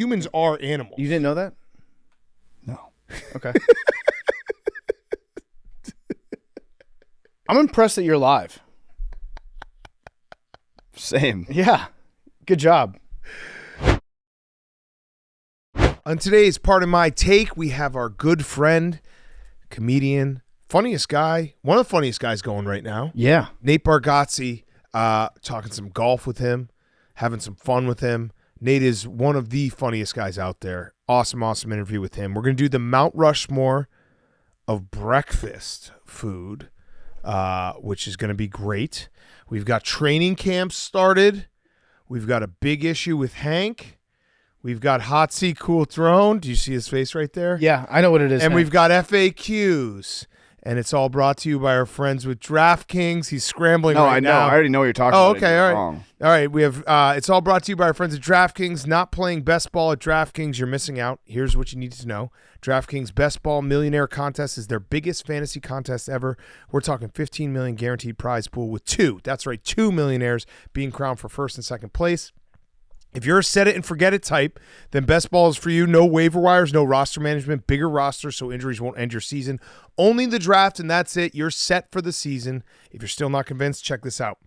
humans are animals. You didn't know that? No. Okay. I'm impressed that you're alive. Same. Yeah. Good job. On today's Part of My Take, we have our good friend, comedian, funniest guy, one of the funniest guys going right now. Yeah. Nate Bargatze, talking some golf with him, having some fun with him. Nate is one of the funniest guys out there. Awesome interview with him. We're going to do the Mount Rushmore of breakfast food, which is going to be great. We've got training camps started. We've got a big issue with Hank. We've got Hot Seat Cool Throne. Do you see his face right there? Yeah, I know what it is. And Hank. we've got FAQs. And it's all brought to you by our friends with DraftKings. He's scrambling right now. No, I know. I already know what you're talking about. Oh, okay. All right. Wrong. All right. We have. It's all brought to you by our friends at DraftKings. Not playing best ball at DraftKings, you're missing out. Here's what you need to know. DraftKings Best Ball Millionaire Contest is their biggest fantasy contest ever. We're talking $15 million guaranteed prize pool with two. That's right, 2 millionaires being crowned for first and second place. If you're a set it and forget it type, then best ball is for you. No waiver wires, no roster management, bigger roster so injuries won't end your season. Only the draft, and that's it. You're set for the season. If you're still not convinced, check this out.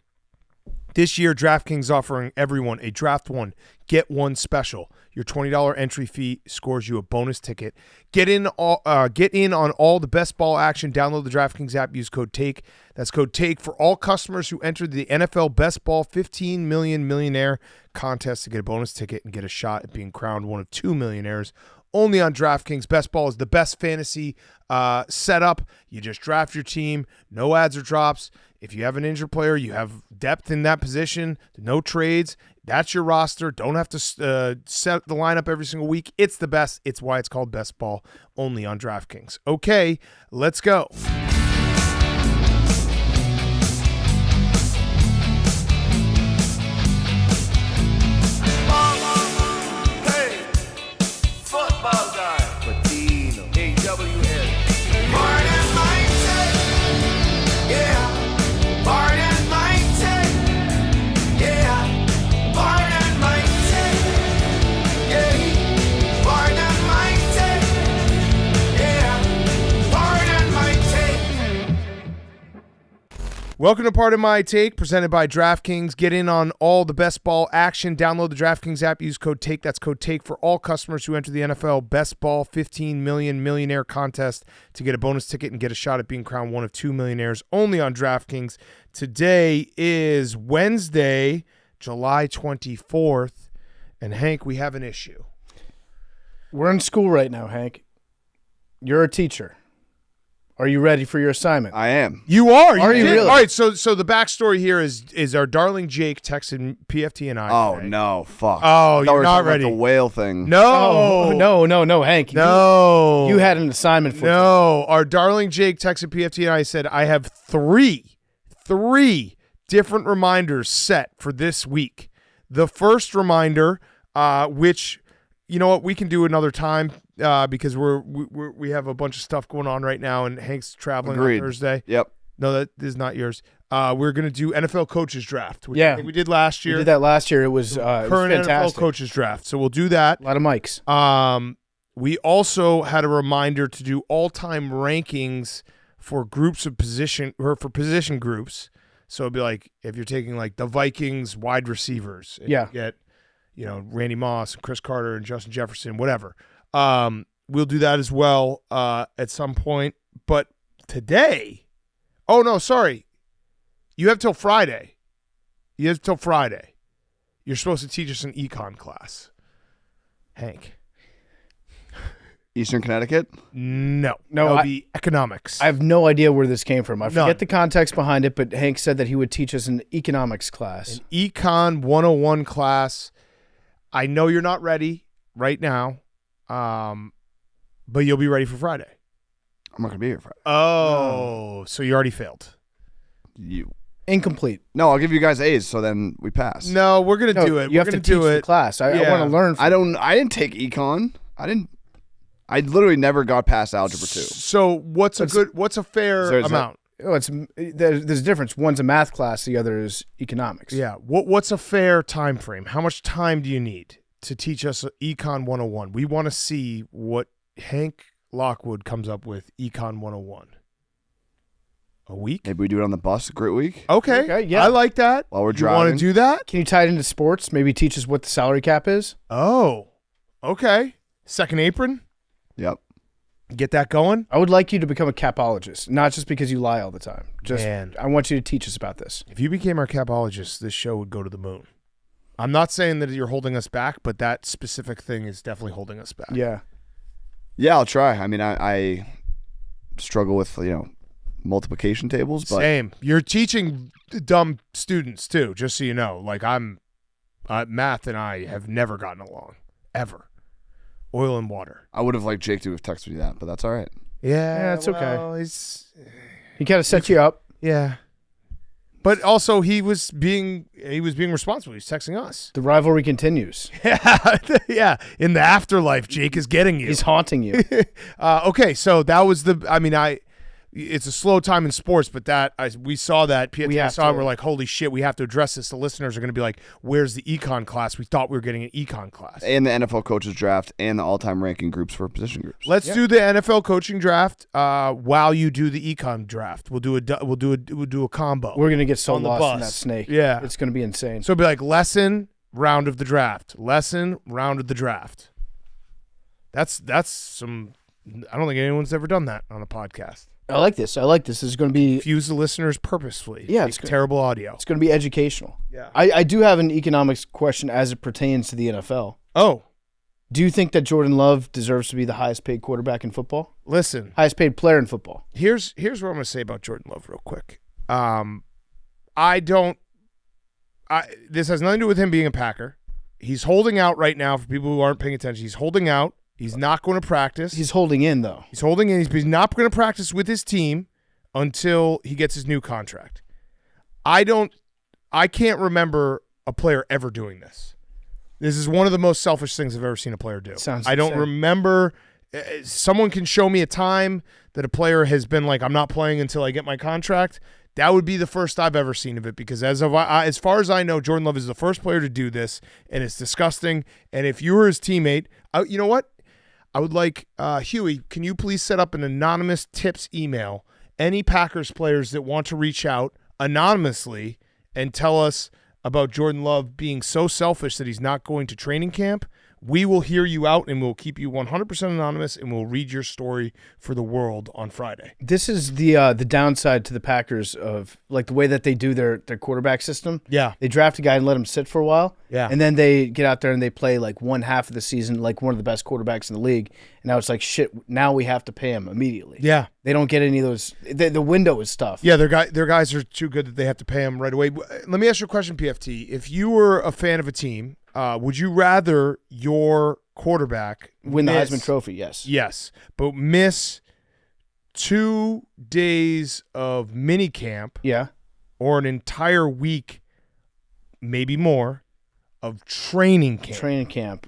This year, DraftKings is offering everyone a draft one, get one special. Your $20 entry fee scores you a bonus ticket. Get in on all the best ball action. Download the DraftKings app. Use code TAKE. That's code TAKE for all customers who entered the NFL Best Ball 15 Million Millionaire Contest to get a bonus ticket and get a shot at being crowned one of 2 millionaires. Only on DraftKings. Best Ball is the best fantasy setup. You just draft your team. No ads or drops. If you have an injured player, you have depth in that position. No trades. That's your roster. Don't have to set the lineup every single week. It's the best. It's why it's called Best Ball. Only on DraftKings. Okay, let's go. Welcome to Part of My Take, presented by DraftKings. Get in on all the best ball action. Download the DraftKings app. Use code TAKE. That's code TAKE for all customers who enter the NFL Best Ball 15 Million Millionaire Contest to get a bonus ticket and get a shot at being crowned one of 2 millionaires. Only on DraftKings. Today is Wednesday, July 24th. And Hank, we have an issue. We're in school right now, Hank. You're a teacher. Are you ready for your assignment? I am. You are. Are you really? All right. So the backstory here is our darling Jake texted PFT and I. Oh today. no! Fuck. Oh, I thought we you're were not talking ready. about the whale thing. No. No, Hank. No. You had an assignment for No. Our darling Jake texted PFT and I said, I have three different reminders set for this week. The first reminder, which, you know what, we can do another time. Because we have a bunch of stuff going on right now, and Hank's traveling Agreed. on Thursday. Yep. No, that is not yours. We're gonna do NFL coaches draft. Which Yeah. I think we did last year. We did that last year. It was Current fantastic. NFL coaches draft. So we'll do that. A lot of mics. We also had a reminder to do all-time rankings for groups of position or for position groups. So it'd be like if you're taking like the Vikings wide receivers, and Yeah. you get Randy Moss and Chris Carter and Justin Jefferson, whatever. We'll do that as well at some point. But today, oh no, sorry. You have till Friday. You're supposed to teach us an econ class. Hank. Eastern Connecticut? No, No, that would be economics. I have no idea where this came from. I forget None. the context behind it, but Hank said that he would teach us an economics class. An econ 101 class. I know you're not ready right now, but you'll be ready for Friday. I'm not gonna be here Friday. Oh, so you already failed. Incomplete. No, I'll give you guys A's, so then we pass. No, we're gonna do it. You We're have to gonna teach do the it. class. I Yeah. want to learn. I didn't take econ. I literally never got past algebra 2. So what's a fair So is that- amount? There's a difference. One's a math class. The other is economics. Yeah. What's a fair time frame? How much time do you need to teach us Econ 101. We want to see what Hank Lockwood comes up with Econ 101. A week? Maybe we do it on the bus. Great week. Okay, yeah. I like that. While we're You driving. want to do that? Can you tie it into sports? Maybe teach us what the salary cap is? Oh, okay. Second apron. Yep. Get that going. I would like you to become a capologist, not just because you lie all the time. Just Man. I want you to teach us about this. If you became our capologist, this show would go to the moon. I'm not saying that you're holding us back, but that specific thing is definitely holding us back. Yeah. Yeah, I'll try. I mean, I struggle with, multiplication tables, but Same. You're teaching dumb students too, just so you know. Like math and I have never gotten along, ever. Oil and water. I would have liked Jake to have texted me that, but that's all right. Yeah, it's okay. well, it's, He kind of set you up. yeah. But also he was being responsible. He's texting us. The rivalry continues. Yeah, yeah. In the afterlife, Jake is getting you. He's haunting you. Okay, so that was it's a slow time in sports, but we saw that. Piet We and I have saw it, to. we're like, holy shit, we have to address this. The listeners are going to be like, where's the econ class? We thought we were getting an econ class. And the NFL coaches draft and the all-time ranking groups for position groups. Let's do the NFL coaching draft while you do the econ draft. We'll do a combo. We're going to get so On the lost in bus. that snake. Yeah. It's going to be insane. So it'll be like lesson, round of the draft. Lesson, round of the draft. That's some. I don't think anyone's ever done that on a podcast. I like this. This is going to be Fuse the listeners purposefully. Yeah, Make it's good. terrible audio. it's going to be educational. Yeah. I do have an economics question as it pertains to the NFL. Oh, Do you think that Jordan Love deserves to be the highest paid quarterback in football? listen. Highest paid player in football? Here's what I'm going to say about Jordan Love real quick. This has nothing to do with him being a Packer. He's holding out right now for people who aren't paying attention. He's holding out. He's not going to practice. He's holding in, though. He's holding in. He's not going to practice with his team until he gets his new contract. I can't remember a player ever doing this. This is one of the most selfish things I've ever seen a player do. Sounds I don't insane. remember. Someone can show me a time that a player has been like, I'm not playing until I get my contract. That would be the first I've ever seen of it, because as far as I know, Jordan Love is the first player to do this, and it's disgusting. And if you were his teammate, you know what? I would like, Huey, can you please set up an anonymous tips email? Any Packers players that want to reach out anonymously and tell us about Jordan Love being so selfish that he's not going to training camp, we will hear you out and we'll keep you 100% anonymous, and we'll read your story for the world on Friday. This is the downside to the Packers of like the way that they do their quarterback system. Yeah. They draft a guy and let him sit for a while. Yeah. And then they get out there and they play like one half of the season like one of the best quarterbacks in the league. And now it's like, shit, now we have to pay him immediately. Yeah. They don't get any of those. The window is tough. Yeah, their guys are too good that they have to pay him right away. Let me ask you a question, PFT. If you were a fan of a team, would you rather your quarterback Win the miss- Heisman Trophy, yes. Yes, but miss 2 days of mini camp Yeah. or an entire week, maybe more, of training camp? Training camp.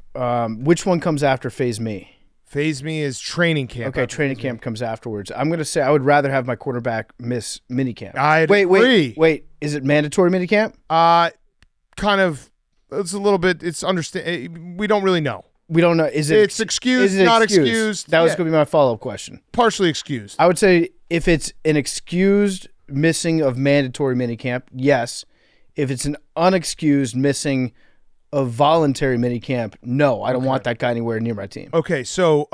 Which one comes after Phase Me? Phase Me is training camp. Okay, training camp comes afterwards. I'm going to say I would rather have my quarterback miss minicamp. I'd agree. Wait. Is it mandatory minicamp? Kind of. It's a little bit. It's understand. We don't really know. We don't know. It's excused, is it not excused. That was Yeah. going to be my follow-up question. Partially excused. I would say if it's an excused missing of mandatory minicamp, yes. If it's an unexcused missing of voluntary minicamp, no. I don't want that guy anywhere near my team. Okay, so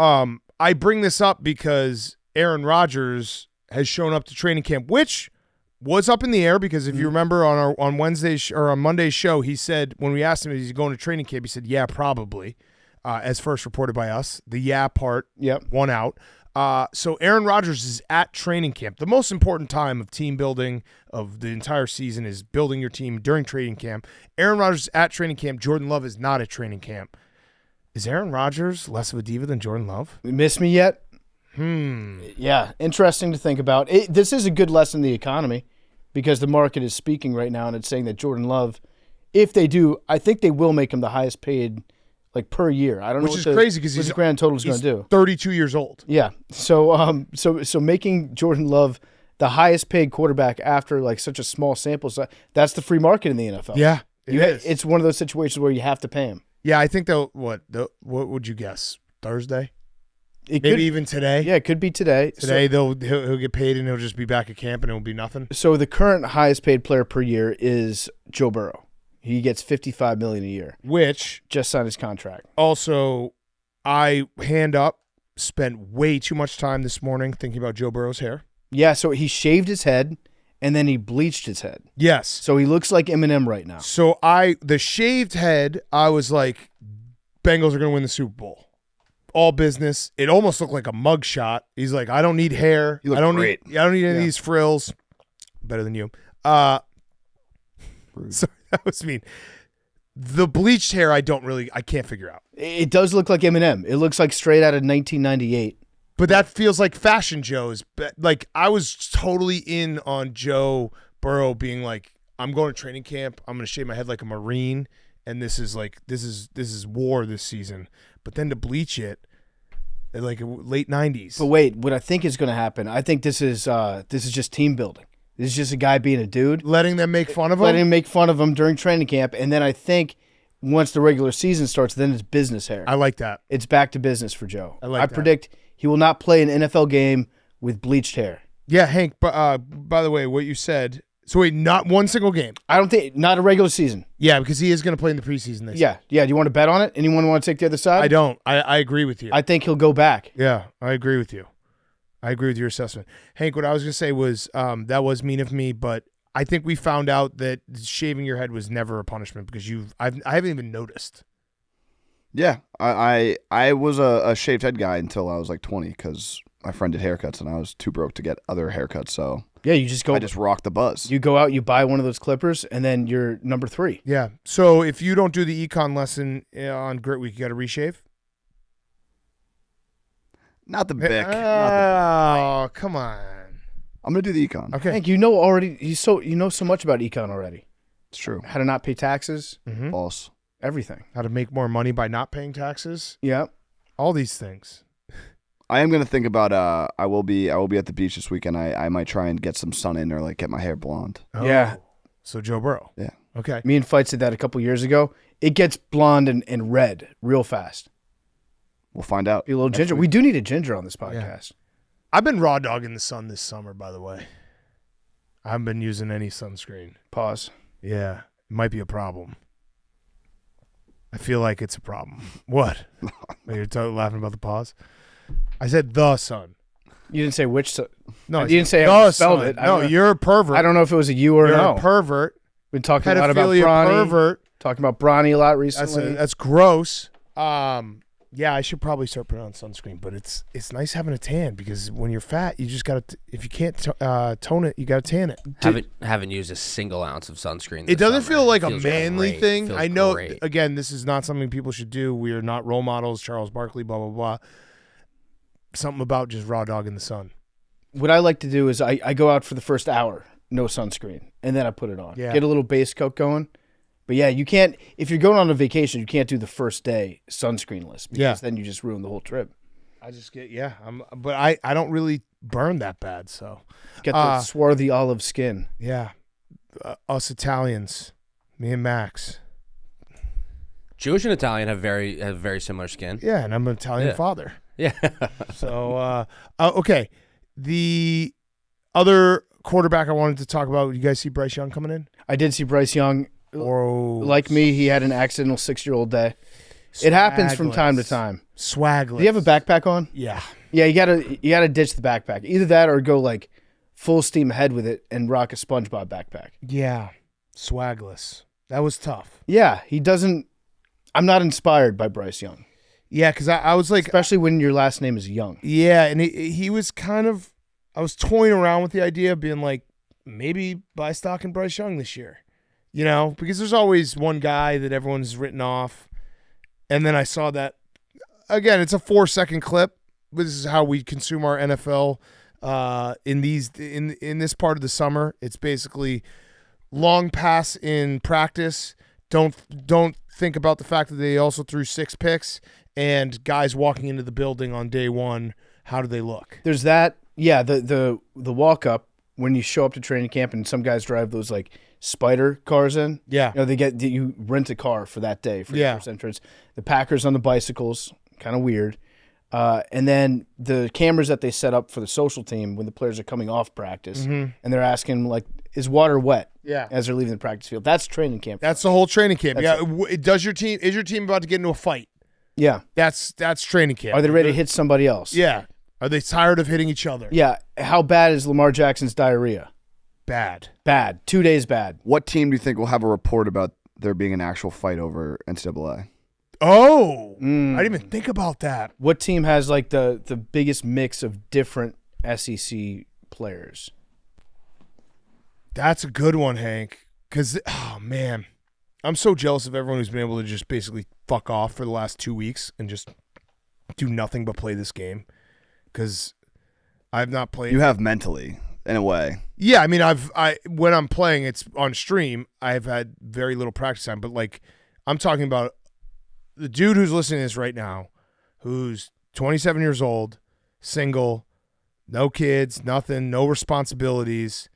I bring this up because Aaron Rodgers has shown up to training camp, which was up in the air because if you remember on Wednesday's or on Monday's show, he said when we asked him is he going to training camp, he said yeah, probably. As first reported by us, the yeah part won out. So Aaron Rodgers is at training camp. The most important time of team building of the entire season is building your team during training camp. Aaron Rodgers is at training camp. Jordan Love is not at training camp. Is Aaron Rodgers less of a diva than Jordan Love? Miss me yet? Yeah, interesting to think about. This is a good lesson in the economy because the market is speaking right now and it's saying that Jordan Love, if they do, I think they will make him the highest paid like per year. I don't know Which what is the, crazy because what the grand total is going to do. 32 years old. Yeah. So so making Jordan Love the highest paid quarterback after like such a small sample size, that's the free market in the NFL. Yeah, it is. It's one of those situations where you have to pay him. Yeah, I think what would you guess? Thursday? It Maybe could, even today? yeah, it could be today. Today he'll get paid and he'll just be back at camp and it'll be nothing. So the current highest paid player per year is Joe Burrow. He gets $55 million a year. Which just signed his contract. Also, I spent way too much time this morning thinking about Joe Burrow's hair. Yeah, so he shaved his head and then he bleached his head. Yes. So he looks like Eminem right now. So the shaved head, I was like, Bengals are going to win the Super Bowl. All business. It almost looked like a mug shot. He's like, I don't need hair. You look I don't great. need any of these frills. Better than you. Sorry, that was mean. The bleached hair, I can't figure out. It does look like Eminem. It looks like straight out of 1998. But that feels like Fashion Joe's. Like, I was totally in on Joe Burrow being like, I'm going to training camp. I'm going to shave my head like a Marine. And this is war this season. But then to bleach it, like late 90s. But wait, what I think is going to happen, I think this is just team building. This is just a guy being a dude. Letting them make fun of him? Letting him make fun of him during training camp. And then I think once the regular season starts, then it's business hair. I like that. It's back to business for Joe. I predict he will not play an NFL game with bleached hair. Yeah, Hank, by the way, what you said. So wait, not one single game? I don't think, not a regular season. Yeah, because he is going to play in the preseason this year. Yeah. Do you want to bet on it? Anyone want to take the other side? I don't. I agree with you. I think he'll go back. Yeah, I agree with you. I agree with your assessment. Hank, what I was going to say was that was mean of me, but I think we found out that shaving your head was never a punishment because I haven't even noticed. Yeah, I was a shaved head guy until I was like 20 because my friend did haircuts and I was too broke to get other haircuts. So yeah, you just go. I just rocked the buzz. You go out, you buy one of those clippers, and then you're number 3. Yeah. So if you don't do the Econ lesson on Grit Week, you got to reshave. Not the Bic. Oh, come on. I'm gonna do the Econ. Okay. Hank, you know so much about Econ already. It's true. How to not pay taxes, False. everything. How to make more money by not paying taxes. Yeah. All these things. I am gonna think about. I will be at the beach this weekend. I might try and get some sun in or like get my hair blonde. Oh. Yeah. So Joe Burrow. Yeah. Okay. Me and Fights did that a couple years ago. It gets blonde and red real fast. We'll find out. Be a little ginger. We do need a ginger on this podcast. I've been raw dogging the sun this summer, by the way. I haven't been using any sunscreen. Pause. Yeah. It might be a problem. I feel like it's a problem. What? You're laughing about the pause? I said the sun. You didn't say which sun. No, you didn't say how you spelled sun. it. No, you're a pervert. I don't know if it was a U or you're an O. a pervert. Been talking a lot about Pedophilia Bronny. pervert. Talking about Bronny a lot recently. That's gross. Yeah, I should probably start putting on sunscreen, but it's nice having a tan because when you're fat, you just got to, if you can't tone it, you got to tan it. Haven't used a single ounce of sunscreen. It doesn't summer. feel like Feels a manly great. thing. Feels I know, great. again, this is not something people should do. We are not role models, Charles Barkley, blah, blah, blah. Something about just raw dog in the sun. What I like to do is I go out for the first hour, no sunscreen, and then I put it on. Yeah. Get a little base coat going. But yeah, you can't, if you're going on a vacation, you can't do the first day sunscreenless because then you just ruin the whole trip. I just get, but I don't really burn that bad, so. Get the swarthy olive skin. Yeah. Us Italians, me and Max. Jewish and Italian have very similar skin. Yeah, and I'm an Italian father. Yeah. So, okay. The other quarterback I wanted to talk about, you guys see Bryce Young coming in? I did see Bryce Young. Like Oh, me, he had an accidental 6-year-old day. It happens from time to time. Swagless. Do you have a backpack on? Yeah. Yeah, you gotta ditch the backpack. Either that or go like full steam ahead with it and rock a SpongeBob backpack. Yeah. Swagless. That was tough. Yeah, he doesn't. I'm not inspired by Bryce Young, Yeah, because I was like, especially when your last name is Young. yeah, and he was kind of, I was toying around with the idea of being like, maybe buy stock in Bryce Young this year. You know, because there's always one guy that everyone's written off. And then I saw that, again, it's a 4-second clip. This is how we consume our NFL in this part of the summer. It's basically long pass in practice. Don't think about the fact that they also threw 6 picks and guys walking into the building on day one. How do they look? There's that. Yeah, the walk up when you show up to training camp and some guys drive those like spider cars in. Yeah. You rent a car for that day for the Yeah. first entrance. The Packers on the bicycles, kind of weird. And then the cameras that they set up for the social team when the players are coming off practice, and they're asking like, "Is water wet?" Yeah. As they're leaving the practice field. That's training camp. That's the whole training camp. That's Is your team about to get into a fight? Yeah. That's training camp. Are they ready to hit somebody else? Yeah. Are they tired of hitting each other? Yeah. How bad is Lamar Jackson's diarrhea? Bad. Bad. 2 days bad. What team do you think will have a report about there being an actual fight over NCAA? Oh, I didn't even think about that. What team has like the biggest mix of different SEC players? That's a good one, Hank. Because, oh, man, I'm so jealous of everyone who's been able to just basically fuck off for the last 2 weeks and just do nothing but play this game. Because I've not played. You have mentally, in a way. Yeah, I mean, when I'm playing, it's on stream. I've had very little practice time. But, like, I'm talking about the dude who's listening to this right now, who's 27 years old, single, no kids, nothing, no responsibilities,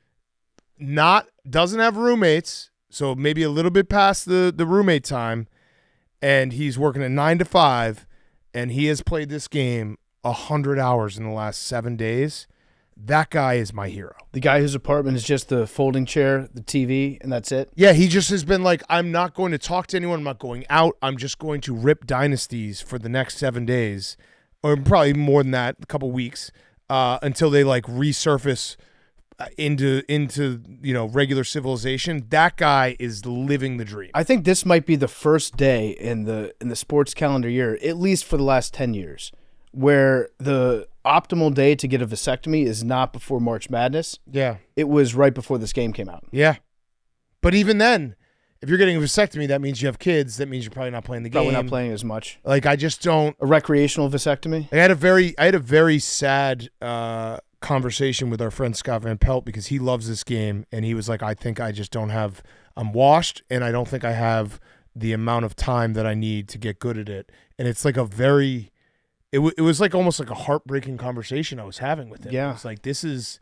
doesn't have roommates, so maybe a little bit past the roommate time, and he's working a 9 to 5, and he has played this game 100 hours in the last 7 days. That guy is my hero. The guy whose apartment is just the folding chair, the TV, and that's it? Yeah, he just has been like, I'm not going to talk to anyone. I'm not going out. I'm just going to rip dynasties for the next 7 days, or probably more than that, a couple weeks, until they like resurface into regular civilization. That guy is living the dream. I think this might be the first day in the sports calendar year, at least for the last 10 years, where the optimal day to get a vasectomy is not before March Madness. Yeah. It was right before this game came out. Yeah. But even then, if you're getting a vasectomy, that means you have kids. That means you're probably not playing the game. Probably not playing as much. Like, I just don't. A recreational vasectomy? I had a very sad conversation with our friend Scott Van Pelt because he loves this game, and he was like, I think I just don't have. I'm washed, and I don't think I have the amount of time that I need to get good at it. And it's like a very. It was like almost like a heartbreaking conversation I was having with him. Yeah. It's like this is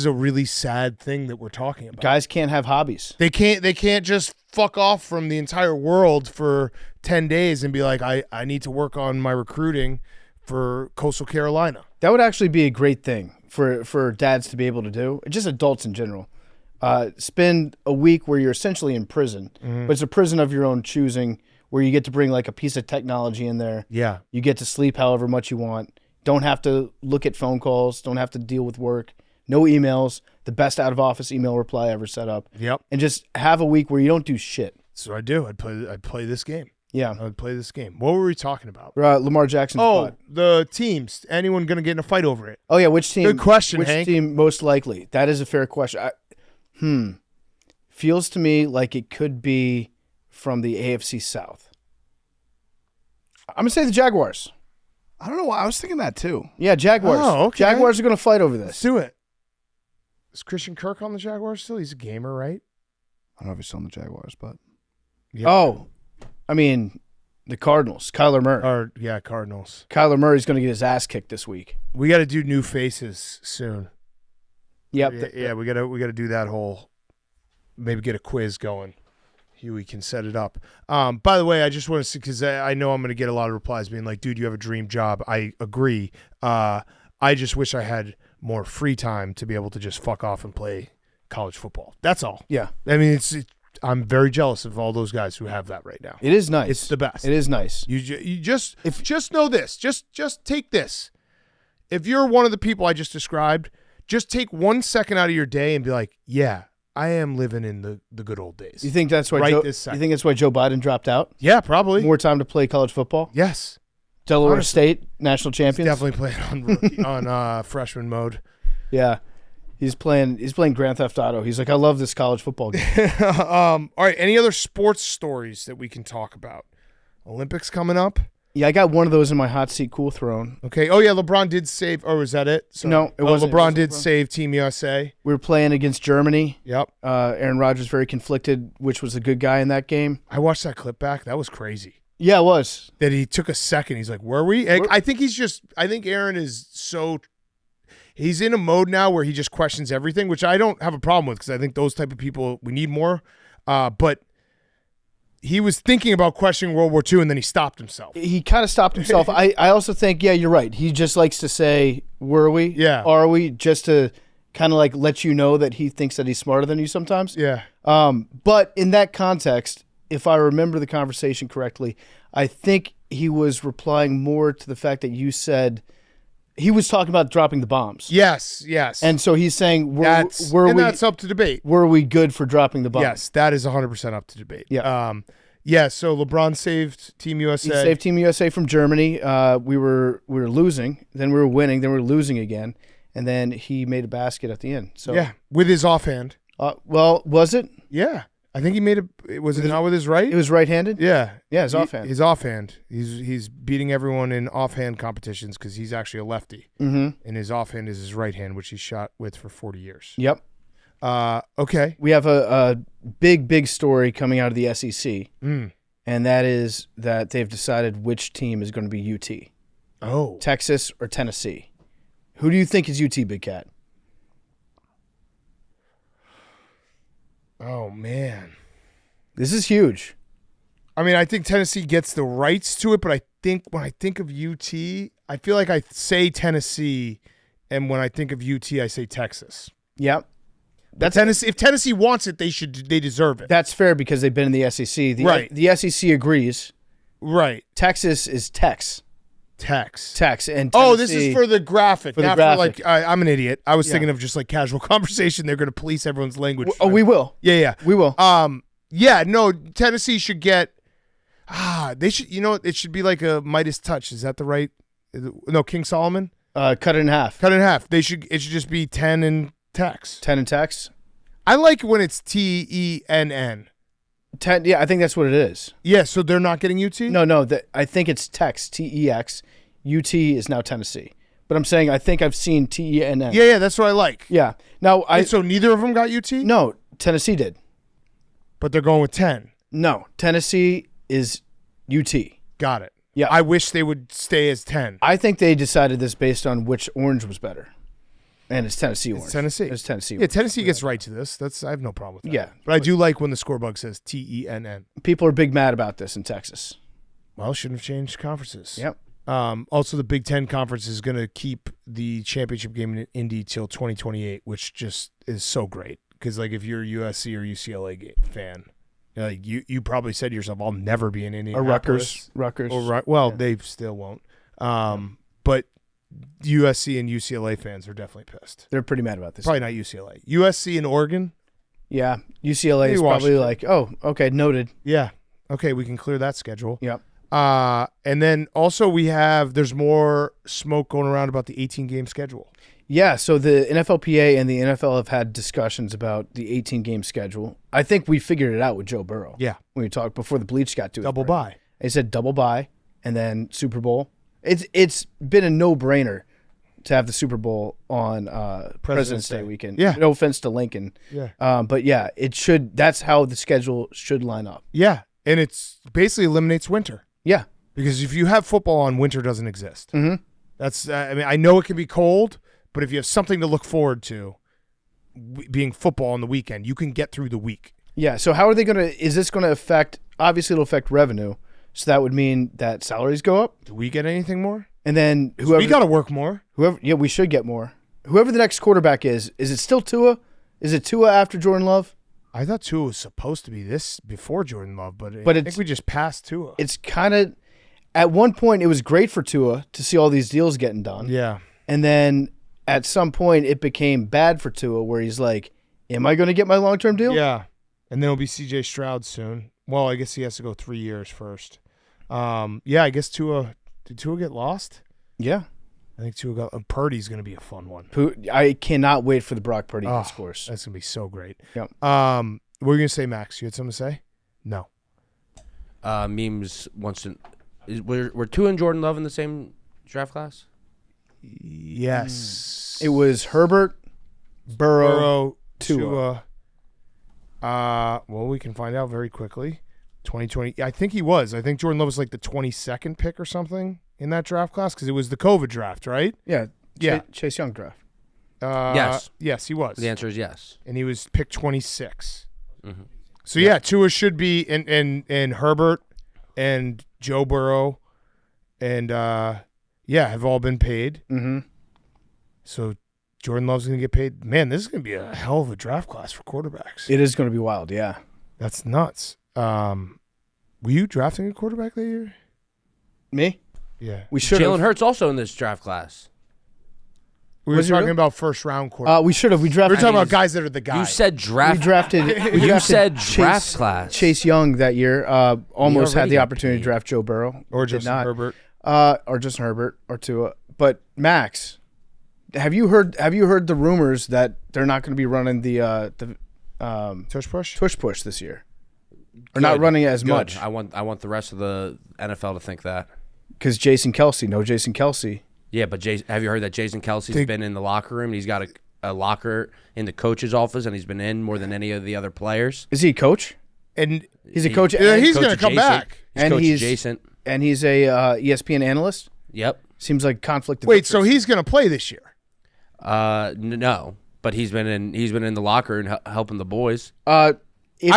a really sad thing that we're talking about. Guys can't have hobbies. They can't just fuck off from the entire world for 10 days and be like, I need to work on my recruiting for Coastal Carolina. That would actually be a great thing for dads to be able to do, just adults in general. Spend a week where you're essentially in prison, but it's a prison of your own choosing, where you get to bring like a piece of technology in there. Yeah. You get to sleep however much you want. Don't have to look at phone calls. Don't have to deal with work. No emails. The best out of office email reply ever set up. Yep. And just have a week where you don't do shit. So I do. I'd play this game. Yeah. I'd play this game. What were we talking about? Lamar Jackson's butt. The teams. Anyone going to get in a fight over it? Oh yeah, which team? Good question, Which Hank. team most likely? That is a fair question. Feels to me like it could be from the AFC South. I'm going to say the Jaguars. I don't know why. I was thinking that too. Yeah, Jaguars. Oh, okay. Jaguars are going to fight over this. Let's do it. Is Christian Kirk on the Jaguars still? He's a gamer, right? I don't know if he's still on the Jaguars, but Yeah. Oh, I mean, the Cardinals. Kyler Murray. Cardinals. Kyler Murray's going to get his ass kicked this week. We got to do new faces soon. Yep. Yeah, we got to do that whole. Maybe get a quiz going. Huey can set it up. By the way, I just want to see, because I know I'm going to get a lot of replies being like, dude, you have a dream job. I agree. I just wish I had more free time to be able to just fuck off and play college football. That's all. Yeah. I mean, I'm very jealous of all those guys who have that right now. It is nice. It's the best. It is nice. You just know this. Just take this. If you're one of the people I just described, just take 1 second out of your day and be like, yeah, I am living in the good old days. You think that's why Right Joe Biden dropped out? Yeah, probably. More time to play college football? Yes. Delaware Honestly. State national He's champions? definitely playing on freshman mode. Yeah. He's playing Grand Theft Auto. He's like, I love this college football game. All right, any other sports stories that we can talk about? Olympics coming up? Yeah, I got one of those in my hot seat cool throne. Okay. Oh, yeah, LeBron did save. Oh, is that it? Sorry. No, it wasn't. LeBron did save Team USA. We were playing against Germany. Yep. Aaron Rodgers very conflicted, which was the good guy in that game. I watched that clip back. That was crazy. Yeah, it was. That he took a second. He's like, were we? I think Aaron is so. he's in a mode now where he just questions everything, which I don't have a problem with because I think those type of people, we need more. But he was thinking about questioning World War II, and then he stopped himself. He kind of stopped himself. I also think, yeah, you're right. He just likes to say, were we? Yeah. Are we? Just to kind of like let you know that he thinks that he's smarter than you sometimes. Yeah. But in that context, if I remember the conversation correctly, I think he was replying more to the fact that you said he was talking about dropping the bombs. Yes. And so he's saying, that's up to debate. Were we good for dropping the bombs? Yes, that is 100% up to debate. Yeah. So LeBron saved Team USA. He saved Team USA from Germany. We were losing, then we were winning, then we were losing again, and then he made a basket at the end. So yeah, with his offhand. Well, was it? Yeah. I think he made it. Was it not with his right? It was right-handed? Yeah. Yeah, his offhand. His offhand. He's beating everyone in offhand competitions because he's actually a lefty. Mm-hmm. And his offhand is his right hand, which he shot with for 40 years. Yep. Okay. We have a big story coming out of the SEC, and that is that they've decided which team is going to be UT. Oh. Texas or Tennessee. Who do you think is UT, Big Cat? Oh, man. This is huge. I mean, I think Tennessee gets the rights to it, but I think when I think of UT, I feel like I say Tennessee, and when I think of UT, I say Texas. Yep. That's Tennessee. If Tennessee wants it, they deserve it. That's fair because they've been in the SEC. Right. The SEC agrees. Right. Texas is Tex. And oh, this is for the graphic. For the not graphic. For like I'm an idiot. I was thinking of just like casual conversation. They're going to police everyone's language. Oh, we will. Yeah. We will. Yeah, no, Tennessee should get they should, it should be like a Midas touch. Is that the right? No, King Solomon? Cut it in half. It should just be 10 and Tex. 10 and Tex. I like when it's TENN. 10, yeah, I think that's what it is. Yeah, so they're not getting UT? No, I think it's Tex, TEX. UT is now Tennessee. But I'm saying I think I've seen TENN. Yeah, that's what I like. Yeah. Now so neither of them got UT? No, Tennessee did. But they're going with 10. No, Tennessee is UT. Got it. Yeah. I wish they would stay as 10. I think they decided this based on which orange was better. And it's Tennessee orange. It's Tennessee. It's Tennessee Yeah, orange. Tennessee gets right to this. I have no problem with that. Yeah. But I do like when the scorebug says TENN. People are big mad about this in Texas. Well, shouldn't have changed conferences. Yep. Also, the Big Ten Conference is going to keep the championship game in Indy till 2028, which just is so great. Because, like, if you're a USC or UCLA fan, like you probably said to yourself, I'll never be in Indianapolis. Rutgers. They still won't. But USC and UCLA fans are definitely pissed. They're pretty mad about this. Probably not UCLA. USC and Oregon? Yeah. UCLA is probably like, oh, okay, noted. Yeah. Okay, we can clear that schedule. Yep. And then also there's more smoke going around about the 18-game schedule. Yeah, so the NFLPA and the NFL have had discussions about the 18-game schedule. I think we figured it out with Joe Burrow. Yeah. When we talked before the bleach got to it. Double bye. They said double bye and then Super Bowl. It's been a no-brainer to have the Super Bowl on President's Day weekend. Yeah. No offense to Lincoln. Yeah. But yeah, that's how the schedule should line up. Yeah. And it's basically eliminates winter. Yeah. Because if you have football on, winter doesn't exist. Mm-hmm. That's I know it can be cold, but if you have something to look forward to, being football on the weekend, you can get through the week. Yeah. So how are they going to – is this going to affect – obviously it'll affect revenue. So that would mean that salaries go up. Do we get anything more? And then whoever – we got to work more. Yeah, we should get more. Whoever the next quarterback is it still Tua? Is it Tua after Jordan Love? I thought Tua was supposed to be this before Jordan Love, but I think we just passed Tua. It's kind of – at one point it was great for Tua to see all these deals getting done. Yeah. And then at some point it became bad for Tua where he's like, am I going to get my long-term deal? Yeah. And then it'll be C.J. Stroud soon. Well, I guess he has to go 3 years first. Yeah, I guess Tua – did Tua get lost? Yeah. I think Tua got – Purdy's going to be a fun one. I cannot wait for the Brock Purdy discourse. That's going to be so great. Yep. What were you going to say, Max? You had something to say? No. Memes wants to – were Tua and Jordan Love in the same draft class? Yes. It was Herbert, Burrow, Tua. Well, we can find out very quickly. 2020. I think he was. I think Jordan Love was like the 22nd pick or something in that draft class because it was the COVID draft, right? Yeah. Yeah. Chase Young draft. Yes, he was. The answer is yes. And he was picked 26. Mm-hmm. So yeah, Tua should be in Herbert and Joe Burrow and have all been paid. Mm-hmm. So Jordan Love's going to get paid. Man, this is going to be a hell of a draft class for quarterbacks. It is going to be wild, yeah. That's nuts. Were you drafting a quarterback that year? Me? Yeah. We should Jalen have. Hurts also in this draft class. We were Was he talking really? about first-round quarterbacks. We should have. We We're drafted. talking about guys that are the guys. You said draft. We drafted. You said draft class. Chase Young that year. Almost had already the got opportunity to paid. draft Joe Burrow. or Did Justin not. Herbert. Or Justin Herbert or Tua. But Max, have you heard the rumors that they're not going to be running the Tush push? tush push this year? Or Good. not running it as Good. much I want the rest of the NFL to think that. because Jason Kelsey. Yeah, but have you heard that Jason Kelsey's been in the locker room? He's got a locker in the coach's office, and he's been in more than any of the other players. Is he a coach? And He's a coach. yeah, and he's Coach going to come adjacent. back. And Coach he's- adjacent. and he's a ESPN analyst. Yep. Seems like conflict. Of Wait, interest. so he's going to play this year? No, but he's been in the locker room helping the boys. I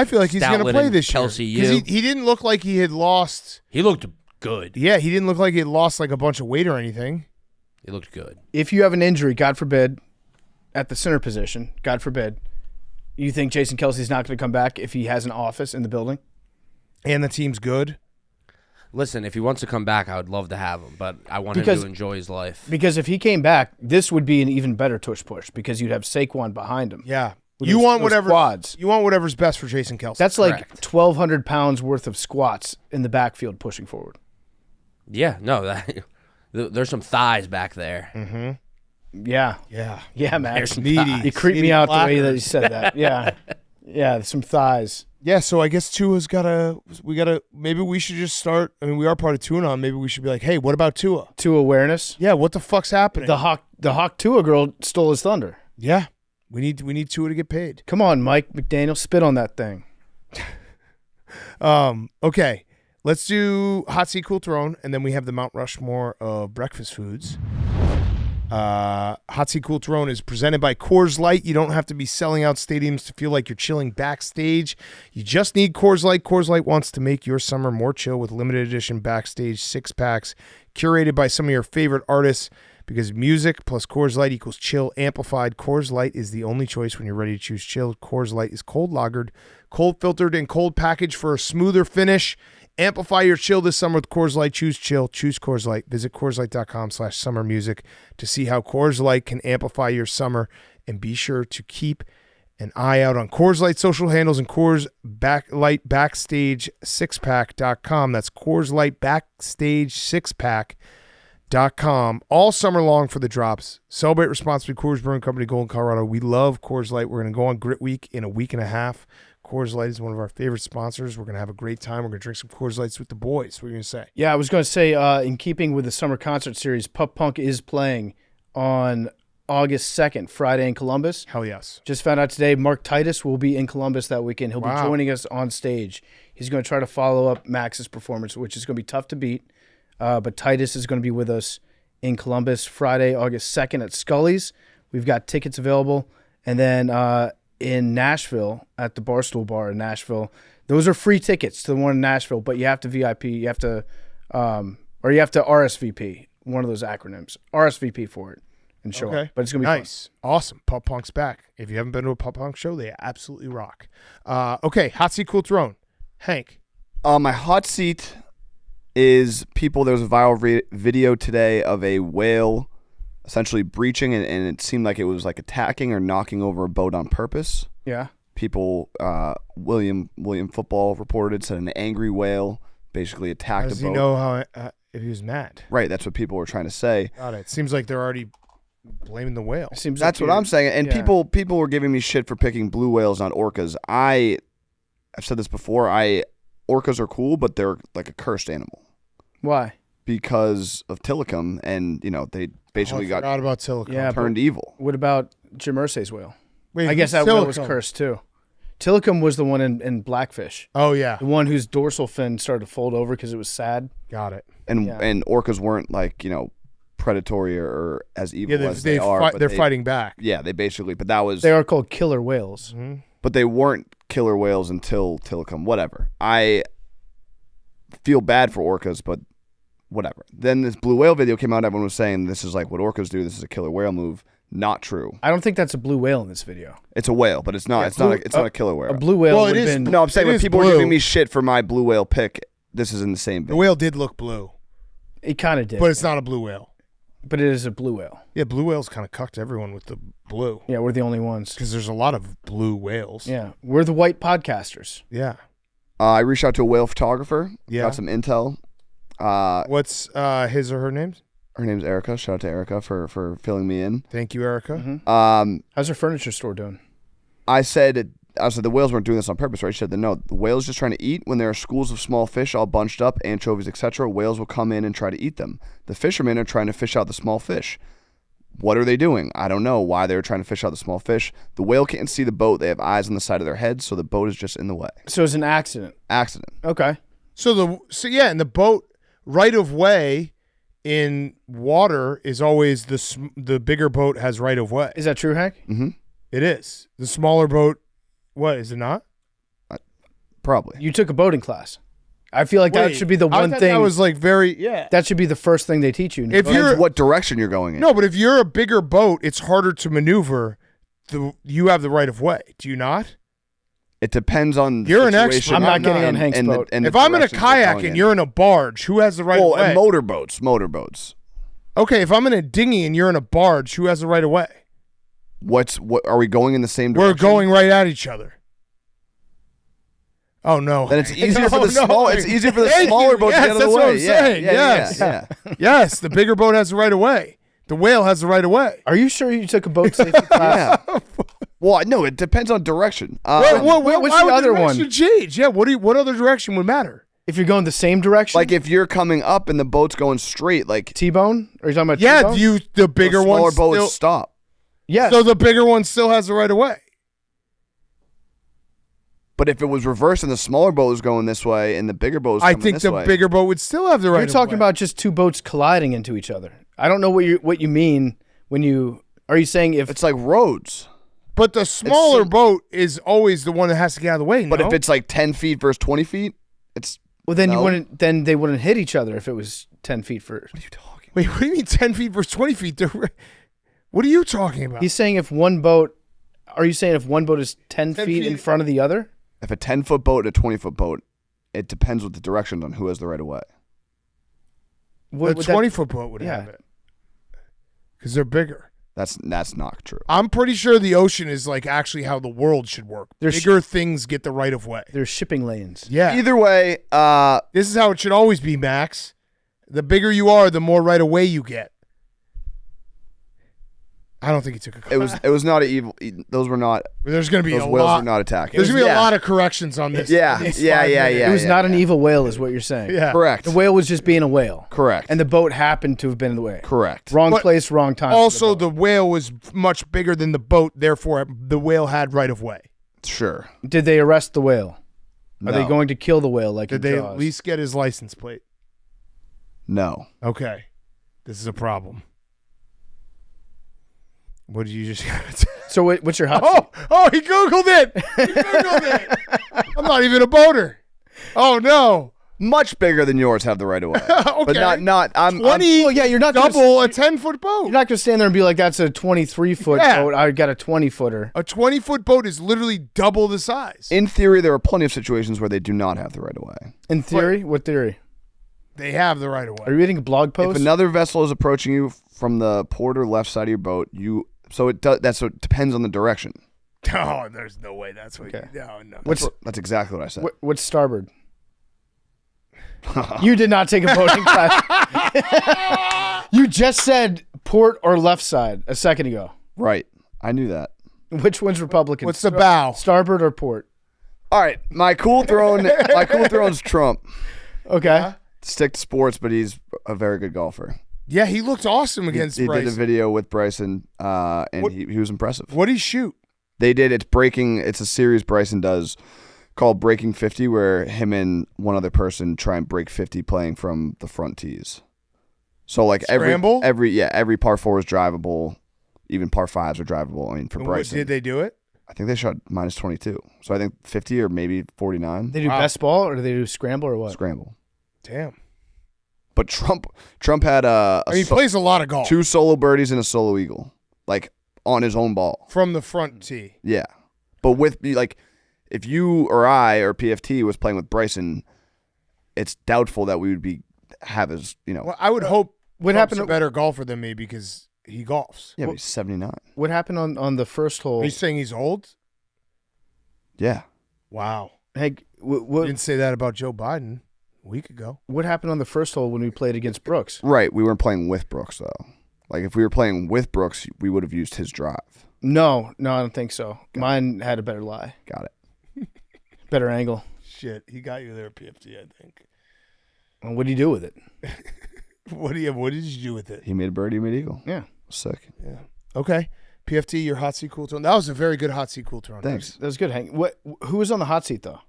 feel like he's going to Stoutland play and this year. Kelsey, 'Cause you. he didn't look like he had lost. He looked good. Yeah, he didn't look like he had lost like a bunch of weight or anything. He looked good. if you have an injury, God forbid, at the center position, God forbid, you think Jason Kelsey's not going to come back if he has an office in the building? And the team's good. Listen, if he wants to come back, I would love to have him, but I want Because- him to enjoy his life. Because if he came back, this would be an even better tush push because you'd have Saquon behind him. Yeah. With You those- want those whatever quads. You want whatever's best for Jason Kelsey. That's like Correct. 1,200 pounds worth of squats in the backfield pushing forward. Yeah, no, there's some thighs back there. Yeah. yeah. Yeah, Max. some Meaty. You creeped me Meaty out the way plackers. that you said that. Yeah. Yeah, some thighs. Yeah, so I guess Tua's maybe we should just start. I mean, we are part of Tua now. Maybe we should be like, hey, what about Tua? To awareness. Yeah, what the fuck's happening? The Hawk Tua girl stole his thunder. Yeah, we need Tua to get paid. Come on, Mike McDaniel, spit on that thing. Okay, let's do hot seat, cool throne, and then we have the Mount Rushmore of breakfast foods. Hot seat, cool throne is presented by Coors Light. You don't have to be selling out stadiums to feel like you're chilling backstage. You just need Coors Light. Coors Light wants to make your summer more chill with limited edition backstage 6-packs curated by some of your favorite artists. Because music plus Coors Light equals chill amplified. Coors Light is the only choice when you're ready to choose chill. Coors Light is cold lagered, cold filtered, and cold packaged for a smoother finish. Amplify your chill this summer with Coors Light. Choose chill. Choose Coors Light. Visit CoorsLight.com/summermusic to see how Coors Light can amplify your summer. And be sure to keep an eye out on Coors Light social handles and Coors Light Backstage 6pack.com. That's Coors Light Backstage 6pack.com all summer long for the drops. Celebrate responsibly. Coors Brewing Company, Golden, Colorado. We love Coors Light. We're going to go on Grit Week in a week and a half. Coors Light is one of our favorite sponsors. We're going to have a great time. We're going to drink some Coors Lights with the boys. What are you going to say? Yeah, I was going to say, in keeping with the summer concert series, Pup Punk is playing on August 2nd, Friday in Columbus. Hell yes. Just found out today, Mark Titus will be in Columbus that weekend. He'll Wow. be joining us on stage. He's going to try to follow up Max's performance, which is going to be tough to beat. But Titus is going to be with us in Columbus Friday, August 2nd at Scully's. We've got tickets available. And then in Nashville at the Barstool Bar in Nashville, those are free tickets to the one in Nashville, but you have to VIP. You have to RSVP, one of those acronyms. RSVP for it and show up. But it's going to be nice. Awesome. Pup Punk's back. If you haven't been to a Pup Punk show, they absolutely rock. Okay, hot seat, cool throne. Hank. My hot seat is people. There was a viral video today of a whale essentially breaching, and it seemed like it was like attacking or knocking over a boat on purpose. Yeah. People, William Football reported, said an angry whale basically attacked How does a boat. he know how if he was mad? Right, that's what people were trying to say. Got it. Seems like they're already blaming the whale. Seems That's like what I'm saying. And yeah. people were giving me shit for picking blue whales, not orcas. I've said this before. Orcas are cool, but they're like a cursed animal Why? because of Tilikum, and they basically I got forgot about Silicon. Yeah. turned evil. What about Jim Irsay's whale? Wait, I guess who's that whale was Silicon? cursed too. Tilikum was the one in Blackfish. Oh, yeah. The one whose dorsal fin started to fold over because it was sad. Got it. And Yeah. and orcas weren't like predatory or as evil as they are. But they're fighting back. Yeah, they basically. But that was. They are called killer whales. Mm-hmm. But they weren't killer whales until come. Whatever. I feel bad for orcas, but whatever. Then this blue whale video came out. Everyone was saying this is like what orcas do. This is a killer whale move. Not true. I don't think that's a blue whale in this video. It's a whale, but it's not. It's not a killer whale. A blue whale. Well, would it have is- been. No, I'm saying It when is people blue. are giving me shit for my blue whale pick, this is in the same The video. whale did look blue, It kind of did, but it's not a blue whale. but it is a blue whale. Yeah, blue whales kind of cucked everyone with the blue Yeah, we're the only ones. because there's a lot of blue whales. Yeah, we're the white podcasters. Yeah. I reached out to a whale photographer. Yeah. Got some intel. What's his or her names? Her name's Erica. Shout out to Erica for filling me in. Thank you, Erica. Mm-hmm. How's her furniture store doing? I said the whales weren't doing this on purpose, right? She said that no, the whales just trying to eat. When there are schools of small fish all bunched up, anchovies, etc., whales will come in and try to eat them. The fishermen are trying to fish out the small fish. What are they doing? I don't know why they're trying to fish out the small fish. The whale can't see the boat. They have eyes on the side of their heads, so the boat is just in the way. So it's an accident. Accident. Okay. So and the boat right of way in water is always the bigger boat has right of way. Is that true, Hank? Mm-hmm. It is. The smaller boat, what is it not? Probably. You took a boating class. I feel like that Wait, should be the I one thought thing. That was like very That should be the first thing they teach you. If you're Depends what direction you're going in. no, but if you're a bigger boat, it's harder to maneuver. You have the right of way. Do you not? It depends on the You're an situation expert. I'm not getting on and- Hank's and the- boat. and the If I'm in a directions we're kayak going and in. you're in a barge, who has the right of way? and motorboats. Okay, if I'm in a dinghy and you're in a barge, who has the right of way? What are we going in the same direction? We're going right at each other. Oh no! Then it's easier for the No, small. no. It's easier for the Thank smaller you. boat Yes, to get out of that's the way. what I'm saying. Yes. Yeah. Yes, the bigger boat has the right of way. The whale has the right of way. Are you sure you took a boat safety class? Yeah. Well, no, it depends on direction. what's Why the would other direction one? change? Yeah, what other direction would matter? If you're going the same direction, Like if you're coming up and the boat's going straight, like T-bone? Are you talking about Yeah, T-bone? the bigger the smaller one boat still, would stop. Yes. so the bigger one still has the right of way. But if it was reversed and the smaller boat was going this way and the bigger boat was I coming think this the way, bigger boat would still have the right You're of talking way. about just two boats colliding into each other. I don't know what you mean when you are you saying if it's like roads. But the smaller so- boat is always the one that has to get out of the way. But no? if it's like 10 feet versus 20 feet, it's well then No. they wouldn't hit each other if it was 10 feet first. what are you talking? wait, what do you mean 10 feet versus 20 feet? What are you talking about? He's saying if one boat are you saying if one boat is 10 10 feet in feet- front of the other? If a 10-foot boat and a 20-foot boat, it depends what the direction on who has the right of way. What the would that- 20-foot boat would have Yeah. it because they're bigger. That's not true. I'm pretty sure the ocean is like actually how the world should work. There's- Bigger things get the right of way. There's shipping lanes. Yeah. Either way, This is how it should always be, Max. The bigger you are, the more right of way you get. I don't think he took a class. it was not an evil. Those were not. There's going to be Those a whales lot. were not attacking. There's going to be Yeah. a lot of corrections on this. Yeah, in these yeah, 5 yeah, minutes. yeah. It was not an evil whale is what you're saying. Yeah. Correct. The whale was just being a whale. Correct. And the boat happened to have been in the way. Correct. Wrong But place, wrong time. for Also, the boat. the whale was much bigger than the boat. Therefore, the whale had right of way. Sure. Did they arrest the whale? Are they No. going to kill the whale like Did in they Jaws? at least get his license plate? No. Okay. This is a problem. What did you just So what's your hot he Googled it. He Googled it. I'm not even a boater. Oh, no. Much bigger than yours have the right of way. But Okay. not. I'm 20, Well, yeah, you're not gonna- double a 10-foot boat. You're not going to stand there and be like, that's a 23-foot Yeah. boat. I got a 20-footer. A 20-foot boat is literally double the size. In theory, there are plenty of situations where they do not have the right of way. In theory? What theory? They have the right of Are way. you reading a blog post? If another vessel is approaching you from the port or left side of your boat, it depends on the direction. Oh, there's no way that's what. Okay. No. That's exactly what I said. What's starboard? You did not take a boating class. You just said port or left side a second ago. Right. I knew that. Which one's Republican? What's the bow? Starboard or port? All right. My cool throne's Trump. Okay. Stick to sports, but he's a very good golfer. Yeah, he looked awesome against He Bryce. did a video with Bryson, and he was impressive. What did he shoot? They did. It's a series Bryson does called Breaking 50, where him and one other person try and break 50 playing from the front tees. So like Scramble? every par 4 is drivable. Even par 5s are drivable. I mean, for Bryson. Did they do it? I think they shot minus 22. So I think 50 or maybe 49. They do best ball or do they do scramble or what? Scramble. Damn. But Trump had he plays a lot of golf. 2 solo birdies and a solo eagle, like on his own ball. From the front tee. Yeah. But with, like, if you or I or PFT was playing with Bryson, it's doubtful that we would have as, Well, I would hope what Trump's happened a better golfer than me because he golfs. Yeah, but he's 79. What happened on the first hole? Are you saying he's old? Yeah. Wow. Hey, You didn't say that about Joe Biden a week ago. what happened on the first hole when we played against Brooks? Right. We weren't playing with Brooks, though. Like, if we were playing with Brooks, we would have used his drive. No, I don't think so. Mine had a better lie, Got it. better angle. Shit, he got you there, PFT, I think. And what do you do with it? What did you do with it? He made a birdie, he made eagle. Yeah. Sick. Yeah. Okay. PFT, your hot seat cool tone. That was a very good hot seat cool tone. Thanks. That was good, Hank. Who was on the hot seat though?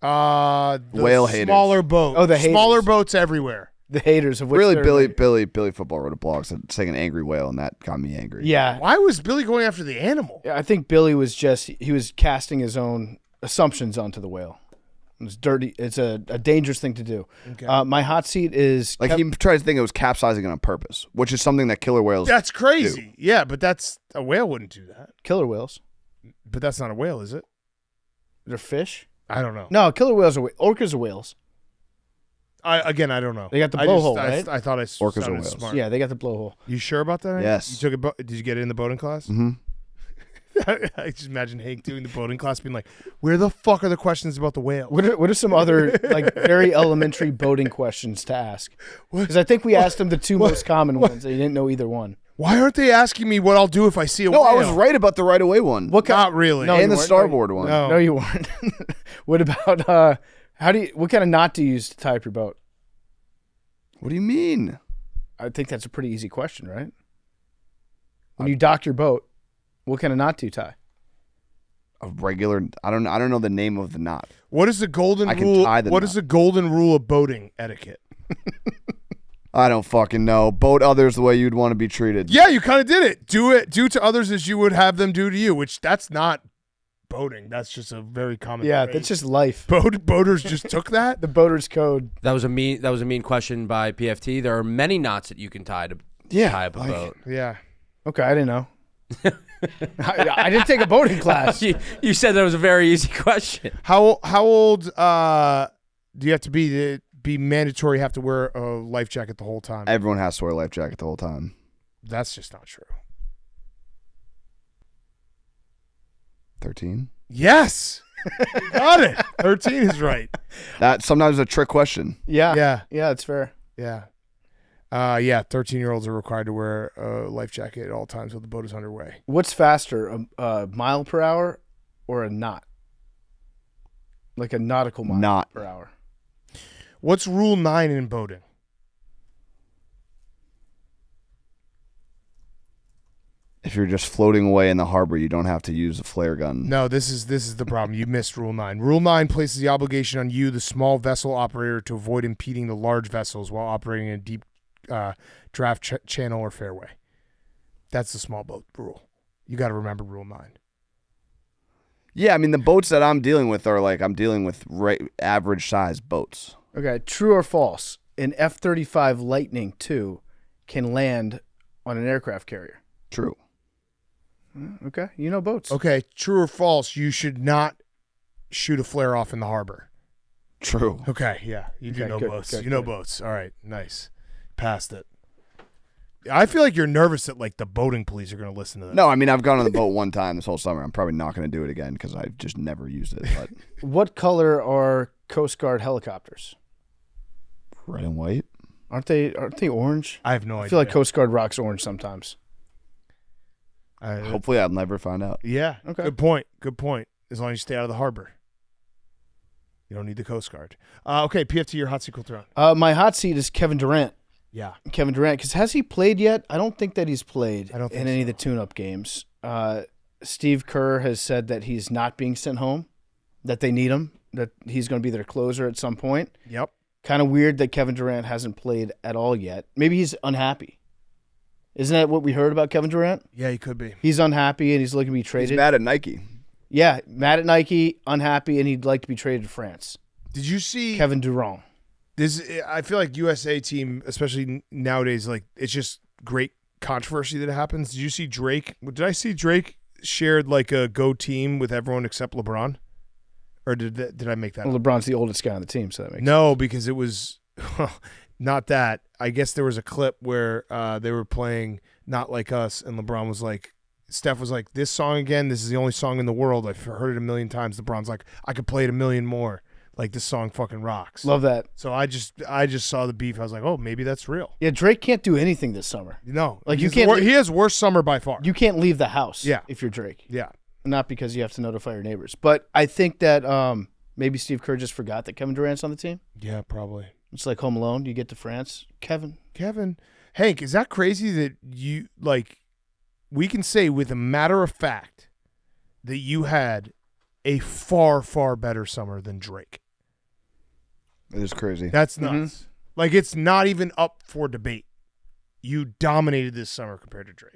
The Whale haters. smaller boat. Oh, the haters. Smaller boats everywhere. The haters of which Really, they're- Billy Football wrote a blog saying an angry whale, and that got me angry. Yeah, Why was Billy going after the animal? I think Billy was he was casting his own assumptions onto the whale. It's dirty. It's a dangerous thing to do. Okay. My hot seat is Like, he tried to think it was capsizing it on purpose, which is something that killer whales That's crazy. Yeah, but a whale wouldn't do that. killer whales. But that's not a whale, is it? They're fish. I don't know. No, killer whales are orcas are whales. I don't know. They got the blowhole, I right? I thought I Orcas are sounded whales. smart. Yeah, they got the blowhole. You sure about that? Hank? Yes. You took it. Did you get it in the boating class? Mm-hmm. I just imagine Hank doing the boating class, being like, "Where the fuck are the questions about the whale?" What are some other like very elementary boating questions to ask? Because I think we asked him the two most common ones, and he didn't know either one. Why aren't they asking me what I'll do if I see a No, whale? I was right about the right away one. Not really. No, and you the weren't. starboard one. No. No, you weren't. What about what kind of knot do you use to tie up your boat? What do you mean? I think that's a pretty easy question, right? When you dock your boat, what kind of knot do you tie? A regular. I don't know the name of the knot. What is the golden I can rule? tie the What knot. is the golden rule of boating etiquette? I don't fucking know. Boat others the way you'd want to be treated. Yeah, you kind of did it. Do to others as you would have them do to you, which that's not boating. That's just a very common Yeah, phrase. that's just life. Boaters just took that. The boater's code. That was a mean question by PFT. There are many knots that you can tie to tie up a boat. Yeah. Okay, I didn't know. I didn't take a boating class. You said that was a very easy question. How old do you have to be mandatory? Have to wear a life jacket the whole time? Everyone has to wear a life jacket the whole time. That's just not true. 13. Yes, you got it. 13 is right. That sometimes is a trick question. Yeah, it's fair. Yeah. 13-year-olds are required to wear a life jacket at all times while the boat is underway. What's faster, a mile per hour or a knot? Like a nautical mile Knot. per hour. What's rule 9 in boating? If you're just floating away in the harbor, you don't have to use a flare gun. No, this is the problem. You missed rule 9. Rule 9 places the obligation on you, the small vessel operator, to avoid impeding the large vessels while operating in a deep draft channel or fairway. That's the small boat rule. You got to remember rule 9. Yeah, I mean, the boats that I'm dealing with are like I'm dealing with average size boats. Okay, true or false? An F-35 Lightning II can land on an aircraft carrier. True. Okay, you know boats. Okay, true or false, you should not shoot a flare off in the harbor. True. Okay, yeah, you do Okay, know good, boats. good, You know good. boats. All right, nice. Passed it. I feel like you're nervous that like the boating police are going to listen to this. No, I mean, I've gone on the boat one time this whole summer. I'm probably not going to do it again because I've just never used it. But What color are Coast Guard helicopters? red and white. Aren't they orange? I have no idea. I feel like Coast Guard rocks orange sometimes. Hopefully, I'll never find out. Yeah. Okay. Good point. Good point. As long as you stay out of the harbor. You don't need the Coast Guard. Okay, PFT, your hot seat cool throne. My hot seat is Kevin Durant. Yeah. Kevin Durant, because has he played yet? I don't think that he's played I don't think in any of so. the tune-up games. Steve Kerr has said that he's not being sent home, that they need him, that he's going to be their closer at some point. Yep. Kind of weird that Kevin Durant hasn't played at all yet. Maybe he's unhappy. Isn't that what we heard about Kevin Durant? Yeah, he could be. He's unhappy and he's looking to be traded. He's mad at Nike. Yeah, mad at Nike, unhappy, and he'd like to be traded to France. Did you see Kevin Durant? I feel like USA team, especially nowadays, like it's just great controversy that happens. Did you see Drake? Did I see Drake shared like a go team with everyone except LeBron? Or did I make that? Well, LeBron's the oldest guy on the team, so that makes No, because it was not that. I guess there was a clip where they were playing Not Like Us, and LeBron was like, Steph was like, this song again, this is the only song in the world. I've heard it a million times. LeBron's like, I could play it a million more. Like, this song fucking rocks. Love that. So I just saw the beef. I was like, oh, maybe that's real. Yeah, Drake can't do anything this summer. No. Like, you can't. He has worst summer by far. You can't leave the house. Yeah. If you're Drake. Yeah. Not because you have to notify your neighbors, but I think that maybe Steve Kerr just forgot that Kevin Durant's on the team. Yeah, probably. It's like Home Alone. You get to France, Kevin. Hank, is that crazy that you like? We can say with a matter of fact that you had a far, far better summer than Drake. It is crazy. That's nuts. Like, it's not even up for debate. You dominated this summer compared to Drake.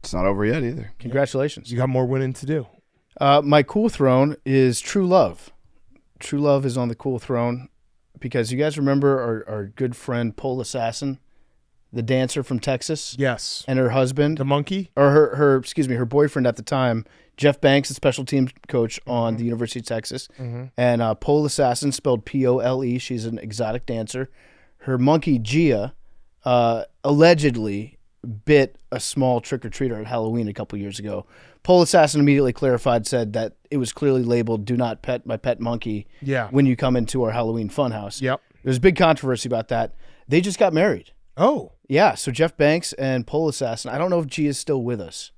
It's not over yet either. Congratulations. You got more winning to do. My cool throne is True Love. True Love is on the cool throne because you guys remember our good friend Pole Assassin, the dancer from Texas? Yes. And her husband. The monkey? Or her boyfriend at the time, Jeff Banks, a special teams coach on the University of Texas. And Pole Assassin, spelled Pole. She's an exotic dancer. Her monkey, Gia, allegedly bit a small trick-or-treater at Halloween a couple years ago. Pole Assassin immediately clarified, said that it was clearly labeled, do not pet my pet monkey when you come into our Halloween funhouse. Yep. There's big controversy about that. They just got married. Oh. Yeah, so Jeff Banks and Pole Assassin, I don't know if G is still with us,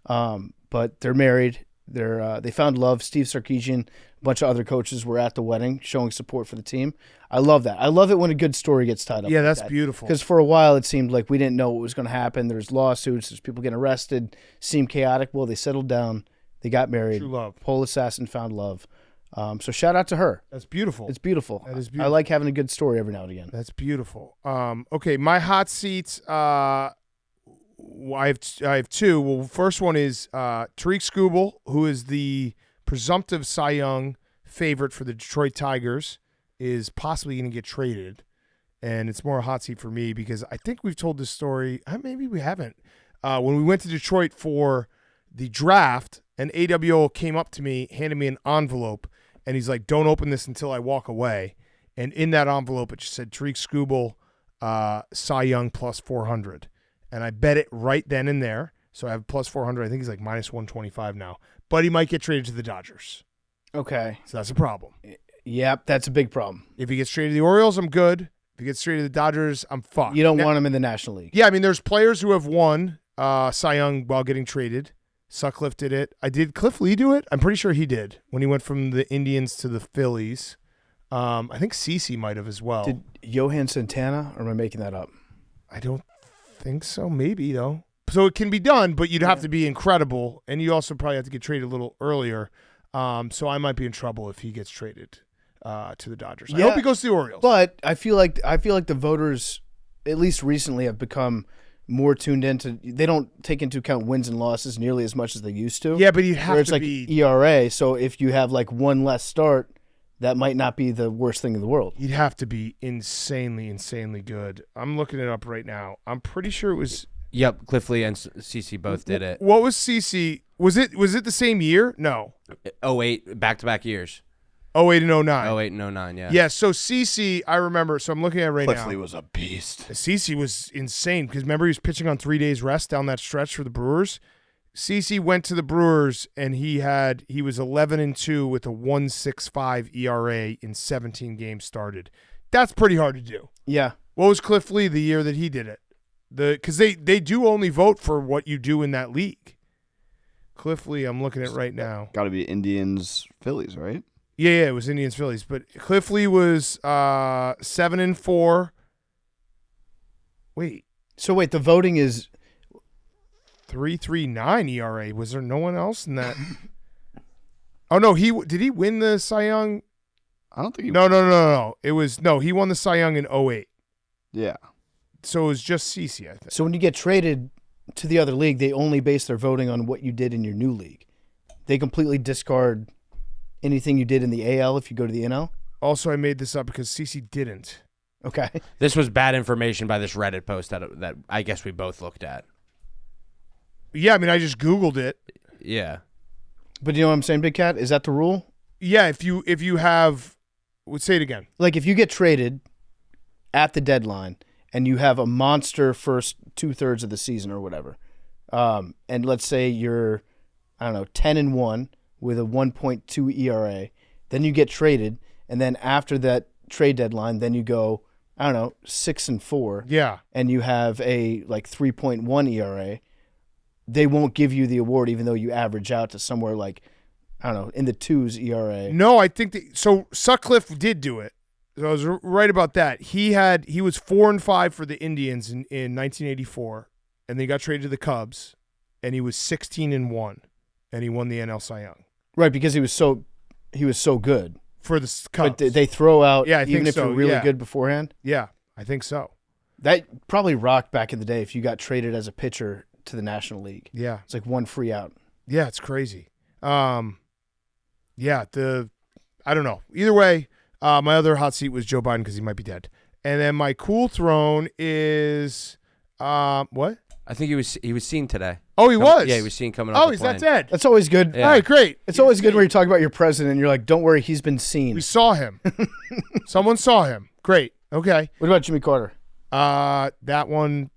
but they're married. They found love. Steve Sarkisian, a bunch of other coaches were at the wedding showing support for the team. I love that. I love it when a good story gets tied up. Yeah, like that's that. beautiful. Because for a while it seemed like we didn't know what was going to happen. There's lawsuits. There's people getting arrested. Seemed chaotic. Well, they settled down. They got married. True love. Pole Assassin found love. So shout out to her. That's beautiful. It's beautiful. That is beautiful. I like having a good story every now and again. That's beautiful. Okay, my hot seats. I have two. Well, first one is Tariq Skubal, who is the presumptive Cy Young favorite for the Detroit Tigers, is possibly going to get traded, and it's more a hot seat for me because I think we've told this story. Maybe we haven't. When we went to Detroit for the draft, an AWO came up to me, handed me an envelope, and he's like, "Don't open this until I walk away." And in that envelope, it just said Tariq Skubal, Cy Young plus 400. And I bet it right then and there. So I have plus 400. I think he's like minus 125 now. But he might get traded to the Dodgers. Okay. So that's a problem. Yep, that's a big problem. If he gets traded to the Orioles, I'm good. If he gets traded to the Dodgers, I'm fucked. You don't want him in the National League. Yeah, I mean, there's players who have won Cy Young while getting traded. Sutcliffe did it. Did Cliff Lee do it? I'm pretty sure he did when he went from the Indians to the Phillies. I think CeCe might have as well. Did Johan Santana, or am I making that up? I don't think so. Maybe, though. So it can be done, but you'd have to be incredible, and you also probably have to get traded a little earlier. So I might be in trouble if he gets traded to the Dodgers. I hope he goes to the Orioles. But I feel like the voters, at least recently, have become more tuned into. They don't take into account wins and losses nearly as much as they used to. Yeah, but you have where it's to like be ERA. So if you have like one less start, that might not be the worst thing in the world. You'd have to be insanely good. I'm looking it up right now. I'm pretty sure it was. Yep, Cliff Lee and CeCe both did it. What was CeCe? Was it the same year? No. 08, back-to-back years. 08 and 09. 08 and 09, yeah. Yeah, so CeCe, I remember. So I'm looking at it right now. Cliff Lee was a beast. CeCe was insane because remember he was pitching on 3 days rest down that stretch for the Brewers. CeCe went to the Brewers and he was 11-2 with a 1.65 ERA in 17 games started. That's pretty hard to do. Yeah. What was Cliff Lee the year that he did it? Because they do only vote for what you do in that league. Cliff Lee, I'm looking at right now. Got to be Indians, Phillies, right? Yeah, it was Indians, Phillies. But Cliff Lee was 7-4. Wait. So wait, the voting is 3.39 ERA. Was there no one else in that? Oh no, did he win the Cy Young? I don't think he. No. It was he won the Cy Young in 08. Yeah. So it was just CeCe, I think. So when you get traded to the other league, they only base their voting on what you did in your new league. They completely discard anything you did in the AL if you go to the NL. Also, I made this up because CeCe didn't. Okay. This was bad information by this Reddit post that I guess we both looked at. Yeah, I mean, I just Googled it. Yeah. But you know what I'm saying, Big Cat? Is that the rule? Yeah, if you have, say it again. Like if you get traded at the deadline and you have a monster first 2/3 of the season or whatever, and let's say you're, 10-1 with a 1.2 ERA, then you get traded, and then after that trade deadline, then you go, 6-4. Yeah. And you have a 3.1 ERA. They won't give you the award even though you average out to somewhere in the 2s ERA. No, I think so Sutcliffe did do it. So I was right about that. He was 4-5 for the Indians in 1984, and then he got traded to the Cubs, and he was 16-1, and he won the NL Cy Young. Right, because he was so good. For the Cubs. But they throw out I even think if so, you're really yeah. good beforehand? Yeah, I think so. That probably rocked back in the day if you got traded as a pitcher to the National League. Yeah. It's like one free out. Yeah, it's crazy. I don't know. Either way, my other hot seat was Joe Biden because he might be dead. And then my cool throne is what? I think he was seen today. Oh, he was? Yeah, he was seen coming off the he's plane. not dead. That's always good. Yeah. All right, great. It's always good when you talk about your president and you're like, don't worry, he's been seen. We saw him. Someone saw him. Great. Okay. What about Jimmy Carter? That one,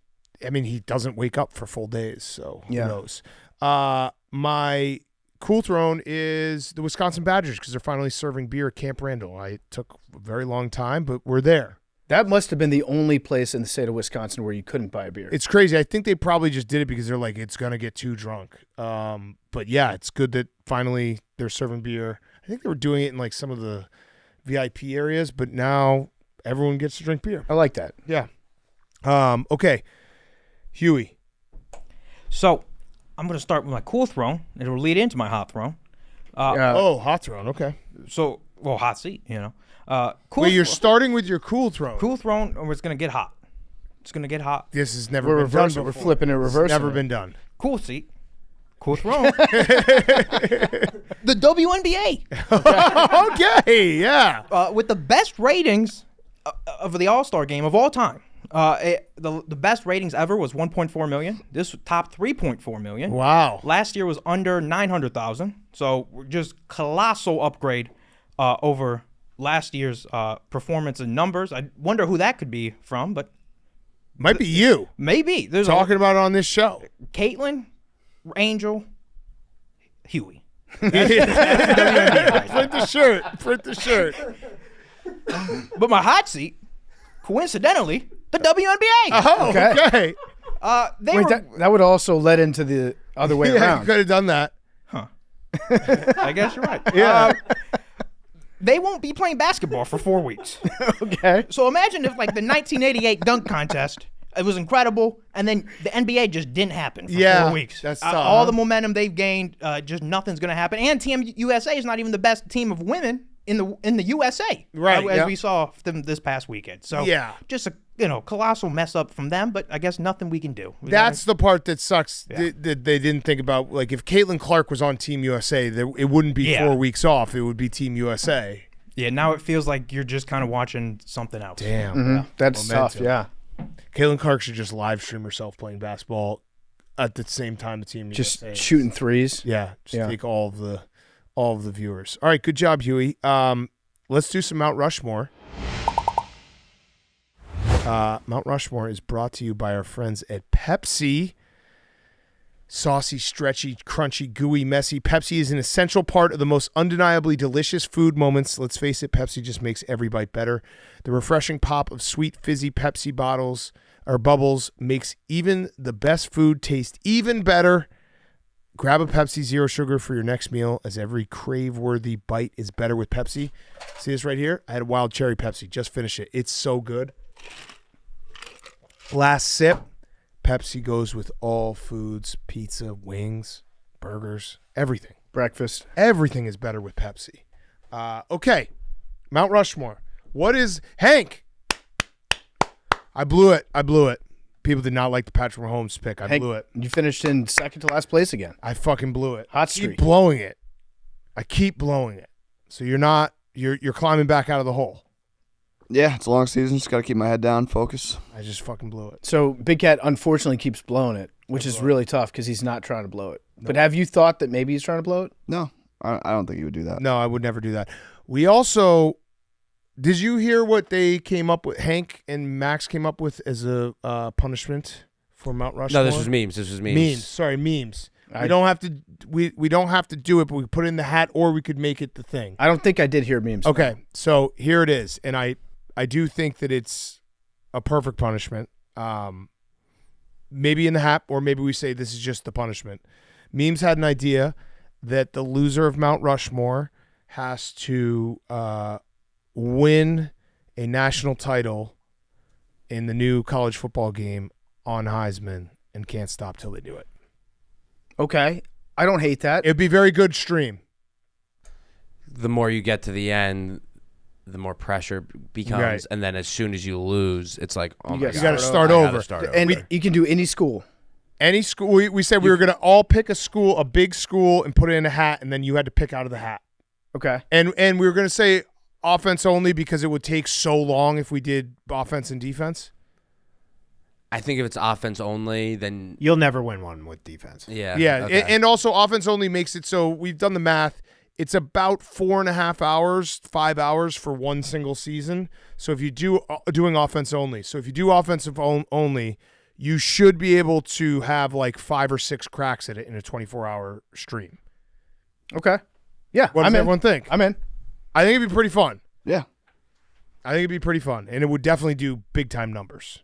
I mean, he doesn't wake up for full days, so who knows? My cool throne is the Wisconsin Badgers because they're finally serving beer at Camp Randall. It took a very long time, but we're there. That must have been the only place in the state of Wisconsin where you couldn't buy a beer. It's crazy. I think they probably just did it because they're like, it's going to get too drunk. But yeah, it's good that finally they're serving beer. I think they were doing it in some of the VIP areas, but now everyone gets to drink beer. I like that. Yeah. Okay. Huey. So I'm going to start with my cool throne. It'll lead into my hot throne. Hot throne. Okay. So, hot seat, Cool. Wait, you're starting with your cool throne. Cool throne, or it's going to get hot. It's going to get hot. This has never We're been done reversing. We're before. flipping it reverse. Never been done. Cool seat. Cool throne. The WNBA. Okay, yeah. With the best ratings of the All-Star game of all time. The best ratings ever was 1.4 million. This topped 3.4 million. Wow. Last year was under 900,000. So just colossal upgrade over last year's performance and numbers. I wonder who that could be from, but Might be you maybe there's talking about it on this show. Caitlin, Angel, Huey. Print the shirt. Print the shirt. But my hot seat, coincidentally, the WNBA. Oh, okay. They were, that would also led into the other way Yeah, you around. could have done that. I guess you're right. Yeah. They won't be playing basketball for 4 weeks. Okay. So imagine if, the 1988 dunk contest, it was incredible, and then the NBA just didn't happen for 4 weeks. That's tough, all the momentum they've gained, just nothing's going to happen. And Team USA is not even the best team of women in the USA, Right, as yeah. we saw them this past weekend. So Yeah. just a colossal mess up from them, but I guess nothing we can do. That's the part that sucks Yeah. that they didn't think about. If Caitlin Clark was on Team USA, it wouldn't be 4 weeks off. It would be Team USA. Yeah, now it feels like you're just kind of watching something else. Damn. Mhm. That's tough, Momentum. yeah. Caitlin Clark should just live stream herself playing basketball at the same time the Team Just USA. shooting threes. Yeah, just Yeah. take all of the viewers. All right, good job, Huey. Let's do some Mount Rushmore. Mount Rushmore is brought to you by our friends at Pepsi. Saucy, stretchy, crunchy, gooey, messy. Pepsi is an essential part of the most undeniably delicious food moments. Let's face it, Pepsi just makes every bite better. The refreshing pop of sweet, fizzy Pepsi bubbles makes even the best food taste even better. Grab a Pepsi Zero Sugar for your next meal, as every crave-worthy bite is better with Pepsi. See this right here? I had a wild cherry Pepsi. Just finished it. It's so good. Last sip. Pepsi goes with all foods, pizza, wings, burgers, everything. Breakfast. Everything is better with Pepsi. Okay. Mount Rushmore. What is Hank? I blew it. People did not like the Patrick Mahomes pick. I blew it. You finished in second to last place again. I fucking blew it. Hot I streak. keep blowing it. So you're climbing back out of the hole. Yeah, it's a long season. Just got to keep my head down, focus. I just fucking blew it. So Big Cat unfortunately keeps blowing it, which is really tough because he's not trying to blow it. No. But have you thought that maybe he's trying to blow it? No, I don't think he would do that. No, I would never do that. We also, did you hear what they came up with? Hank and Max came up with as a punishment for Mount Rushmore. No, this was memes. Sorry, memes. We don't have to. We don't have to do it, but we put it in the hat, or we could make it the thing. I don't think I did hear memes. Okay, so here it is, and I do think that it's a perfect punishment. Maybe in the hat, or maybe we say this is just the punishment. Memes had an idea that the loser of Mount Rushmore has to win a national title in the new college football game on Heisman and can't stop till they do it. Okay. I don't hate that. It'd be very good stream. The more you get to the end, the more pressure becomes, Right. and then as soon as you lose, it's like, oh my gotta God, gotta start I gotta over. start over. And you can do any school. Any school, we said we were going to all pick a school, a big school, and put it in a hat, and then you had to pick out of the hat. Okay. And we were going to say offense only because it would take so long if we did offense and defense. I think if it's offense only, then You'll never win one with defense. yeah. Yeah, okay. and also offense only makes it so we've done the math. It's about 4.5 hours, 5 hours for one single season. So if you doing offense only, so if you do offensive only, you should be able to have like 5 or 6 cracks at it in a 24-hour stream. Okay. Yeah. What does I'm in. everyone think? I'm in. I think it'd be pretty fun. Yeah. I think it'd be pretty fun, and it would definitely do big time numbers.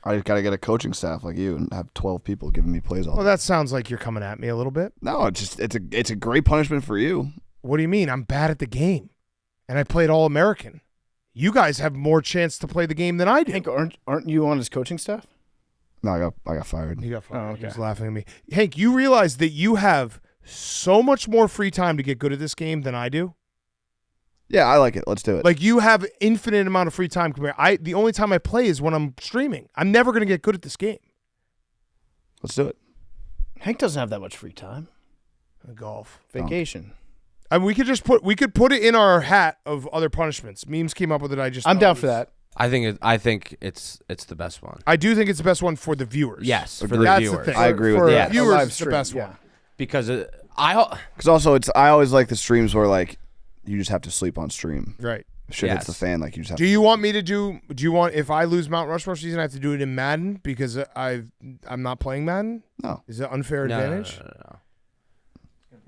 I got to get a coaching staff like you and have 12 people giving me plays all Well, day. that sounds like you're coming at me a little bit. No, it's a great punishment for you. What do you mean? I'm bad at the game, and I played All-American. You guys have more chance to play the game than I do. Hank, aren't you on his coaching staff? No, I got fired. He got fired. Oh, okay. He was laughing at me. Hank, you realize that you have so much more free time to get good at this game than I do? Yeah, I like it. Let's do it. Like, you have infinite amount of free time. The only time I play is when I'm streaming. I'm never going to get good at this game. Let's do it. Hank doesn't have that much free time. Golf. Vacation. I mean, we could put it in our hat of other punishments. Memes came up with it. I'm down for that. I think it's the best one. I do think it's the best one for the viewers. Yes, for Agreed. the That's viewers. the thing. I agree with for that. viewers, a live it's the stream, best yeah. one. Because Because also, I always like the streams where like you just have to sleep on stream. Right. Shit hits Yes. the fan, like you just have Do you want me to do you want, if I lose Mount Rushmore season, I have to do it in Madden because I'm not playing Madden? No. Is it unfair advantage? No.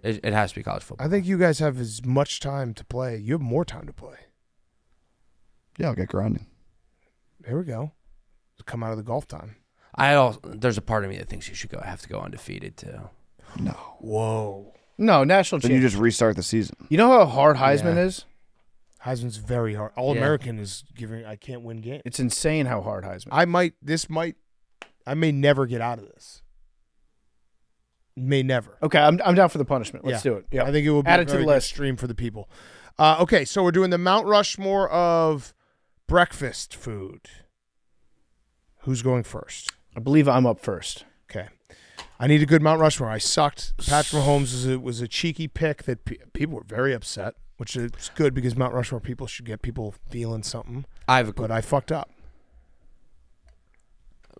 It has to be college football. I think you guys have as much time to play. You have more time to play. Yeah, I'll get grinding. There we go. Come out of the golf time. There's a part of me that thinks you should have to go undefeated too. No. Whoa. No, national Then you champion. just restart the season. You know how hard Heisman is? Heisman's very hard. All-American is giving I can't win games. It's insane how hard Heisman. I may never get out of this. May never. Okay, I'm down for the punishment. Let's do it. Yeah. I think it will be Add a it to very the good list. stream for the people. Okay, so we're doing the Mount Rushmore of breakfast food. Who's going first? I believe I'm up first. Okay. I need a good Mount Rushmore. I sucked. Patrick Mahomes was a cheeky pick that people were very upset, which is good because Mount Rushmore people should get people feeling something. But I fucked up.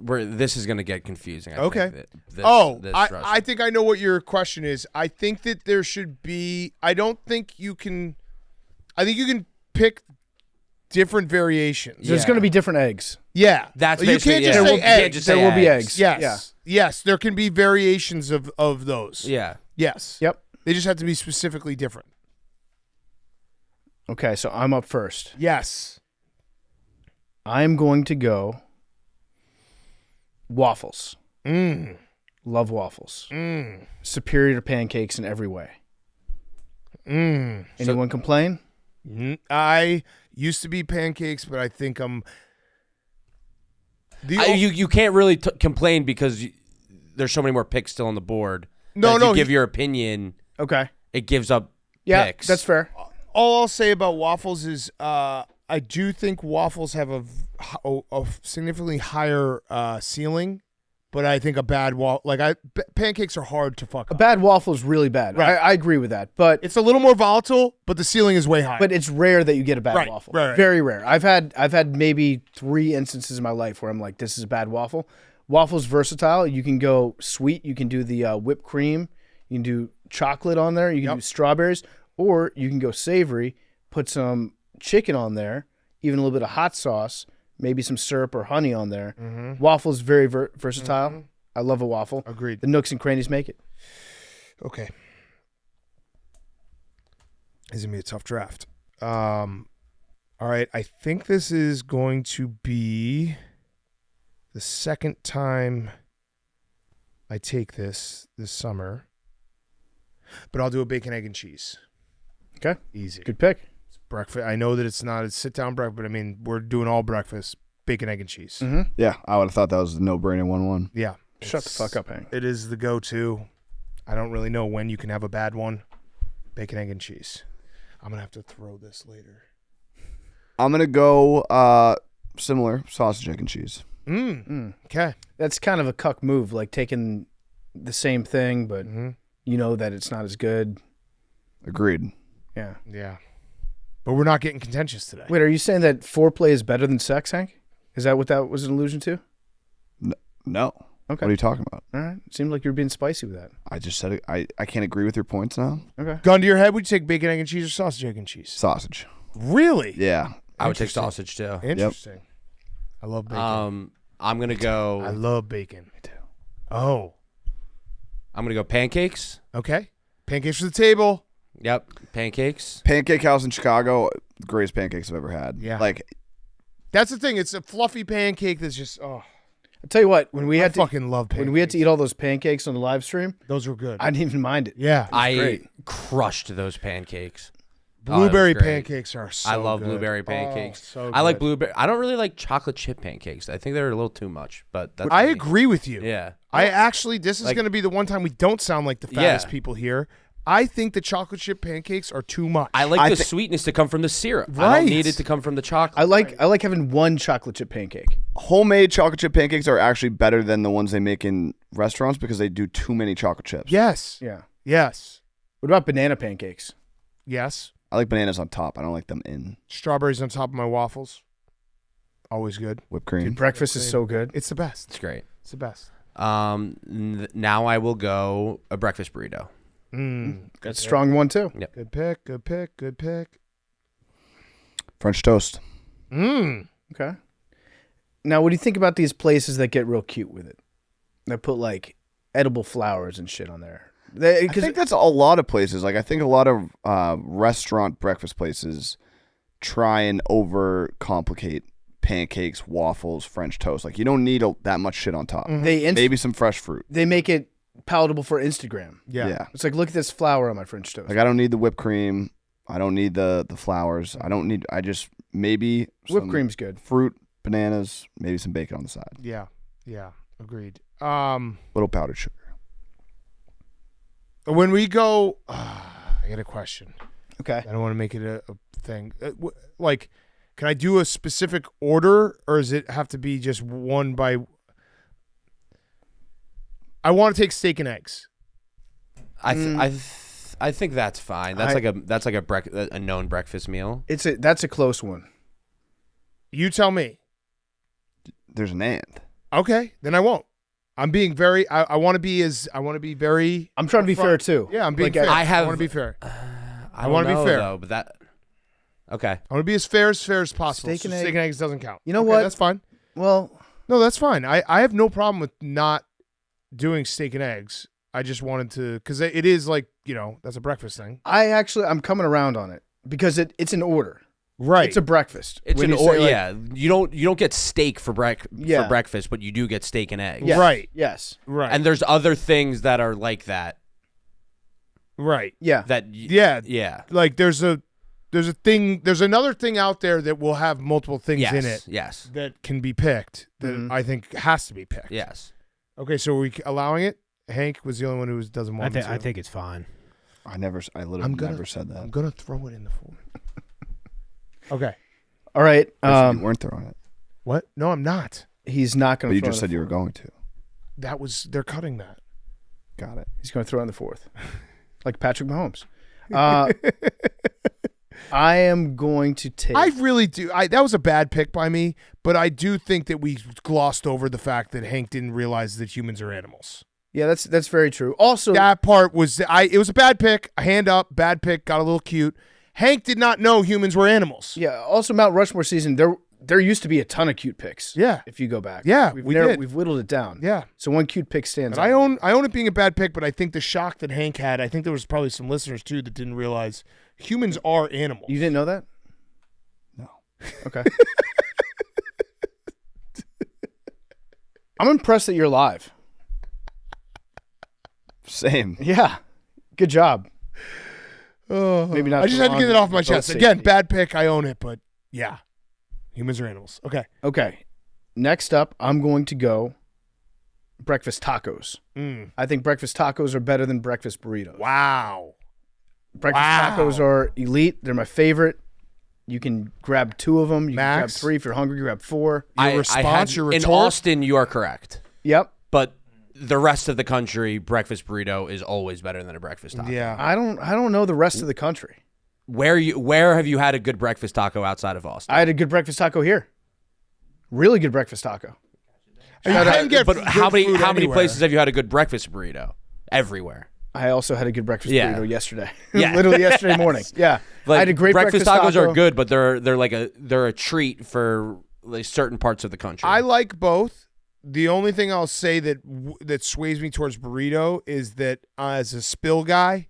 This is going to get confusing. I Okay. think, this I think I know what your question is. I think that there should be. I think you can pick different variations. There's going to be different eggs. Yeah, That's you basically- can't just yeah. say You can't eggs. just There say will be eggs. eggs. Yes, Yeah. yes, there can be variations of those. Yeah. Yes. Yep. They just have to be specifically different. Okay, so I'm up first. Yes. I'm going to go waffles. Mm. Love waffles. Mm. Superior to pancakes in every way. Mm. Anyone complain? I used to be pancakes, but I think I'm. You can't really complain because there's so many more picks still on the board. No, If no, you give your opinion, Okay. it gives up Yeah, picks. that's fair. all I'll say about waffles is I do think waffles have a significantly higher ceiling, but I think a bad pancakes are hard to fuck A up. bad waffle is really bad. Right. I agree with that, but It's a little more volatile, but the ceiling is way higher. but it's rare that you get a bad waffle. Right. Very rare. I've had maybe 3 instances in my life where I'm like, this is a bad waffle. Waffle's versatile. You can go sweet. You can do the whipped cream. You can do chocolate on there. You can do strawberries, or you can go savory. Put some chicken on there, even a little bit of hot sauce, maybe some syrup or honey on there. Waffle's very versatile. I love a waffle. Agreed. The nooks and crannies make it. Okay. This is going to be a tough draft. All right. I think this is going to be the second time I take this summer. But I'll do a bacon, egg, and cheese. Okay. Easy. Good pick. It's breakfast. I know that it's not a sit-down breakfast, but I mean, we're doing all breakfast. Bacon, egg, and cheese. Yeah, I would have thought that was a no-brainer 1-1. Yeah. Shut the fuck up, Hank. It is the go-to. I don't really know when you can have a bad one. Bacon, egg, and cheese. I'm going to have to throw this later. I'm going to go similar, sausage, egg, and cheese. Okay. That's kind of a cuck move, like taking the same thing, but you know that it's not as good. Agreed. Yeah. Yeah. But we're not getting contentious today. Wait, are you saying that foreplay is better than sex, Hank? Is that what that was an allusion to? No. Okay. What are you talking about? All right. It seemed like you were being spicy with that. I just said it. I can't agree with your points now. Okay. Gun to your head, would you take bacon, egg, and cheese or sausage, egg, and cheese? Sausage. Really? Yeah. I would take sausage too. Interesting. I love bacon. I'm gonna go. I love bacon. Me too. Oh. I'm gonna go pancakes. Okay. Pancakes for the table. Yep, pancakes. Pancake House in Chicago, the greatest pancakes I've ever had. Yeah. Like, That's the thing. It's a fluffy pancake that's just, I'll tell you what, when we had to fucking love pancakes. when we had to eat all those pancakes on the live stream, Those were good. I didn't even mind it. Yeah. I great. crushed those pancakes. Blueberry great. pancakes are so I love good. blueberry pancakes. so I like good. blueberry. I don't really like chocolate chip pancakes. I think they're a little too much. But that's I me. agree with you. Yeah. I actually, this is Like- going to be the one time we don't sound like the fattest Yeah. people here. I think the chocolate chip pancakes are too much. I like I the thi- sweetness to come from the syrup. I Right. don't need it to come from the chocolate. I like having one chocolate chip pancake. homemade chocolate chip pancakes are actually better than the ones they make in restaurants because they do too many chocolate chips. Yes. Yeah. Yes. What about banana pancakes? Yes. I like bananas on top. I don't like them in Strawberries on top of my waffles. Always good. whipped cream. Dude, breakfast is so good. It's the best. It's great. It's the best. Now I will go a breakfast burrito. That's a strong one too. Good pick. Good pick. Good pick. French toast. Okay. Now, what do you think about these places that get real cute with it? They put like edible flowers and shit on there. I think that's a lot of places. Like I think a lot of restaurant breakfast places try and overcomplicate pancakes, waffles, French toast. Like you don't need that much shit on top. Maybe some fresh fruit. they make it palatable for Instagram. Yeah. It's like, look at this flower on my French toast. Like I don't need the whipped cream. I don't need the flowers. I just maybe Whipped some cream's good. fruit, bananas, maybe some bacon on the side. Yeah. Yeah. Agreed. Little powdered sugar. When we go, I got a question. Okay. I don't want to make it a thing. Like, can I do a specific order, or does it have to be just one by? I want to take steak and eggs. I think that's fine. That's like a known breakfast meal. That's a close one. You tell me. There's an and. Okay, then I won't. I'm being very. I want to be very. I'm trying to be fair too. Yeah, I'm being Like, fair. I have- want to be fair. I wanna be don't know, fair. though, but that. Okay. I want to be as fair as possible. Steak and Steak and eggs doesn't count. You know Okay, what? That's fine. Well, No, that's fine. I have no problem with not doing steak and eggs. I just wanted to, because it is like, that's a breakfast thing. I'm coming around on it because it's an order. Right. It's a breakfast. It's When an you say, or like- yeah. You don't get steak for Yeah. for breakfast, but you do get steak and eggs. Yes, Right. Yes. Right. And there's other things that are like that. right. Yeah. Yeah. Like there's another thing out there that will have multiple things Yes. in it Yes. that can be picked that I think has to be picked. Yes. Okay, so are we allowing it? Hank was the only one who doesn't want I to. think it's fine. I literally never said that. I'm gonna throw it in the form. Okay. All right. You weren't throwing it. What? No, I'm not. He's not going But to. you just said you were going to. They're cutting that. Got it. He's going to throw in the fourth, like Patrick Mahomes. I am going to take. I really do. That was a bad pick by me, but I do think that we glossed over the fact that Hank didn't realize that humans are animals. Yeah, that's very true. Also, That part was it was a bad pick. A hand up, bad pick, got a little cute. Hank did not know humans were animals. yeah. Also, Mount Rushmore season, there used to be a ton of cute picks. Yeah. If you go back. Yeah, we did. We've whittled it down. Yeah. So one cute pick stands And out. I own it being a bad pick, but I think the shock that Hank had, I think there was probably some listeners too that didn't realize humans are animals. You didn't know that? No. Okay. I'm impressed that you're alive. Same. Yeah. Good job. Maybe not. I just for had to get long it off my boat chest. safety. Again, bad pick. I own it, but yeah, humans are animals. Okay. Okay. Next up, I'm going to go breakfast tacos. I think breakfast tacos are better than breakfast burritos. Wow. Breakfast tacos are elite. They're my favorite. You can grab 2 of them. You can grab Max? 3 if you're hungry. You grab 4. Your response, your in retort? Austin, you are correct. Yep. But the rest of the country, breakfast burrito is always better than a breakfast taco. Yeah. I don't know the rest of the country. Where have you had a good breakfast taco outside of Austin? I had a good breakfast taco here. Really good breakfast taco. You can get but good how many food anywhere. places have you had a good breakfast burrito? Everywhere. I also had a good breakfast Yeah. burrito yesterday. Yeah. Literally yesterday morning. Yeah. Like, I had a great breakfast tacos taco. are good, but they're a treat for like certain parts of the country. I like both. The only thing I'll say that sways me towards burrito is that as a spill guy,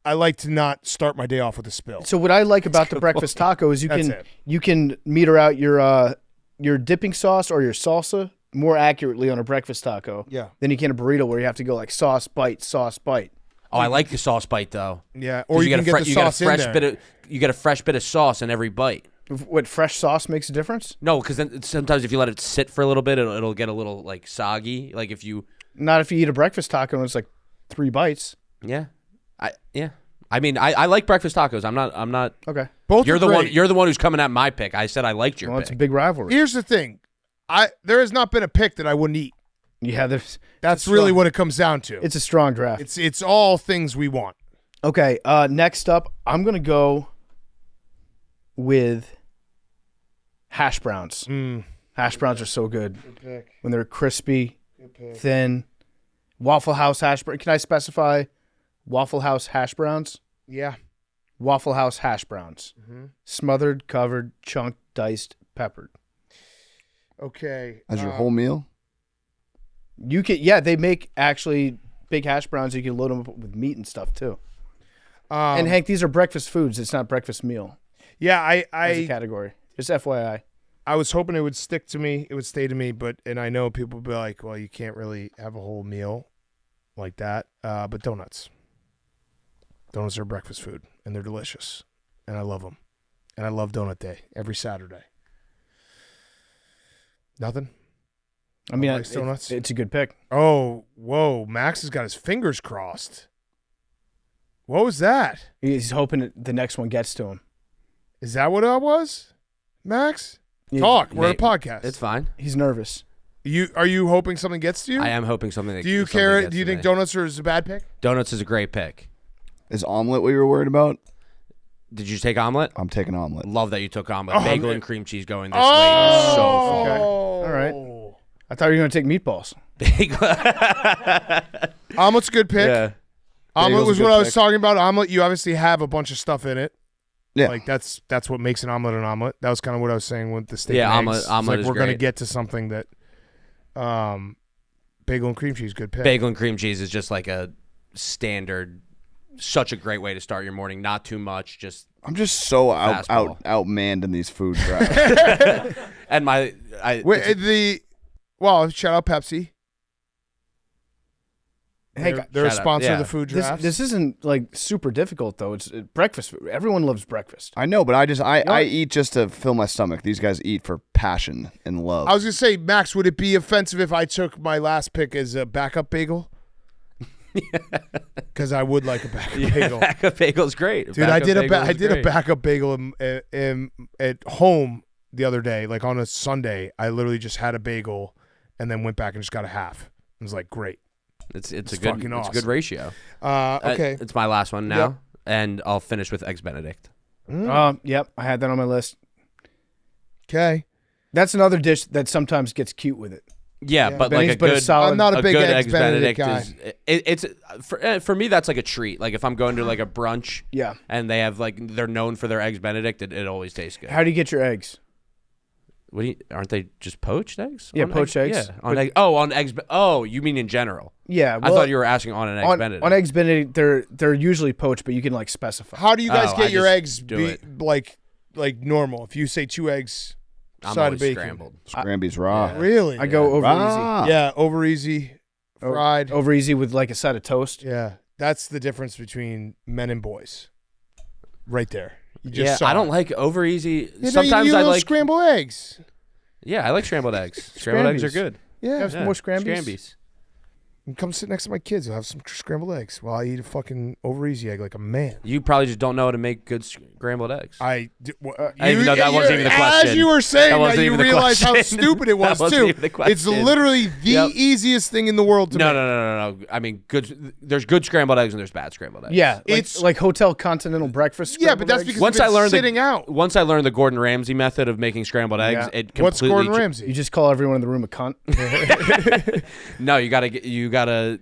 I like to not start my day off with a spill. So what I like about the breakfast taco is That's it. you can meter out your dipping sauce or your salsa more accurately on a breakfast taco than you can a burrito where you have to go like sauce bite. Oh, I like the sauce bite though. Yeah, or you can get the sauce in there. You get a fresh bit of sauce in every bite. What, fresh sauce makes a difference? No, because then sometimes if you let it sit for a little bit, it'll get a little like soggy. Like if you Not if you eat a breakfast taco and it's like 3 bites. I mean, I like breakfast tacos. I'm not. Okay. Both You're are the great. one. You're the one who's coming at my pick. I said I liked your Well, pick. it's a big rivalry. Here's the thing. There has not been a pick that I wouldn't eat. Yeah, That's really what it comes down to. it's a strong draft. It's all things we want. Okay, next up, I'm going to go with hash browns. Hash browns are so good. When they're crispy, thin. Waffle House hash browns. Can I specify Waffle House hash browns? Yeah. Waffle House hash browns. Smothered, covered, chunked, diced, peppered. Okay. As your whole meal? You can, yeah, they make actually big hash browns. You can load them up with meat and stuff too. And Hank, these are breakfast foods. It's not breakfast meal Yeah, as a category. Just FYI. I was hoping it would stick to me. It would stay to me, and I know people will be like, well, you can't really have a whole meal like that. But donuts. Donuts are breakfast food, and they're delicious, and I love them. And I love Donut Day every Saturday. Nothing? I mean, Like donuts? it's a good pick. Oh, whoa. Max has got his fingers crossed. What was that? He's hoping that the next one gets to him. Is that what it was? Max? Yeah, Talk. We're on a podcast. It's fine. He's nervous. Are you hoping something gets to you? I am hoping something. Do you something care? gets Do you to think me. donuts is a bad pick? Donuts is a great pick? Is omelet what you were worried about? Did you take omelet? I'm taking omelet. Love that you took omelet. Oh, Bagel man. and cream cheese going this late is so fun. Okay. All right. I thought you were going to take meatballs. Omelet's a good pick. Yeah. Omelet Bagel's was a what good I was pick. talking about. Omelet, you obviously have a bunch of stuff in it. Yeah. Like that's what makes an omelet an omelet. That was kind of what I was saying with the steak. Yeah, and omelet- eggs. It's omelet like is we're gonna great. get to something that, bagel and cream cheese, good pick. Bagel and cream cheese is just like a standard. Such a great way to start your morning. Not too much. Just I'm just so Fastball. outmanned in these food drafts. and Well, shout out Pepsi. Hey, They're a shout out, sponsor of yeah. the food This, drafts. this isn't like super difficult though. It's breakfast food. Everyone loves breakfast. I know, but I eat just to fill my stomach. These guys eat for passion and love. I was gonna say, Max, would it be offensive if I took my last pick as a backup bagel? Because I would like a backup bagel. Backup bagel's great. Dude, I did a backup bagel at home the other day, like on a Sunday. I literally just had a bagel and then went back and just got a half. It was like great. It's a good fucking it's a awesome. good ratio. Okay. It's my last one now, and I'll finish with Eggs Benedict. Yep, I had that on my list. Okay. That's another dish that sometimes gets cute with it. Yeah, but like Benny's, a but good, it's solid. I'm not a big good Eggs Benedict guy. It's for me that's like a treat. Like if I'm going to like a brunch, Yeah. and they have like they're known for their Eggs Benedict, it always tastes good. How do you get your eggs? Aren't they just poached eggs? Yeah, On poached eggs. Yeah, on eggs. Oh, you mean in general? Yeah, I thought you were asking on an Eggs Benedict. On Eggs Benedict, they're usually poached, but you can like specify. How do you guys Oh, get I your just eggs do like normal? If you say 2 eggs, I'm side of always bacon. scrambled. Scramby's raw. Really? I go over Yeah, over easy, fried. easy, over easy with like a side of toast. Yeah, that's the difference between men and boys. Right there. You just Yeah, saw I don't it. like over easy. You know, Sometimes you I little like scrambled eggs. Yeah, I like scrambled eggs. Scrambled eggs are Scrambies. good. Yeah. Have some more scrambies. Scrambies. And come sit next to my kids. I'll have some scrambled eggs while I eat a fucking over easy egg like a man. You probably just don't know how to make good scrambled eggs. Even though that wasn't even the question. As you were saying That that, wasn't you even the realized how question. stupid it was That wasn't too. even the question. It's literally the easiest thing in the world to make. No. I mean, there's good scrambled eggs and there's bad scrambled eggs. Yeah, It's- like hotel continental breakfast. Yeah, but that's scrambled eggs. because Once it's I learned sitting out. Once I learned the Gordon Ramsay method of making scrambled eggs, Yeah. it completely. What's Gordon you Ramsay? just call everyone in the room a cunt. No, you gotta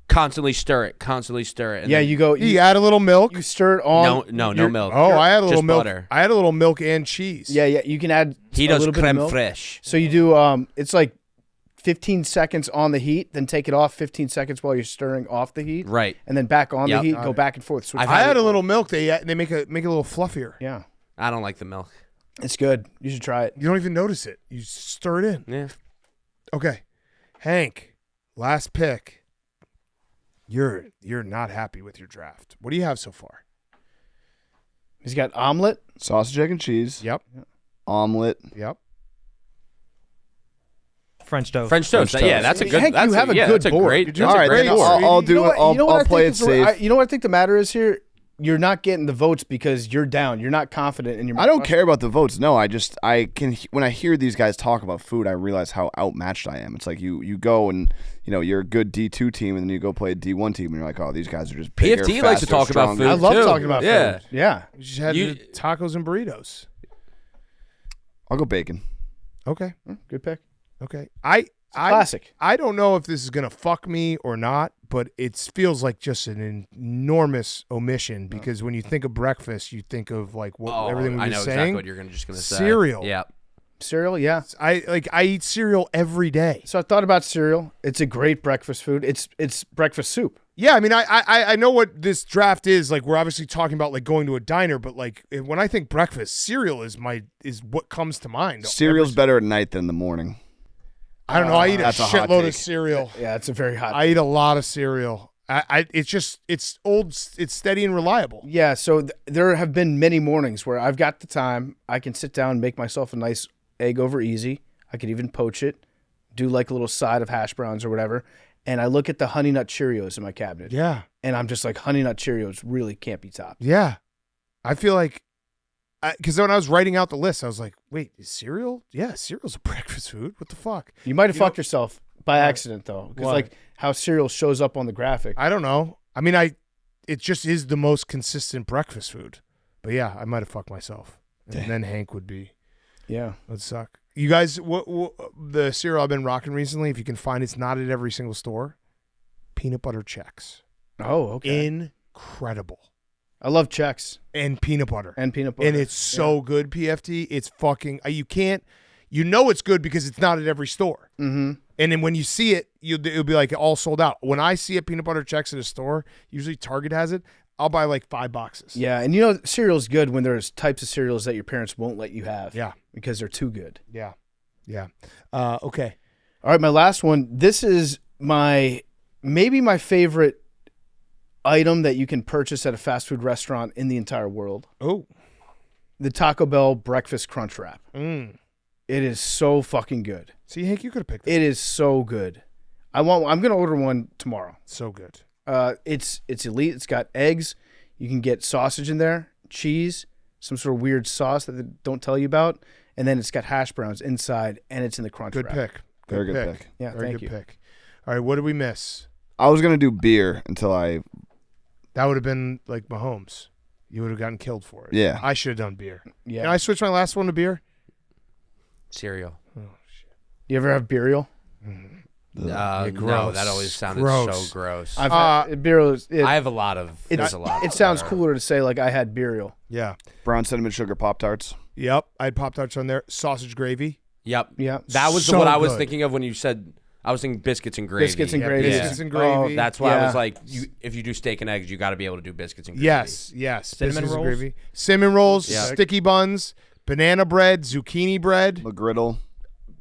constantly stir it. And Yeah, then- you go. You add a little milk. You stir it on. no your- milk. Oh, I had a little Just milk. butter. I had a little milk and cheese. Yeah, you can add He a does little bit of creme milk. fraiche. So you do. It's like 15 seconds on the heat, then take it off 15 seconds while you're stirring off the heat, Right. and then back on Yep. the heat. Go back and forth. Switch. I've I had had a little milk. They make it a little fluffier. Yeah, I don't like the milk. it's good. You should try it. You don't even notice it. You stir it in. Yeah. Okay, Hank, last pick. You're not happy with your draft. What do you have so far? He's got omelet. Sausage, egg, and cheese. Yep. Omelet. Yep. French toast. French toast. French Yeah, toast. that's a good. Hank, that's you have a yeah, good that's board. great. You're That's doing All a right, great great. board. I'll do it. I'll play it safe. You know what I think the matter is here? You're not getting the votes because you're down. You're not confident in your. I don't care about the votes. No, I can. When I hear these guys talk about food, I realize how outmatched I am. It's like you go and you're a good D2 team, and then you go play a D1 team, and you're like, oh, these guys are just bigger, PFT likes to faster, talk about stronger. food. I love too. talking about Yeah. food. Yeah. You just had You- the tacos and burritos. I'll go bacon. Okay. Good pick. Okay. Classic. I don't know if this is gonna fuck me or not, but it feels like just an enormous omission because when you think of breakfast, you think of like everything we I were know saying. exactly what you're just gonna say. Cereal. Yeah. Cereal, yeah. I eat cereal every day. So I thought about cereal. It's a great breakfast food. It's breakfast soup. Yeah, I mean, I know what this draft is. Like, we're obviously talking about like going to a diner, but like when I think breakfast, cereal is what comes to mind. Cereal's better at night than in the morning. I don't know. I eat a That's a hot shitload of take. cereal. Yeah, it's a very hot. I eat a lot of cereal. It's old, it's steady and reliable. Yeah, so there have been many mornings where I've got the time. I can sit down and make myself a nice egg over easy. I could even poach it, do like a little side of hash browns or whatever. And I look at the Honey Nut Cheerios in my cabinet. Yeah, And I'm just like, Honey Nut Cheerios really can't be topped. yeah. I feel like because when I was writing out the list, I was like, wait, is cereal? Yeah, cereal's a breakfast food. What the fuck? You might have fucked yourself by accident, though. Because Why? like how cereal shows up on the graphic. I don't know. I mean, it just is the most consistent breakfast food. But yeah, I might have fucked myself. And then Hank would suck. You guys, what the cereal I've been rocking recently, if you can find it's not at every single store, peanut butter checks. Oh, okay. Incredible. I love Chex And peanut butter. and peanut butter. And it's so good, PFT. It's fucking, you know it's good because it's not at every store. Mm-hmm. And then when you see it, it'll be like all sold out. When I see a peanut butter Chex at a store, usually Target has it, I'll buy like 5 boxes. Yeah, and you know cereal's good when there's types of cereals that your parents won't let you have. Yeah. Because they're too good. Yeah. Yeah. Okay. All right, my last one. This is maybe my favorite item that you can purchase at a fast food restaurant in the entire world. Oh. The Taco Bell breakfast crunch wrap. Mm. It is so fucking good. See, Hank, you could have picked that. It is so good. I'm going to order one tomorrow. So good. It's elite. It's got eggs. You can get sausage in there, cheese, some sort of weird sauce that they don't tell you about, and then it's got hash browns inside, and it's in the crunch Good wrap. pick. Very good pick. Yeah, Very thank good you. pick. All right, what did we miss? I was gonna do beer until I. That would have been like Mahomes. You would have gotten killed for it. Yeah. I should have done beer. Yeah. Can I switch my last one to beer? Cereal. You ever have burial? No, gross. that always sounded Gross. so gross. I've had burial. I have a lot of. There's a lot. It sounds that are- cooler to say like I had burial. Yeah. Brown cinnamon sugar Pop-Tarts. Yep. I had Pop-Tarts on there. Sausage gravy. Yep. Yeah. That was So what I was good. thinking of when you said. I was thinking biscuits and gravy. Biscuits and Yeah, gravy. biscuits and gravy. That's why I Yeah. was like, if you do steak and eggs, you got to be able to do biscuits and gravy. Yes. Cinnamon Biscuits and rolls? gravy. Cinnamon rolls, Yeah. sticky buns, banana bread, zucchini bread. McGriddle.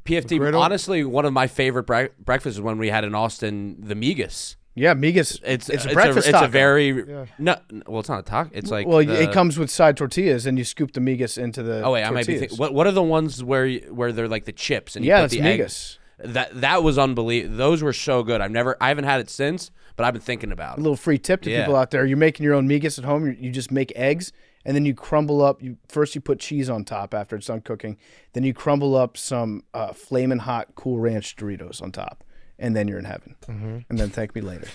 PFT. McGriddle. Honestly, one of my favorite breakfasts is when we had in Austin the migas. Yeah, migas. It's a breakfast It's taco. a very no. Well, it's not a taco. It's like it comes with side tortillas, and you scoop the migas into the. Oh wait, I might be. tortillas. What are the ones where they're like the chips and you Yeah, put that's the egg? migas. That was unbelievable. Those were so good. I haven't had it since, but I've been thinking about A it. little free tip to Yeah. people out there: you're making your own migas at home. You just make eggs, and then you crumble up. You put cheese on top after it's done cooking. Then you crumble up some flaming hot Cool Ranch Doritos on top, and then you're in heaven. Mm-hmm. And then thank me later.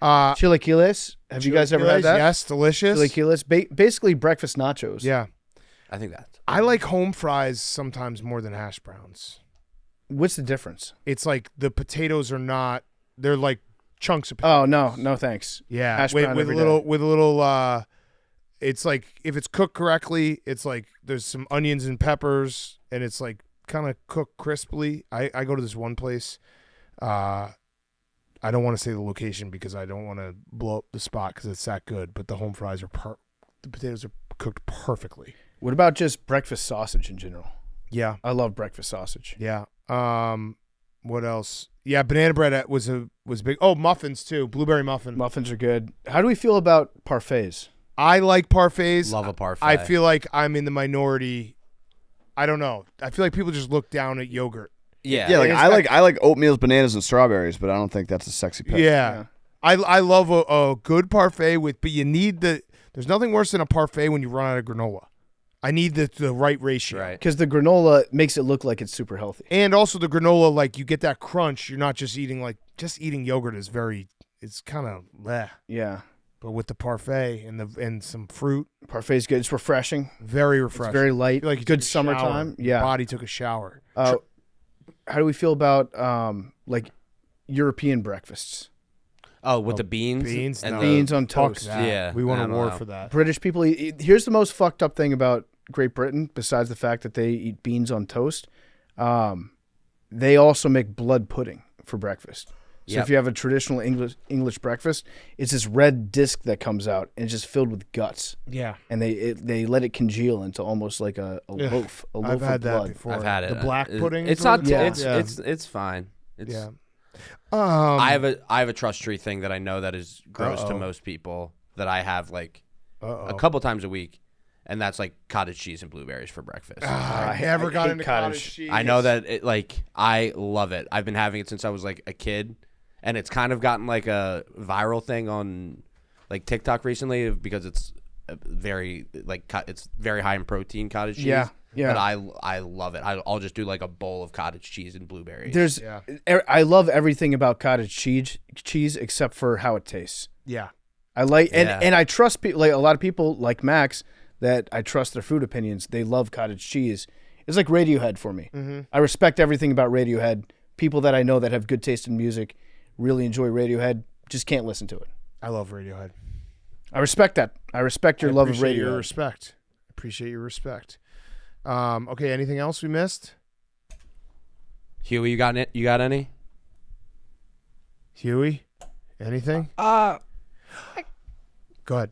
Chilaquiles. Have you guys ever had Chilaquiles, that? Yes, delicious. Chilaquiles, basically breakfast nachos. Yeah. I think that. I like home fries sometimes more than hash browns. What's the difference? It's like the potatoes are not, they're like chunks of potatoes. Oh no, thanks. Yeah, Hash with, brown with a every little, day. with a little. It's like if it's cooked correctly, it's like there's some onions and peppers, and it's like kind of cooked crisply. I go to this one place. I don't want to say the location because I don't want to blow up the spot because it's that good. But the home fries are the potatoes are cooked perfectly. What about just breakfast sausage in general? Yeah, I love breakfast sausage. yeah. What else? Yeah, banana bread was big. Oh, muffins too. Blueberry muffin. Muffins are good. How do we feel about parfaits? I like parfaits. Love a parfait. I feel like I'm in the minority. I don't know. I feel like people just look down at yogurt. Yeah. Yeah, like it's I like oatmeals, bananas, and strawberries, but I don't think that's a sexy pick. Yeah. I love a good parfait but you need there's nothing worse than a parfait when you run out of granola. I need the right ratio. Right. Because the granola makes it look like it's super healthy. And also the granola, like you get that crunch. You're not just eating eating yogurt is it's kind of bleh. Yeah. But with the parfait and some fruit, Parfait's good. It's refreshing. very It's refreshing. very light. Feel like you good took a shower. summertime. Your Yeah. body took a shower. How do we feel about like European breakfasts? Oh, with the beans. Beans, and no. the- Beans on Fuck toast. that. Yeah, We want I a don't war know. for that. British people eat. Here's the most fucked up thing about Great Britain, besides the fact that they eat beans on toast. They also make blood pudding for breakfast. So Yep. if you have a traditional English breakfast, it's this red disc that comes out and it's just filled with guts, Yeah. and they let it congeal into almost like a loaf, a loaf I've of had that blood. before. I've had it. The black pudding. It's is what not. Yeah. It's fine. It's, Yeah. I have a trust tree thing that I know that is gross to Uh-oh. most people that I have like Uh-oh. a couple times a week, and that's like cottage cheese and blueberries for breakfast. I never got hate into cottage. cottage cheese. I know that it like I love it. I've been having it since I was like a kid, and it's kind of gotten like a viral thing on like TikTok recently because it's very like it's very high in protein cottage cheese. Yeah, yeah. But I love it. I'll just do like a bowl of cottage cheese and blueberries. There's, I love everything about cottage cheese except for how it tastes. Yeah. I like Yeah. and I trust people, like a lot of people like Max, that I trust their food opinions. They love cottage cheese. It's like Radiohead for me. I respect everything about Radiohead. People that I know that have good taste in music really enjoy Radiohead. Just can't listen to it. I love Radiohead. I respect that. I respect your love of Appreciate your Radiohead. respect. Appreciate your respect. Okay, anything else we missed? Huey, you got it? You got any? Huey? Anything? Uh, Go ahead.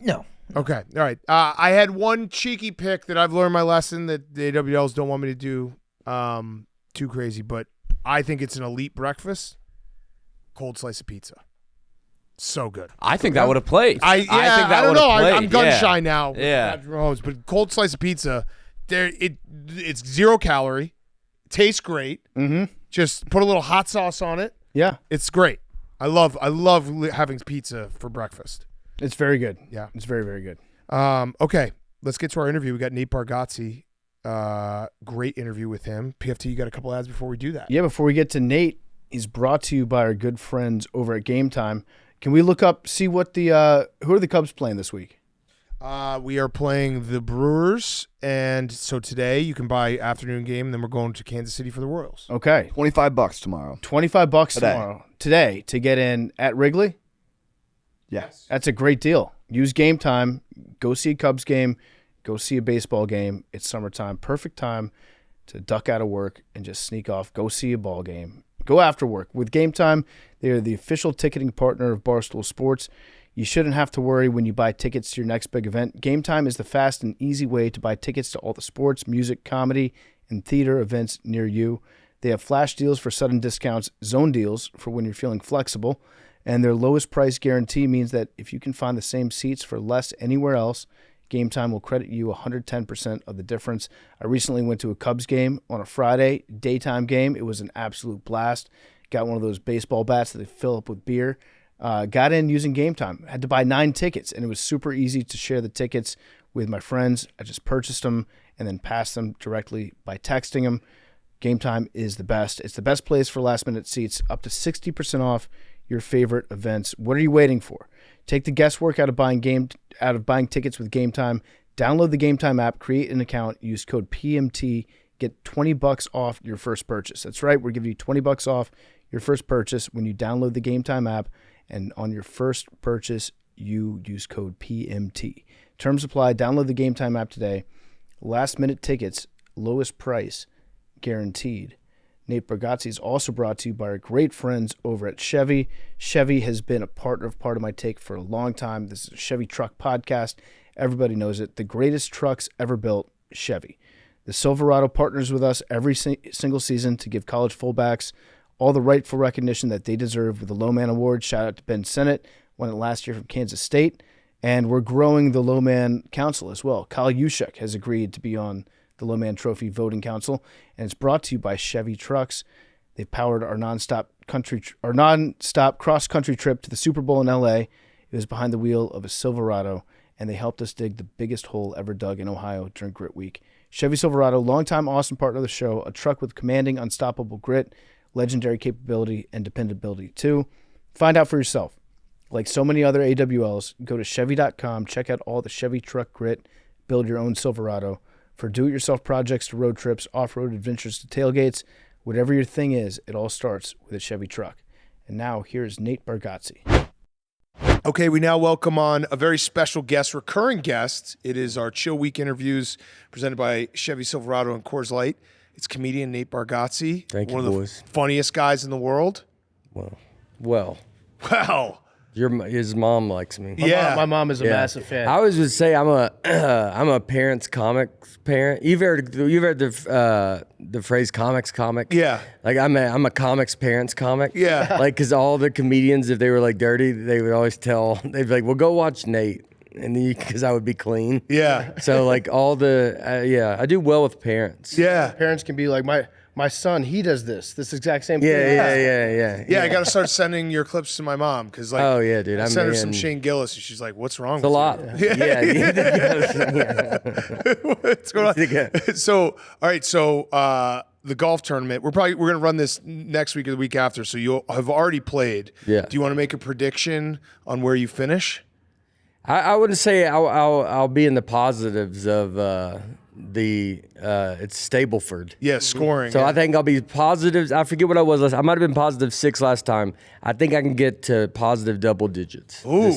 no. Okay. All right. I had one cheeky pick that I've learned my lesson that the AWLs don't want me to do too crazy, but I think it's an elite breakfast. Cold slice of pizza. So good. I think that would have played. I think that don't would've know. played. I'm gun Yeah. shy now. with Yeah. Patrick Mahomes, but cold slice of pizza, it's 0 calorie, tastes great. Mm-hmm. Just put a little hot sauce on it. Yeah. It's great. I love having pizza for breakfast. It's very good. Yeah. It's very, very good. Okay, let's get to our interview. We got Nate Bargatze. Great interview with him. PFT, you got a couple ads before we do that? Yeah, before we get to Nate, he's brought to you by our good friends over at Game Time. Can we look up, see what who are the Cubs playing this week? We are playing the Brewers, and so today you can buy afternoon game, and then we're going to Kansas City for the Royals. Okay. $25 tomorrow. $25 Today. today to get in at Wrigley. Yes. That's a great deal. Use Game Time. Go see a Cubs game. Go see a baseball game. It's summertime. Perfect time to duck out of work and just sneak off. Go see a ball game. Go after work. With Game Time, they are the official ticketing partner of Barstool Sports. You shouldn't have to worry when you buy tickets to your next big event. Game Time is the fast and easy way to buy tickets to all the sports, music, comedy, and theater events near you. They have flash deals for sudden discounts, zone deals for when you're feeling flexible, and their lowest price guarantee means that if you can find the same seats for less anywhere else, Game Time will credit you 110% of the difference. I recently went to a Cubs game on a Friday, daytime game. It was an absolute blast. Got one of those baseball bats that they fill up with beer. Got in using Game Time. Had to buy 9 tickets, and it was super easy to share the tickets with my friends. I just purchased them and then passed them directly by texting them. Game Time is the best. It's the best place for last-minute seats, up to 60% off your favorite events. What are you waiting for? Take the guesswork out of buying tickets with Game Time. Download the Game Time app, create an account, use code PMT, get $20 off your first purchase. That's right, we're giving you $20 off your first purchase when you download the Game Time app, and on your first purchase, you use code PMT. Terms apply. Download the Game Time app today. Last minute tickets, lowest price, guaranteed. Nate Bargatze is also brought to you by our great friends over at Chevy. Chevy has been a partner of Part of My Take for a long time. This is a Chevy truck podcast. Everybody knows it. The greatest trucks ever built, Chevy. The Silverado partners with us every single season to give college fullbacks all the rightful recognition that they deserve with the Low Man Award. Shout out to Ben Sennett, won it last year from Kansas State. And we're growing the Low Man Council as well. Kyle Juszczyk has agreed to be on the Low Man Trophy Voting Council, and it's brought to you by Chevy Trucks. They've powered our nonstop cross-country trip to the Super Bowl in L.A. It was behind the wheel of a Silverado, and they helped us dig the biggest hole ever dug in Ohio during Grit Week. Chevy Silverado, longtime awesome partner of the show, a truck with commanding, unstoppable grit, legendary capability, and dependability too. Find out for yourself. Like so many other AWLs, go to Chevy.com, check out all the Chevy truck grit, build your own Silverado. For do-it-yourself projects to road trips, off-road adventures to tailgates, whatever your thing is, it all starts with a Chevy truck. And now, here's Nate Bargatze. Okay, we now welcome on a very special guest, recurring guest. It is our Chill Week interviews presented by Chevy Silverado and Coors Light. It's comedian Nate Bargatze. Thank you, one of boys. the funniest guys in the world. Well, Wow. his mom likes me. My mom is a massive fan. I always would say I'm a parents comics parent. You've heard the phrase comics comic? Yeah. Like I'm a comics parents comic. Yeah. Like because all the comedians, if they were like dirty, they would always they'd be like, "Well, go watch Nate," and then because I would be clean. Yeah. So like all the I do well with parents. Yeah. Parents can be like, my son, he does this exact same thing. Yeah, I got to start sending your clips to my mom because, like, Oh, yeah, dude. I sent her some Shane Gillis, and she's like, "What's wrong?" It's a lot. Yeah. What's going on? So, all right. So, the golf tournament. We're gonna run this next week or the week after. So you'll have already played. Yeah. Do you want to make a prediction on where you finish? I wouldn't say I'll be in the positives of it's Stableford. Yeah, scoring. So yeah. I think I'll be positives. I forget what I was last. I might have been positive 6 last time. I think I can get to positive double digits. Ooh,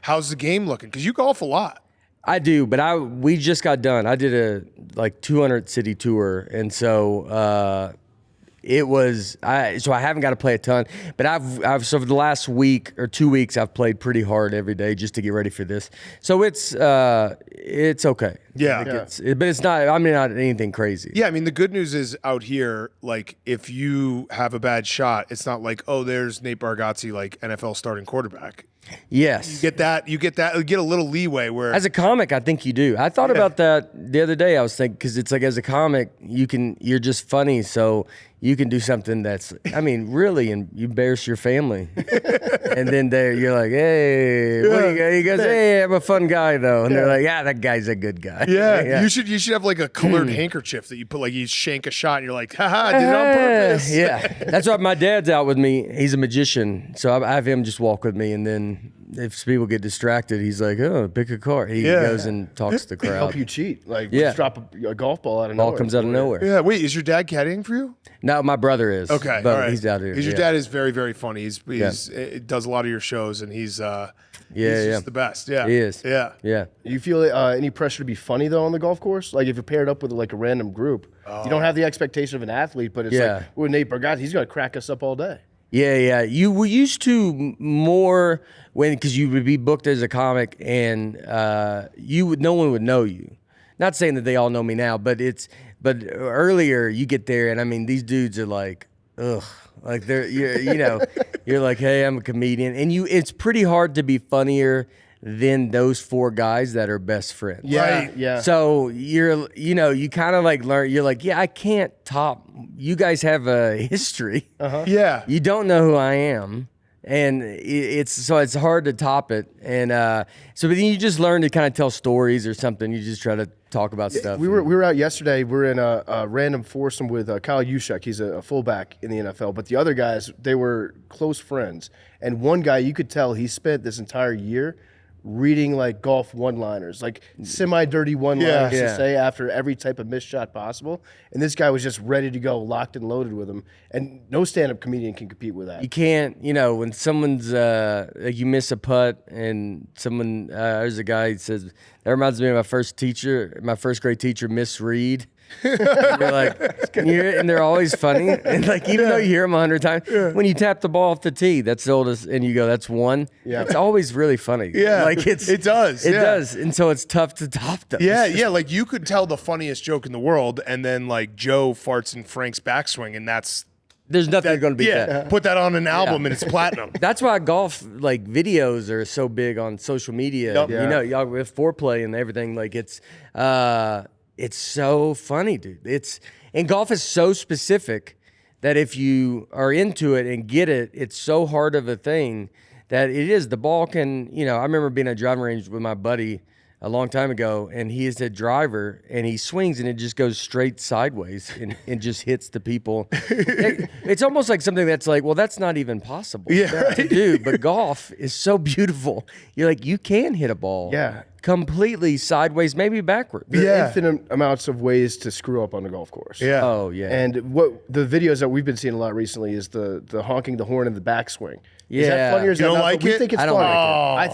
how's the game looking? Because you golf a lot. I do, but we just got done. I did a 200 city tour, and so it was. So I haven't got to play a ton, but I've so for the last week or 2 weeks I've played pretty hard every day just to get ready for this. So it's okay. Yeah. Like but it's not. I mean, not anything crazy. Yeah, I mean, the good news is out here, like, if you have a bad shot, it's not like, oh, there's Nate Bargatze, like, NFL starting quarterback. Yes. You get a little leeway where. As a comic, I think you do. I thought about that the other day. I was thinking, because it's like, as a comic, you're just funny, so you can do something that's, I mean, really, and you embarrass your family. And then you're like, hey, what do you guys? He goes, hey, I'm a fun guy, though. And they're like, yeah, that guy's a good guy. Yeah, you should have like a colored handkerchief that you put, like, you shank a shot and you're like, haha, I did it on purpose. Yeah, that's why my dad's out with me. He's a magician, so I have him just walk with me, and then if people get distracted, he's like, oh, pick a card. He goes and talks to the crowd. Help you cheat. Like, just drop a golf ball out of nowhere. Ball comes out of nowhere. Yeah, wait, is your dad caddying for you? No, my brother is. Okay, but all right. he's out here. Because your dad is very, very funny. He does a lot of your shows, and he's just the best. Yeah, He is. Yeah. Yeah. You feel any pressure to be funny, though, on the golf course? Like, if you're paired up with, like, a random group, you don't have the expectation of an athlete, but it's like, with Nate Bargatze, he's going to crack us up all day. Yeah. You were used to more because you would be booked as a comic, and no one would know you. Not saying that they all know me now, but earlier you get there, and I mean, these dudes are like, ugh, like you're like, hey, I'm a comedian, and it's pretty hard to be funnier than those four guys that are best friends. Yeah, Right. yeah. So you kind of like learn. You're like, yeah, I can't top. You guys have a history. Yeah. You don't know who I am, and it's hard to top it. And so but then you just learn to kind of tell stories or something. You just try to talk about stuff. We were out yesterday. We're in a random foursome with Kyle Juszczyk. He's a fullback in the NFL. But the other guys, they were close friends. And one guy, you could tell he spent this entire year reading like golf one-liners, like semi-dirty one-liners to say after every type of missed shot possible. And this guy was just ready to go, locked and loaded with him. And no stand-up comedian can compete with that. You can't, when someone's like you miss a putt and someone there's a guy who says that reminds me of my first grade teacher, Miss Reed. You're like, and they're always funny, and like even though you hear them 100 times, when you tap the ball off the tee, that's the oldest, and you go, that's one. Yeah, it's always really funny. Yeah, like it does, and so it's tough to top those. Yeah, like you could tell the funniest joke in the world, and then like Joe farts in Frank's backswing, and there's nothing going to beat that. Put that on an album, and it's platinum. That's why golf like videos are so big on social media. Yep. Y'all with foreplay and everything, like it's so funny, dude. And golf is so specific that if you are into it and get it, it's so hard of a thing that it is. The ball can, I remember being at a driving range with my buddy a long time ago, and he is a driver, and he swings, and it just goes straight sideways and just hits the people. It's almost like something that's like, well, that's not even possible to do, but golf is so beautiful. You're like, you can hit a ball completely sideways, maybe backwards. There are infinite amounts of ways to screw up on the golf course. Yeah. Oh, yeah. And what the videos that we've been seeing a lot recently is the honking the horn in the backswing. Yeah. Is that funny or is You that don't not? like We it? think it's I don't funny.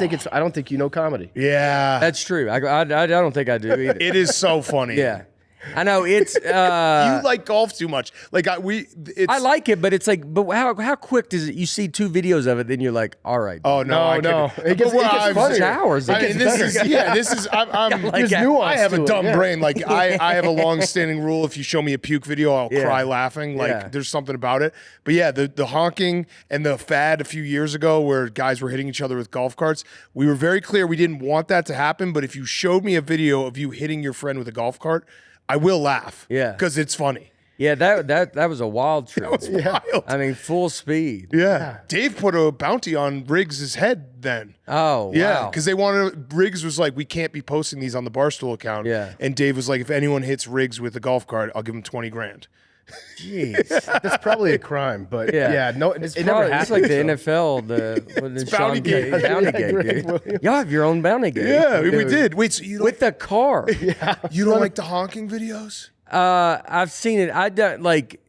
like it. I don't think you know comedy. Yeah, That's true. I don't think I do either. it is so funny. Yeah. I know it's. You like golf too much. Like I like it, but it's like, but how quick does it? You see 2 videos of it, then you're like, all right. Oh no, It gets funnier. Hours. I mean, this is. I'm There's nuance I have to a it, dumb yeah. brain. Like I have a long-standing rule: if you show me a puke video, I'll cry laughing. Like Yeah. there's something about it. But yeah, the honking and the fad a few years ago, where guys were hitting each other with golf carts. We were very clear we didn't want that to happen. But if you showed me a video of you hitting your friend with a golf cart, I will laugh. Yeah. because it's funny. Yeah, that was a wild trip. That was wild. I mean, full speed. Yeah. Dave put a bounty on Riggs' head then. Oh, Yeah, wow. because Riggs was like, we can't be posting these on the Barstool account. Yeah. And Dave was like, if anyone hits Riggs with a golf cart, I'll give him $20,000. Jeez. That's probably a crime, but no, it never Probably- happened. it's like the NFL, It's bounty game. bounty game, Greg dude. Williams. Y'all have your own bounty game. Yeah, we Dude. did. Wait, so you don't, With the car. you don't like the honking videos? I've seen it. I don't like.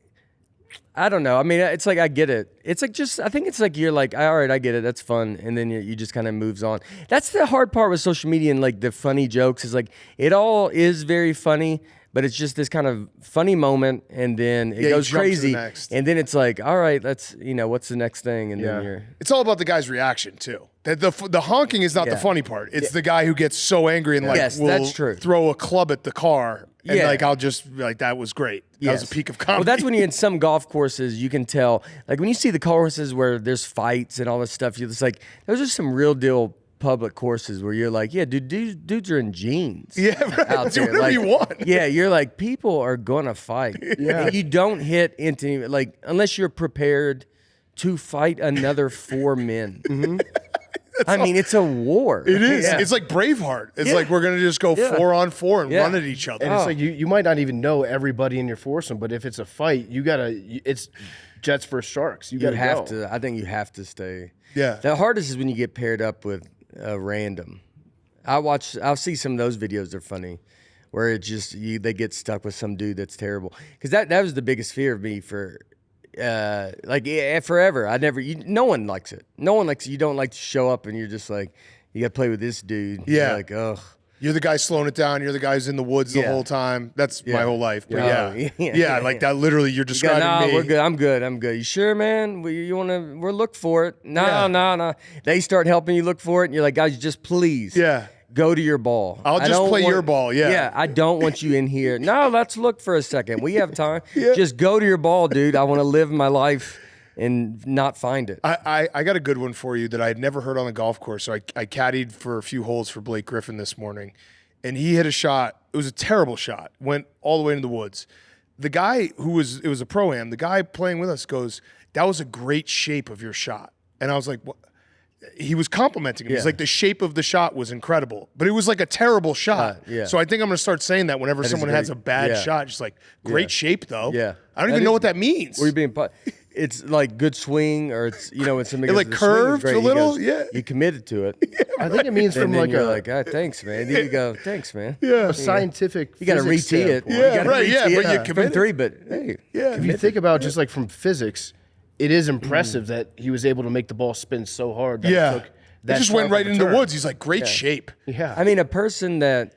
I don't know. I mean, it's like I get it. It's like I think it's like you're like, all right, I get it. That's fun, and then you just kind of moves on. That's the hard part with social media and like the funny jokes is like it all is very funny, but it's just this kind of funny moment, and then it you goes jump to the crazy, next. and then it's like, all right, let's what's the next thing, and then you're. It's all about the guy's reaction too. The honking is not the funny part. It's the guy who gets so angry and like Yes, will that's true. throw a club at the car and Yeah. like I'll just be like that was great. That was a peak of comedy. Well, that's when you're in some golf courses, you can tell. Like when you see the courses where there's fights and all this stuff, you're just like, those are some real deal public courses where you're like, yeah, dude, dudes are in jeans. Yeah, right. Out Do there. whatever Like, you want. Yeah, you're like, people are gonna fight. Yeah. And you don't hit into like unless you're prepared to fight another 4 men. I mean, it's a war. It is. Yeah. It's like Braveheart. It's like we're gonna just go 4-on-4 and run at each other. And it's like you might not even know everybody in your foursome, but if it's a fight, it's Jets versus Sharks. You You gotta have go. to. I think you have to stay. Yeah. The hardest is when you get paired up with a random. I'll see some of those videos. They're funny, where it just they get stuck with some dude that's terrible. Because that was the biggest fear of me for. Forever. No one likes it. No one likes it. You don't like to show up and you're just like, you got to play with this dude. Yeah. You're like, ugh. You're the guy slowing it down. You're the guy who's in the woods the Yeah. whole time. That's my whole life. But Yeah. like that. Literally, you're You go, describing nah, me. we're good. I'm good. You sure, man? You want to? We'll look for it. No. They start helping you look for it, and you're like, guys, just please. Yeah. Go to your ball. I'll I just don't play want- your ball, yeah. Yeah, I don't want you in here. No, let's look for a second. We have time. Just go to your ball, dude. I want to live my life and not find it. I got a good one for you that I had never heard on the golf course. So I caddied for a few holes for Blake Griffin this morning, and he hit a shot. It was a terrible shot. Went all the way into the woods. The guy it was a pro-am, the guy playing with us goes, that was a great shape of your shot. And I was like, what? He was complimenting him. He's like, the shape of the shot was incredible, but it was like a terrible shot. So I think I'm going to start saying that whenever someone has a bad shot, just like, great shape though. Yeah. I don't even know what that means. Were you being? It's like good swing, or it's it's something. It like curved a little. Yeah. You committed to it. I think it means And from then like you're a, like, thanks, man. Then you go, thanks, man. a scientific. You got to physics re-tee it. standpoint. You gotta right, re-tee yeah, it but you from committed. 3. But hey, If you think about just like from physics, it is impressive that he was able to make the ball spin so hard. That it took It that just went sharp right of a into the turn. woods. He's like, great shape. Yeah. I mean, a person that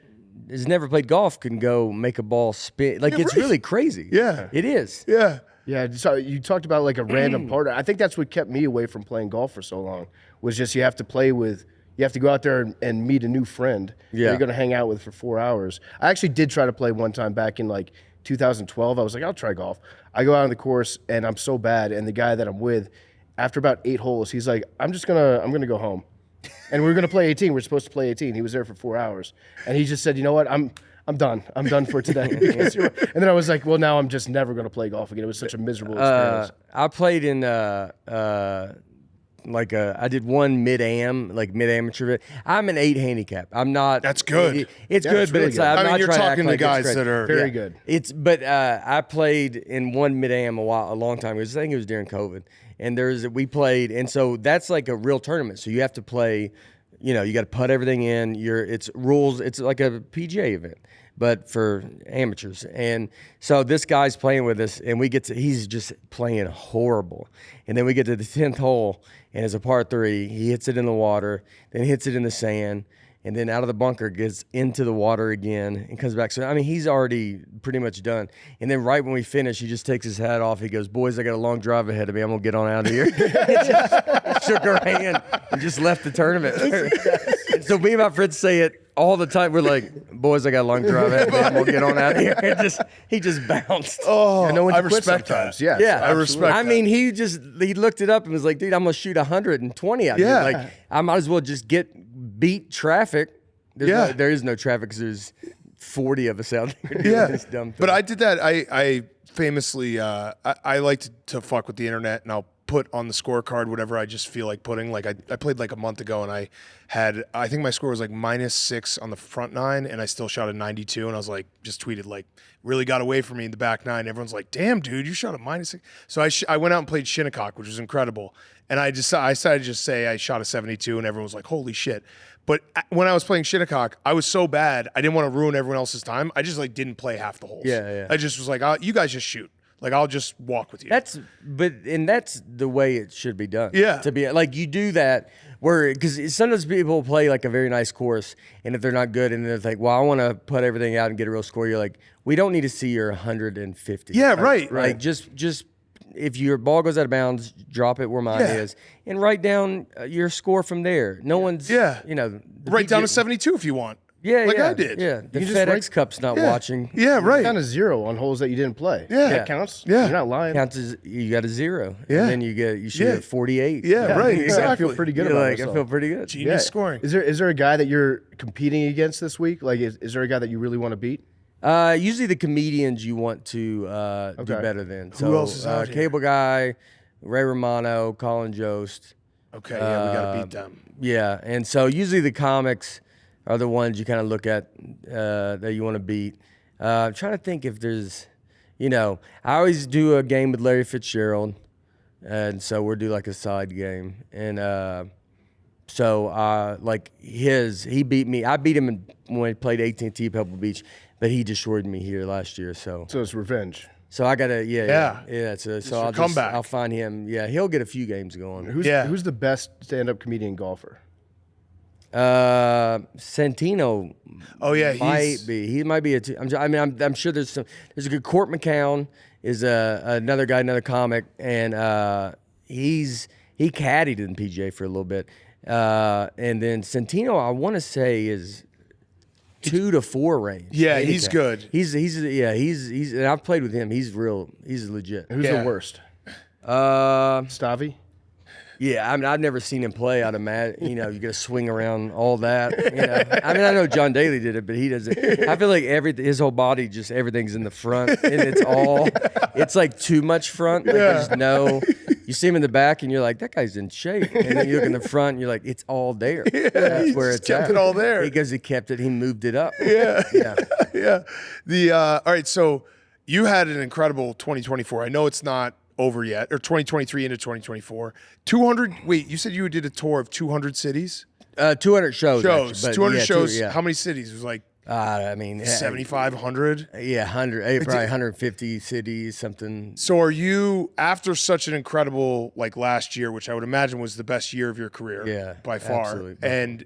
has never played golf can go make a ball spin. Like it's really crazy. Yeah. it is. Yeah. Yeah, so you talked about like a random partner. I think that's what kept me away from playing golf for so long. Was just you have to go out there and meet a new friend. That Yeah. you're going to hang out with for 4 hours. I actually did try to play one time back in like 2012. I was like, I'll try golf. I go out on the course and I'm so bad. And the guy that I'm with, after about 8 holes, he's like, I'm gonna go home. And we were gonna play 18. We're supposed to play 18. He was there for 4 hours, and he just said, you know what, I'm done. I'm done for today. And then I was like, well, now I'm just never going to play golf again. It was such a miserable experience. I played in I did one mid-amateur. I'm an 8 handicap. I'm not. That's good. It's good, that's but really it's good. I'm I mean, not you're trying to act talking to like it's guys great. that are Very good. But I played in one mid-am a long time ago. I think it was during COVID, and we played, and so that's like a real tournament. So you have to play. You got to put everything in. It's rules. It's like a PGA event, but for amateurs. And so this guy's playing with us, and he's just playing horrible. And then we get to the 10th hole, and it's a par 3. He hits it in the water, then hits it in the sand, and then out of the bunker gets into the water again and comes back. So, I mean, he's already pretty much done. And then right when we finish, he just takes his hat off. He goes, boys, I got a long drive ahead of me. I'm going to get on out of here. Just shook our hand and just left the tournament. And so me and my friends say it all the time. We're like, boys, I got a long drive ahead of me. I'm going to get on out of here. And he just bounced. Oh, No one I to quit respect sometimes. that. Yeah, Yeah, I respect I that. mean, he looked it up and was like, dude, I'm going to shoot 120 out Yeah. here. Like, I might as well just beat traffic. There is no traffic because there's 40 of us out there doing this dumb thing. But I did that. I famously, I like to fuck with the internet, and I'll put on the scorecard whatever I just feel like putting. Like I played like a month ago, and I think my score was like -6 on the front 9, and I still shot a 92, and I was like, just tweeted like, really got away from me in the back 9. Everyone's like, damn, dude, you shot a -6. So I went out and played Shinnecock, which was incredible. And I decided to just say I shot a 72, and everyone was like, holy shit. But when I was playing Shinnecock, I was so bad, I didn't want to ruin everyone else's time. I just like didn't play half the holes. Yeah. I just was like, oh, you guys just shoot. Like I'll just walk with you. That's the way it should be done. Yeah. To be like you do that because sometimes people play like a very nice course, and if they're not good, and they're like, well, I want to put everything out and get a real score. You're like, we don't need to see your 150. Yeah, right. Like just if your ball goes out of bounds, drop it where mine is, and write down your score from there. No one's Write down a 72 if you want. Yeah, like yeah, I did. Yeah, the You just FedEx write- Cup's not watching. Yeah, right. Down to 0 on holes that you didn't play. Yeah. That counts. Yeah. You're not lying. Counts as you got a 0. Yeah. And then you shoot at 48. Yeah, right. I Exactly. feel pretty good You're about like, myself. I feel pretty good. Genius scoring. Is there a guy that you're competing against this week? Like, is there a guy that you really want to beat? Usually the comedians you want to do better than. So, else is out here? Cable Guy, Ray Romano, Colin Jost. Okay, yeah, we got to beat them. Yeah, and so usually the comics are the ones you kind of look at that you want to beat. I'm trying to think if there's, I always do a game with Larry Fitzgerald, and so we'll do like a side game. And he beat me. I beat him when he played AT&T Pebble Beach, but he destroyed me here last year. So it's revenge. So I gotta, yeah. So your comeback. I'll find him. Yeah, he'll get a few games going. Who's the best stand-up comedian golfer? Santino. Oh yeah, He might be I'm sure there's a good Court McCown is another guy, another comic, and he caddied in PGA for a little bit, and then Santino I want to say is 2 to 4 range. Yeah, he's good. He's and I've played with him. He's legit. Who's the worst? Stavi? Yeah, I've never seen him play. I'd imagine, you got to swing around all that. I know John Daly did it, but he doesn't. I feel like his whole body, just everything's in the front, and it's like too much front. Like there's you see him in the back, and you're like, that guy's in shape. And then you look in the front, and you're like, it's all there. That's where it's kept at. it all there. Because he kept it, he moved it up. Yeah. Yeah. All right, so you had an incredible 2024. I know it's not over yet, or 2023 into 2024. 200. Wait, you said you did a tour of 200 cities? 200 shows. Actually, but 200 yeah, shows. yeah. How many cities? It was like 75, 100. Yeah, 100, probably 150 cities, something. So are you, after such an incredible, like last year, which I would imagine was the best year of your career by far, absolutely. and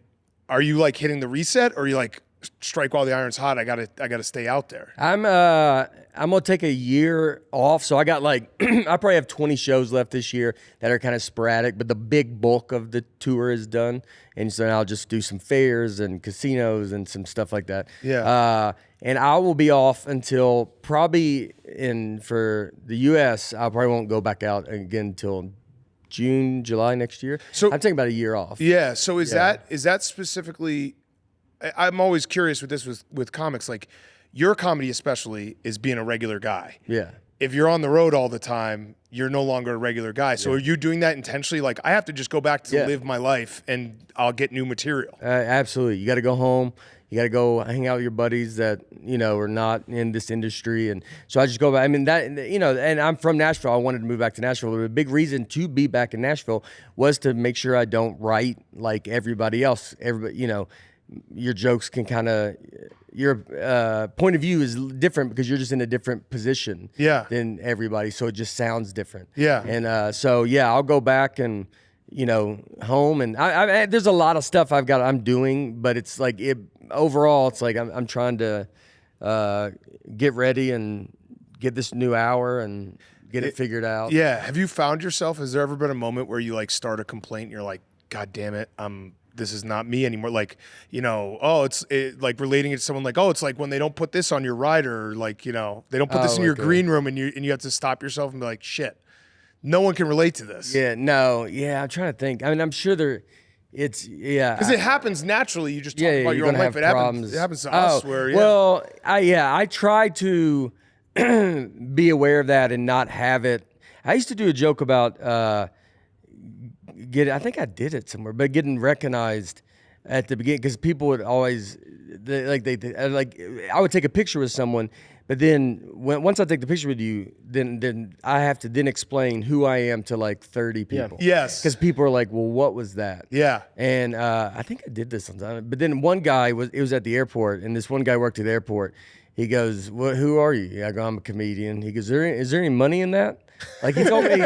are you like hitting the reset, or are you like, strike while the iron's hot, I gotta stay out there? I'm gonna take a year off, so I got like I probably have 20 shows left this year that are kind of sporadic, but the big bulk of the tour is done, and so I'll just do some fairs and casinos and some stuff like that. Yeah. And I will be off until probably for the U.S. I probably won't go back out again until June, July next year. So I'm taking about a year off. Yeah. So is that specifically? I'm always curious with this with comics. Like your comedy, especially, is being a regular guy. Yeah. If you're on the road all the time, you're no longer a regular guy. So are you doing that intentionally? Like I have to just go back to live my life, and I'll get new material. Absolutely. You got to go home. You got to go hang out with your buddies that, are not in this industry. And so I just go back. I mean, that, and I'm from Nashville. I wanted to move back to Nashville. But a big reason to be back in Nashville was to make sure I don't write like everybody else. Your jokes can kind of, your point of view is different because you're just in a different position than everybody. So it just sounds different. Yeah. And I'll go back and, home. And I there's a lot of stuff I'm doing, but it's like overall, it's like I'm trying to get ready and get this new hour and get it figured out. Yeah. Have you found yourself, has there ever been a moment where you like start a complaint and you're like, God damn it, this is not me anymore. Like, it's like relating it to someone like, it's like when they don't put this on your rider, or like, they don't put this in your green room, and you have to stop yourself and be like, shit, no one can relate to this. Yeah, no, yeah, I'm trying to think. I mean, I'm sure because it happens naturally. You just talk about your own life. It happens to us where, Well, I try to be aware of that and not have it. I used to do a joke about, I think I did it somewhere, but getting recognized at the beginning, because people would always I would take a picture with someone, but then once I take the picture with you, then I have to then explain who I am to like 30 people. Yes. Because people are like, well, what was that? Yeah. And I think I did this sometime. But then one guy it was at the airport, and this one guy worked at the airport, He goes, who are you? I go, I'm a comedian. He goes, is there any money in that? Like he told me,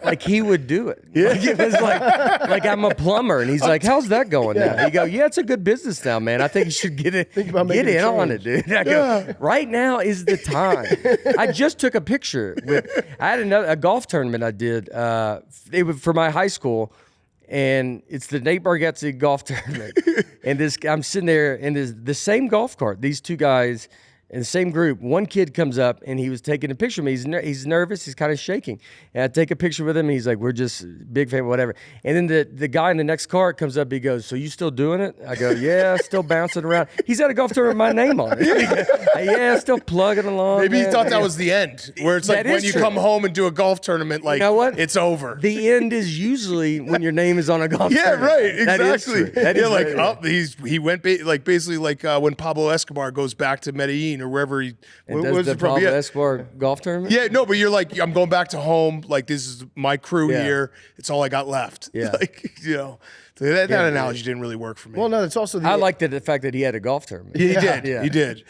like he would do it. Yeah. Like it was like I'm a plumber, and he's like, "How's that going now?" He go, "Yeah, it's a good business now, man. I think you should get in on it, dude." I go, "Right now is the time." I just took a picture with. I had a golf tournament I did. It was for my high school, and it's the Nate Bargatze golf tournament. And I'm sitting there in the same golf cart. These two guys. In the same group, one kid comes up and he was taking a picture of me. He's nervous. He's kind of shaking. And I take a picture with him. And he's like, we're just big fan, whatever. And then the guy in the next car comes up. He goes, so you still doing it? I go, yeah, still bouncing around. He's at a golf tournament with my name on it. Yeah, still plugging along. Maybe man. he thought that was the end, where it's like when you come home and do a golf tournament, like, you know what? It's over. The end is usually when your name is on a golf yeah, tournament. right, exactly. That is like, right. He went basically like when Pablo Escobar goes back to Medellin or wherever he. And does the Pablo Escobar golf tournament? Yeah, no, but you're like, I'm going back to home. Like, this is my crew here. It's all I got left. Yeah. Like, so that analogy didn't really work for me. Well, no, it's also I liked the fact that he had a golf tournament. He did. Yeah. He did.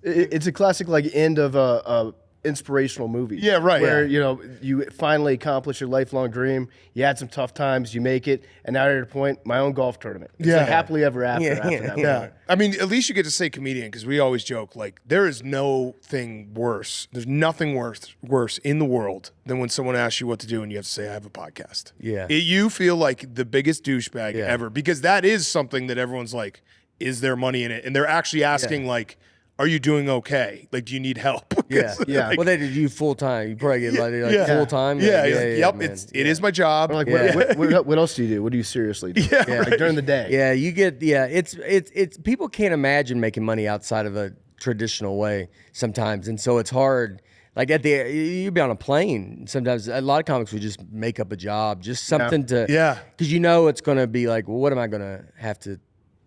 It's a classic like end of a inspirational movie. Yeah, right. Where you finally accomplish your lifelong dream. You had some tough times, you make it, and now you're at a point. My own golf tournament. It's like happily ever after. After that. Yeah. I mean, at least you get to say comedian, because we always joke, like, there is no thing worse. There's nothing worse in the world than when someone asks you what to do and you have to say, I have a podcast. Yeah. You feel like the biggest douchebag ever, because that is something that everyone's like, is there money in it? And they're actually asking, like, are you doing okay? Like, do you need help? Yeah. Like, well, they did you full time. You probably get like full time. Yeah. Yeah. It is my job. Or like, what else do you do? What do you seriously do? Like during the day. Yeah, you get it's people can't imagine making money outside of a traditional way sometimes, and so it's hard. Like you'd be on a plane. Sometimes a lot of comics would just make up a job, just something to because it's going to be like, well, what am I going to have to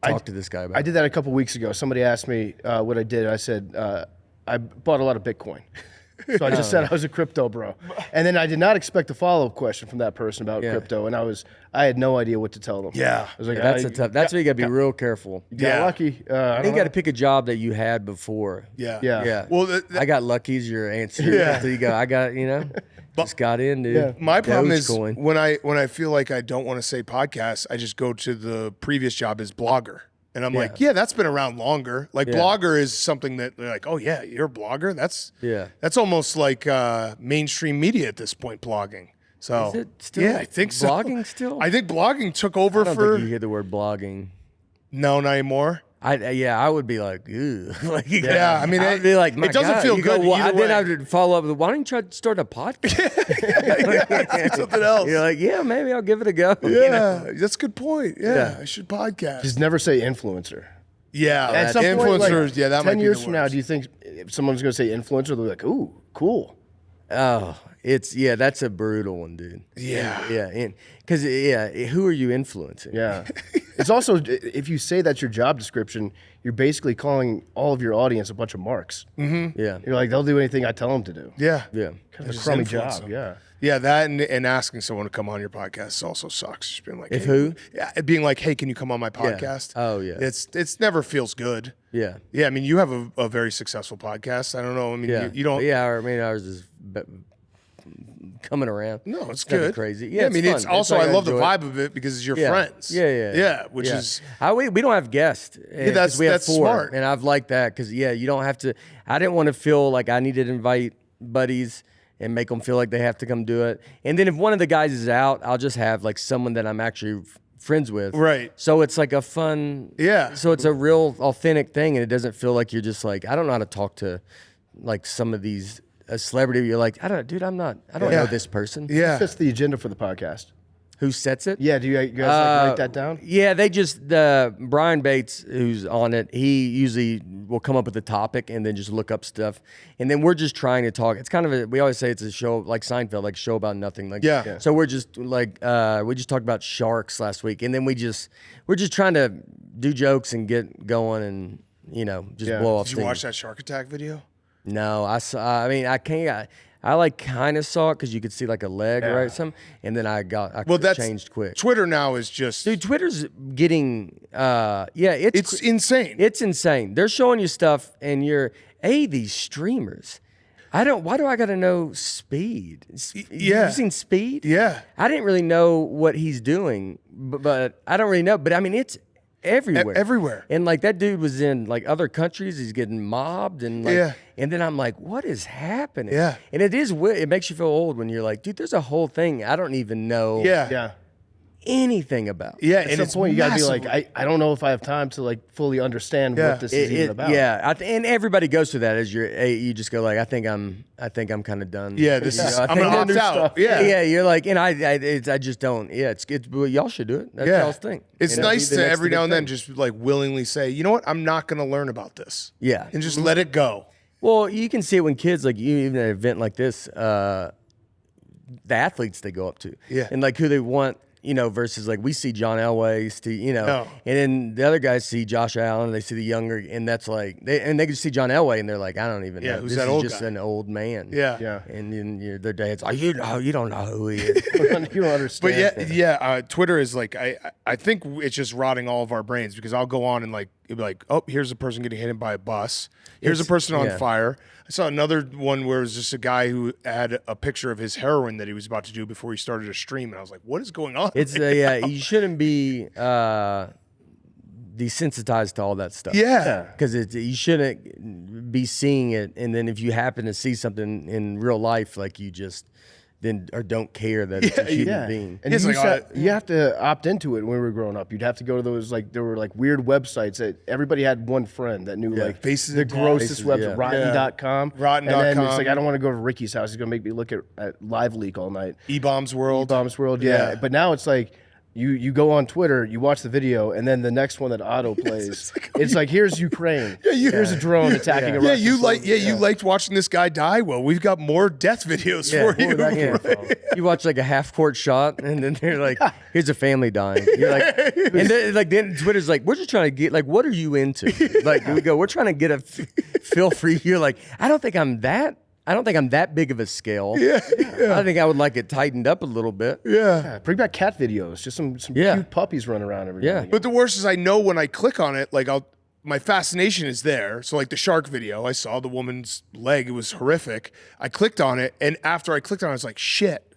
talk to this guy about? I did that a couple weeks ago. Somebody asked me what I did. I said I bought a lot of Bitcoin. So I just said I was a crypto bro. And then I did not expect a follow-up question from that person about crypto, and I had no idea what to tell them. Yeah. I was like, that's where you got to be real careful. You got lucky. I think you got to pick a job that you had before. Yeah. Well, I got lucky is your answer. Yeah. So you go, I got, just got in, dude. Yeah. My problem is when I feel like I don't want to say podcast, I just go to the previous job as blogger. And I'm like, that's been around longer. Like blogger is something that they're like, oh yeah, you're a blogger. That's almost like mainstream media at this point. Blogging. So is it still? Yeah, I think so. Blogging still? I think blogging took over I don't think you hear the word blogging. No, not anymore. I would be like, ew. Like, I mean, I'd be like, my it doesn't God. feel good. Then I would follow up with, why don't you try to start a podcast? Something else. You're like, yeah, maybe I'll give it a go. Yeah, that's a good point. Yeah, I should podcast. Just never say influencer. Yeah, At some point, influencers. like, that might 10 be years the from now, worst. do you think if someone's going to say influencer, they'll be like, ooh, cool. Oh, that's a brutal one, dude. Yeah. Because who are you influencing? Yeah. It's also, if you say that's your job description, you're basically calling all of your audience a bunch of marks. Mm-hmm. Yeah. You're like, they'll do anything I tell them to do. Yeah. Kind of a crummy job. Yeah. Yeah, that and asking someone to come on your podcast also sucks. Just being like, who? Yeah, being like, hey, can you come on my podcast? Oh yeah. It's never feels good. Yeah. Yeah, I mean, you have a very successful podcast. I don't know. I mean, you don't. Yeah, I mean, ours is coming around. No, it's nothing good. crazy. Yeah, I mean, it's fun. also like I love the enjoy it. vibe of it because it's your Yeah. friends. Yeah. Which is we don't have guests. that's- we have that's 4, smart. and I've liked that because you don't have to. I didn't want to feel like I needed to invite buddies and make them feel like they have to come do it. And then if one of the guys is out, I'll just have like someone that I'm actually friends with. Right. So it's like a fun. Yeah. So it's a real authentic thing, and it doesn't feel like you're just like, I don't know how to talk to like some of these a celebrity. You're like, I don't know this person. yeah. That's the agenda for the podcast. Who sets it? Yeah. Do you guys like write that down? Yeah, they just Brian Bates, who's on it, he usually will come up with a topic and then just look up stuff, and then we're just trying to talk. It's kind of we always say it's a show like Seinfeld, like show about nothing. Like So we're just like we just talked about sharks last week, and then we're just trying to do jokes and get going and just blow off. Did you things. watch that Shark Attack video? No, I saw. I mean, I can't. I like kind of saw it because you could see like a leg or something, and then I That's changed quick. Twitter now is just Dude, Twitter's getting it's insane. It's insane. They're showing you stuff, and these streamers. Why do I got to know Speed? Yeah. You've seen Speed? Yeah. I didn't really know what he's doing, but I don't really know. But I mean, it's everywhere. Everywhere. And like that dude was in like other countries. He's getting mobbed and like, Yeah. and then I'm like, what is happening? Yeah. And it makes you feel old when you're like, dude, there's a whole thing I don't even know Yeah. anything about. Yeah. At some point, you gotta be like, I don't know if I have time to like fully understand what this is even about. Yeah, and everybody goes through that as you just go like, I think I'm kind of done. Yeah, this is. I I'm think gonna I'm opt out. Yeah. You're like, and I just don't. Yeah, it's well, y'all should do it. That's y'all's thing. It's You know, nice be the to next every big now and then thing. just like willingly say, you know what, I'm not gonna learn about this. Yeah, And just let it go. well, you can see it when kids like you, even at an event like this, the athletes they go up to, Yeah. and like who they want. Versus like we see John Elway, Oh. and then the other guys see Josh Allen, they see the younger, and that's like they can see John Elway, and they're like, I don't even know. Who's This that is old just guy? an old man. Yeah. And then their dad's like, you don't know who he is. You don't understand. But yeah, Twitter is like I think it's just rotting all of our brains because I'll go on and like it'll be like, oh, here's a person getting hit by a bus. Here's a person on fire. I saw another one where it was just a guy who had a picture of his heroin that he was about to do before he started a stream, and I was like, what is going on? It's you shouldn't be desensitized to all that stuff. Yeah. Because you shouldn't be seeing it, and then if you happen to see something in real life, like you just then or don't care that it's a human being. And It's you, like, you have to opt into it when we were growing up. You'd have to go to those there were like weird websites that everybody had one friend that knew like Faces the of Death. grossest Faces, website, yeah. rotten.com. Rotten.com. And then it's like, I don't want to go to Ricky's house. He's going to make me look at Live Leak all night. E-Bombs World. Bombs World, Yeah. But now it's like, you go on Twitter, you watch the video, and then the next one that auto plays, it's like here's Ukraine. Here's a drone attacking a Yeah, Russian you soldier. you liked watching this guy die. Well, we've got more death videos for you. You watch like a half-court shot, and then they're like, "Here's a family dying." You're like, and then Twitter's like, "We're just trying to get like, what are you into?" Like we go, "We're trying to get a feel for you." You're like, I don't think I'm that big of a scale. Yeah. I think I would like it tightened up a little bit. Yeah. Bring back cat videos, just some cute puppies running around every Yeah. now and again. But the worst is I know when I click on it, like my fascination is there. So like the shark video, I saw the woman's leg. It was horrific. I clicked on it, and after I clicked on it, I was like, shit.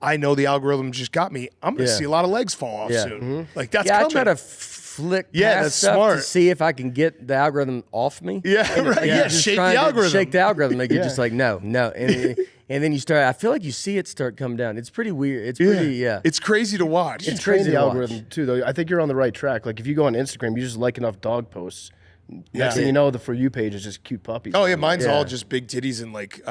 I know the algorithm just got me. I'm going to see a lot of legs fall off soon. Like that's I coming. try to flick Yeah, past that's stuff smart. to see if I can get the algorithm off me. Yeah, right. Yeah, Just shake trying the to algorithm. Shake the algorithm. Like you're just like, no. And then you start, I feel like you see it start coming down. It's pretty weird. It's pretty, It's crazy to watch. It's Train crazy the to watch. algorithm too, though. I think you're on the right track. Like if you go on Instagram, you just like enough dog posts. Next thing you know, the For You page is just cute puppies. Oh yeah, mine's all just big titties and like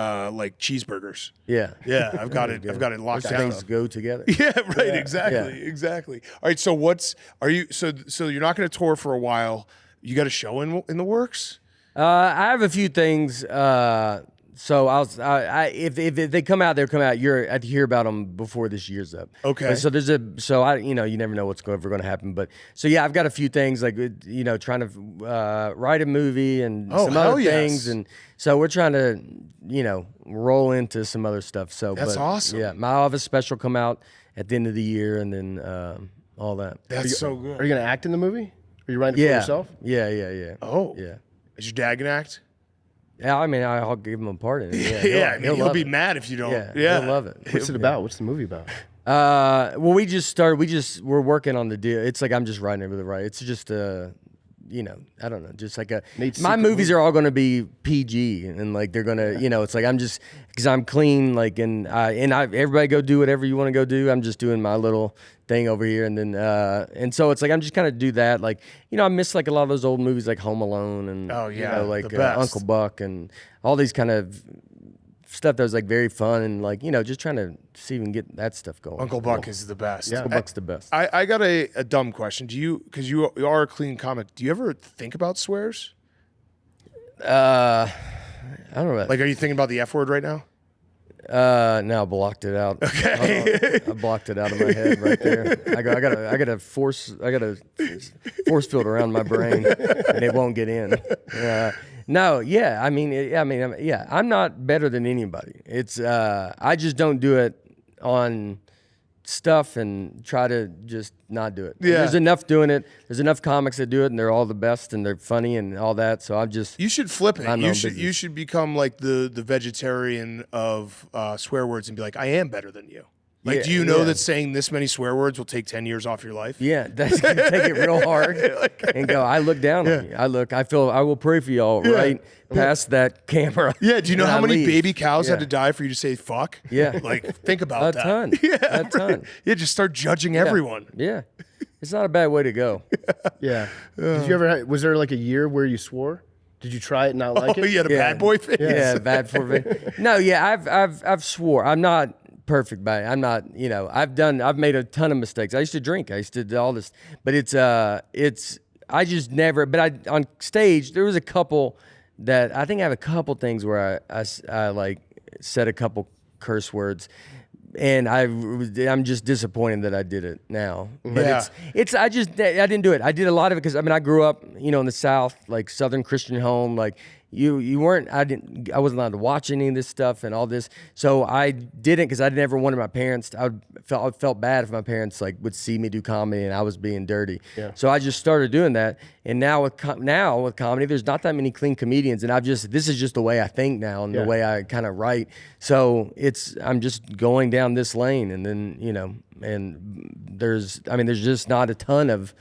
cheeseburgers. Yeah. Yeah, I've got it. I've got it locked down. Things go together. Yeah, right. Exactly. All right. So so you're not going to tour for a while. You got a show in the works? I have a few things. So if they come out, they'll come out. I hear about them before this year's up. Okay. But you never know what's ever going to happen. But so yeah, I've got a few things like trying to write a movie and some hell other yes. things, and so we're trying to roll into some other stuff. So That's awesome. Yeah, my office special come out at the end of the year, and then all that. That's so good. Are you gonna act in the movie? Are you writing it for yourself? Yeah. Oh, Yeah. Is your dad gonna act? Yeah, I mean, I'll give him a part in it. Yeah, He'll love be it. mad if you don't. Yeah, he'll love it. What's it about? What's the movie about? Well, we're working on the deal. It's like I'm just writing it with the right. It's just I don't know, just like Nate's my secret movies are all going to be PG and like they're gonna, it's like I'm just because I'm clean, like everybody go do whatever you want to go do. I'm just doing my little thing over here, and then and so it's like I'm just kind of do that. Like I miss like a lot of those old movies like Home Alone and the best. Uncle Buck and all these kind of stuff that was like very fun and like just trying to see if we can get that stuff going. Uncle Buck is the best. Uncle Buck's the best. I got a dumb question. Do you, because you are a clean comic, do you ever think about swears? I don't know. Like, are you thinking about the F word right now? No, I blocked it out. Okay, I blocked it out of my head right there. I got a force field around my brain, and it won't get in. No, yeah, I'm not better than anybody. It's I just don't do it on stuff and try to just not do it. Yeah. There's enough doing it. There's enough comics that do it, and they're all the best, and they're funny and all that. So I'm just. You should flip it. Mind my You own should business. become like the vegetarian of swear words and be like, I am better than you. Like, Yeah, do you know yeah. that saying this many swear words will take 10 years off your life? Yeah, that's gonna take it real hard and go. I look down on you. I will pray for y'all right past that camera. Yeah. Do you know when how I many leave. baby cows had Yeah. to die for you to say fuck? Yeah. Like, think about A that. ton. Yeah. A ton. Yeah. Just start judging everyone. Yeah, it's not a bad way to go. Yeah. Did you ever? Was there like a year where you swore? Did you try it and not like Oh, it? you had a Yeah. bad boy face. Yeah, bad for me. No, yeah, I've swore. I'm not perfect by it. I'm not, I've made a ton of mistakes. I used to drink. I used to do all this, but I just never, but on stage, there was a couple that I think I have a couple things where I like said a couple curse words. And I'm just disappointed that I did it now. But Yeah. I didn't do it. I did a lot of it because I grew up, in the South, like Southern Christian home. Like you weren't. I wasn't allowed to watch any of this stuff and all this. So I didn't because I never wanted my parents. I felt bad if my parents would see me do comedy and I was being dirty. Yeah. So I just started doing that. And now with comedy, there's not that many clean comedians, and this is just the way I think now and the way I kind of write. So I'm just going down this lane, and then and there's just not a ton of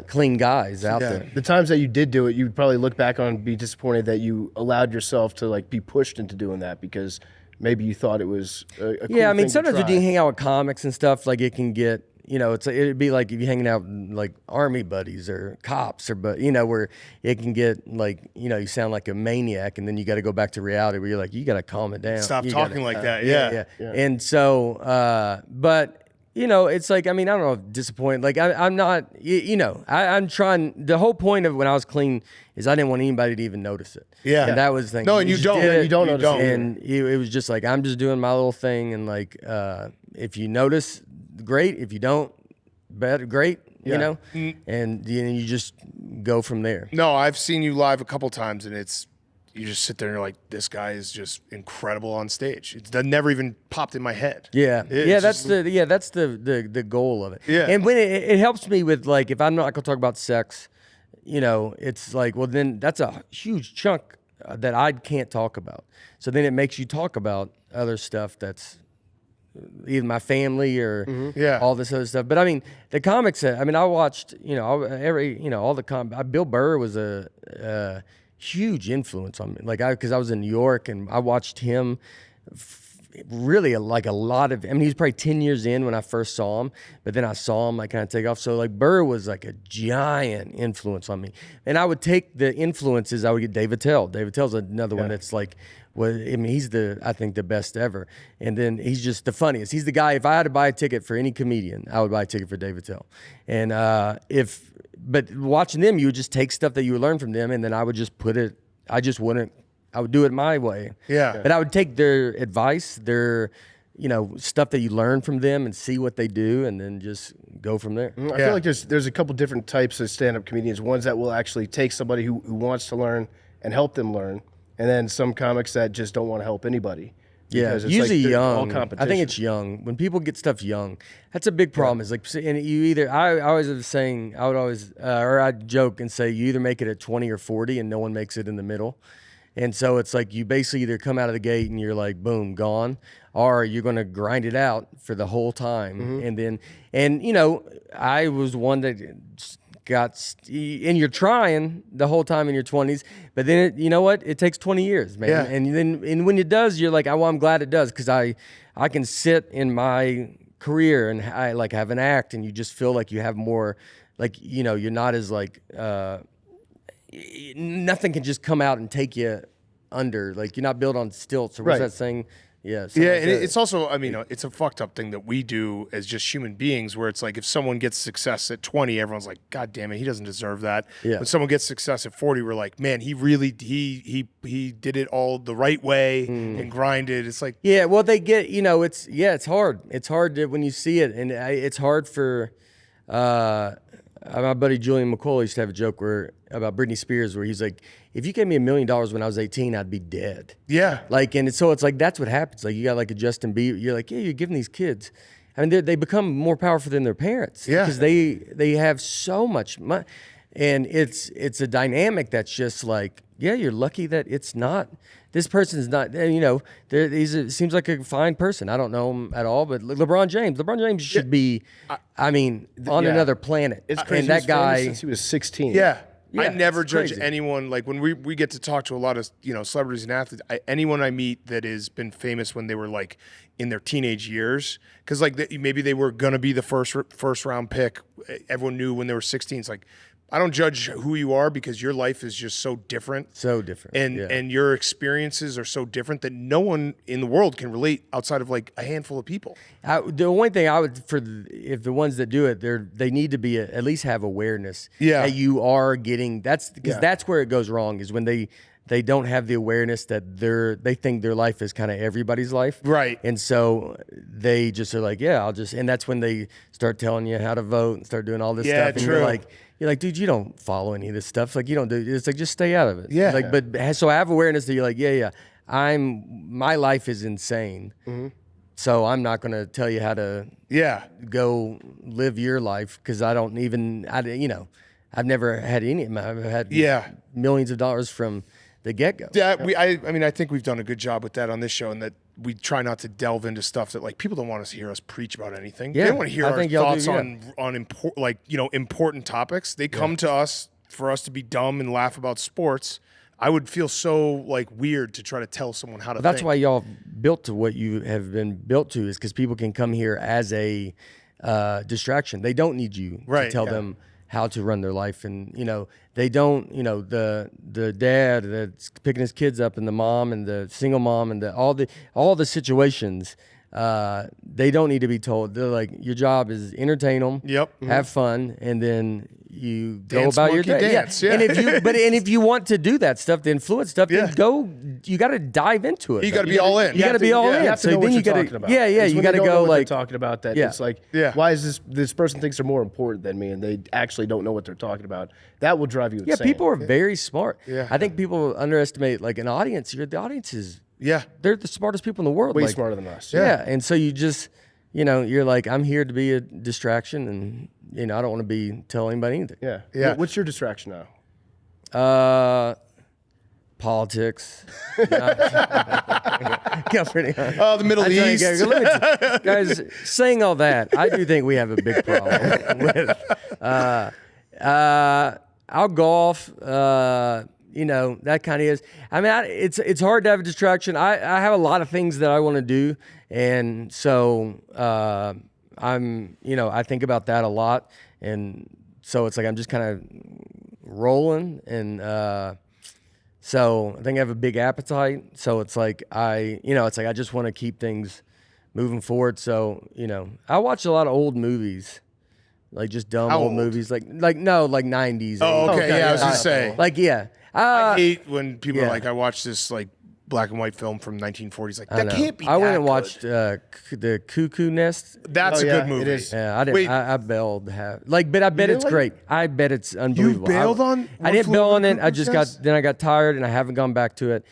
clean guys out there. The times that you did do it, you'd probably look back on and be disappointed that you allowed yourself to be pushed into doing that because maybe you thought it was a cool Yeah, thing to sometimes when try. you hang out with comics and stuff, it can get, it'd be like if you're hanging out with, army buddies or cops where it can get you sound like a maniac, and then you got to go back to reality where you're like, you got to calm it down. Stop You talking gotta- like that. Yeah. And so, but it's I don't know, disappointed. I'm not, I'm trying. The whole point of when I was clean is I didn't want anybody to even notice it. Yeah. And that was the thing. No, and you just don't. did it, You don't notice it. And it was just I'm just doing my little thing, and if you notice, great. If you don't, better, great. And you just go from there. No, I've seen you live a couple times, and you just sit there and you're like, this guy is just incredible on stage. It's never even popped in my head. Yeah, It's that's just- that's the goal of it. Yeah. And when it helps me with if I'm not gonna talk about sex, it's well then that's a huge chunk that I can't talk about. So then it makes you talk about other stuff that's either my family or all this other stuff. But the comics. I watched all the Bill Burr was a huge influence on me. Because I was in New York and I watched him. Really, a lot of. He's probably 10 years in when I first saw him, but then I saw him kind of take off. So Burr was a giant influence on me, and I would take the influences. I would get Dave Attell. Dave Attell's another one that's he's I think the best ever, and then he's just the funniest. He's the guy. If I had to buy a ticket for any comedian, I would buy a ticket for Dave Attell. And but watching them, you would just take stuff that you would learn from them, and then I would just put it. I would do it my way. Yeah. But I would take their advice, their, stuff that you learn from them and see what they do and then just go from there. I feel like there's a couple different types of stand-up comedians. Ones that will actually take somebody who wants to learn and help them learn, and then some comics that just don't want to help anybody. Yeah, because it's usually they're all young. I competition. think it's young. When people get stuff young, that's a big problem. Is and you either I always was saying I would always or I'd joke and say you either make it at 20 or 40 and no one makes it in the middle. And so it's you basically either come out of the gate and you're boom, gone, or you're going to grind it out for the whole time. And I was one that and you're trying the whole time in your 20s, but then it takes 20 years, man. Yeah. And when it does, you're I'm glad it does because I can sit in my career and I have an act and you just feel like you have more, you're not as nothing can just come out and take you under. You're not built on stilts. Or what's Right. that saying? Yeah. Yeah, and it's also, it's a fucked up thing that we do as just human beings where it's if someone gets success at 20, everyone's like, God damn it, he doesn't deserve that. Yeah. When someone gets success at 40, we're like, man, he really, he did it all the right way and grinded. It's Yeah, well, they get, it's hard. It's hard when you see it. And it's hard for, my buddy Julian McCoy used to have a joke about Britney Spears where he's like, if you gave me $1 million when I was 18, I'd be dead. yeah. And so it's that's what happens. You got a Justin Bieber. You're yeah, you're giving these kids. I mean, they become more powerful than their parents. Yeah. Because they have so much money. And it's a dynamic that's just like, yeah, you're lucky that it's not, this person's not, you know, seems like a fine person. I don't know him at all, but LeBron James should be, I mean, on another planet. It's crazy. And that guy, since he was 16. Yeah. Yeah, I never it's judge crazy. anyone. Like when we get to talk to a lot of, you know, celebrities and athletes, anyone I meet that has been famous when they were like in their teenage years, because like maybe they were gonna be the first round pick. Everyone knew when they were 16. It's like, I don't judge who you are because your life is just so different. so different. And your experiences are so different that no one in the world can relate outside of like a handful of people. The only thing I would, if the ones that do it, they need to be at least have awareness that you are getting. That's because that's where it goes wrong, is when they don't have the awareness that they think their life is kind of everybody's life. Right. And so they just are like, yeah, and that's when they start telling you how to vote and start doing all this stuff. And true. you're like, dude, you don't follow any of this stuff. Like, you don't do, it's like, just stay out of it. Yeah. Like, but so I have awareness that you're like, my life is insane. Mm-hmm. So I'm not going to tell you how to go live your life, because I don't even, I've never had any. I've had millions of dollars from the get-go. Yeah, I mean, I think we've done a good job with that on this show, and that we try not to delve into stuff that like people don't want us to hear us preach about anything. Yeah, they don't want to hear I our think y'all thoughts do, yeah. on important topics. They come to us for us to be dumb and laugh about sports. I would feel so like weird to try to tell someone how to That's think. why y'all built to what you have been built to, is because people can come here as a distraction. They don't need you to tell them how to run their life. And, they don't, the dad that's picking his kids up, and the mom and the single mom and all the situations, they don't need to be told. They're like, your job is entertain them, have fun, and then you Dance, go about your monkey day. dance, yeah. And if you want to do that stuff, the influence stuff, then you got to dive into it. You got to be all in. You got to be all in. You have to know what you're talking about. Yeah, It's you when got they to don't know go what like they're talking about that. Yeah. It's like, Yeah. why is this person thinks they're more important than me, and they actually don't know what they're talking about? That will drive you Yeah, insane. people are very smart. Yeah. I think people underestimate like an audience. The audience is Yeah. they're the smartest people in the world. way like, smarter than us. Yeah. And so you just, you're like, I'm here to be a distraction, and I don't want to be telling anybody anything. Yeah. Yeah. What's your distraction now? Politics. Pretty Oh, the Middle East. Guys, saying all that, I do think we have a big problem with. I'll golf. That kind of is. I mean, it's hard to have a distraction. I have a lot of things that I want to do, and so I think about that a lot, and so it's like I'm just kind of rolling, and so I think I have a big appetite. So it's like I just want to keep things moving forward. So I watch a lot of old movies. Like just dumb old movies, like 90s. Oh, okay. Yeah, I was gonna gonna say. I I hate when people are like, I watched this like black and white film from 1940s. Like that can't be. I went and good. watched the Cuckoo Nest. That's a good movie. It is. Yeah, I didn't. Wait. I bailed. But I bet it's great. I bet it's unbelievable. bailed on I One didn't Flew bail Over on the it. I Cuckoo's just Nest? then I got tired, and I haven't gone back to it.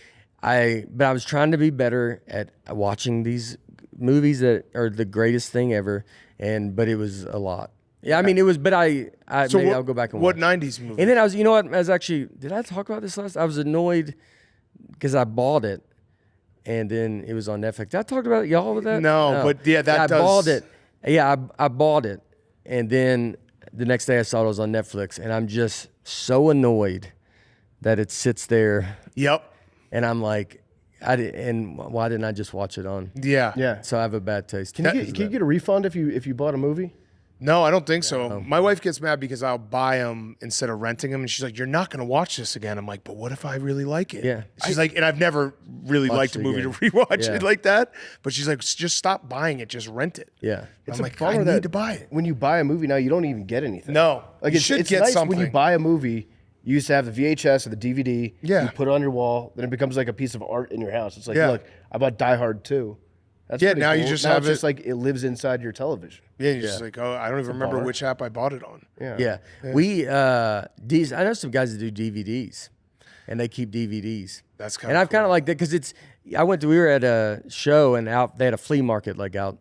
But I was trying to be better at watching these movies that are the greatest thing ever, but it was a lot. Yeah, I mean it was, but maybe I'll go back and watch. What 90s movie? And then I was actually, did I talk about this last? I was annoyed because I bought it, and then it was on Netflix. Did I talk about y'all with that? No, but yeah, that I does. bought it. Yeah, I bought it, and then the next day I saw it was on Netflix, and I'm just so annoyed that it sits there, Yep. and I'm like, why didn't I just watch it on? Yeah. Yeah. So I have a bad taste. Can you get a refund if you bought a movie? No, I don't think so. My wife gets mad because I'll buy them instead of renting them, and she's like, "You're not going to watch this again." I'm like, "But what if I really like it?" Yeah. She's like, and I've never really liked a it movie again. to rewatch Yeah. it like that. But she's like, "Just stop buying it. Just rent it." Yeah. I'm like, I need to buy it. When you buy a movie now, you don't even get anything. No, Like you it's, should it's get nice something. when you buy a movie. You used to have the VHS or the DVD. Yeah. You put it on your wall, then it becomes like a piece of art in your house. It's like, Yeah. look, I bought Die Hard 2. That's Yeah, pretty now you cool. just Now have it's just it- like it lives inside your television. Yeah, you're just like, oh, I don't even remember bummer. which app I bought it on. Yeah. We I know some guys that do DVDs, and they keep DVDs. That's kinda and I've kind cool. of like that because we were at a show, and they had a flea market like out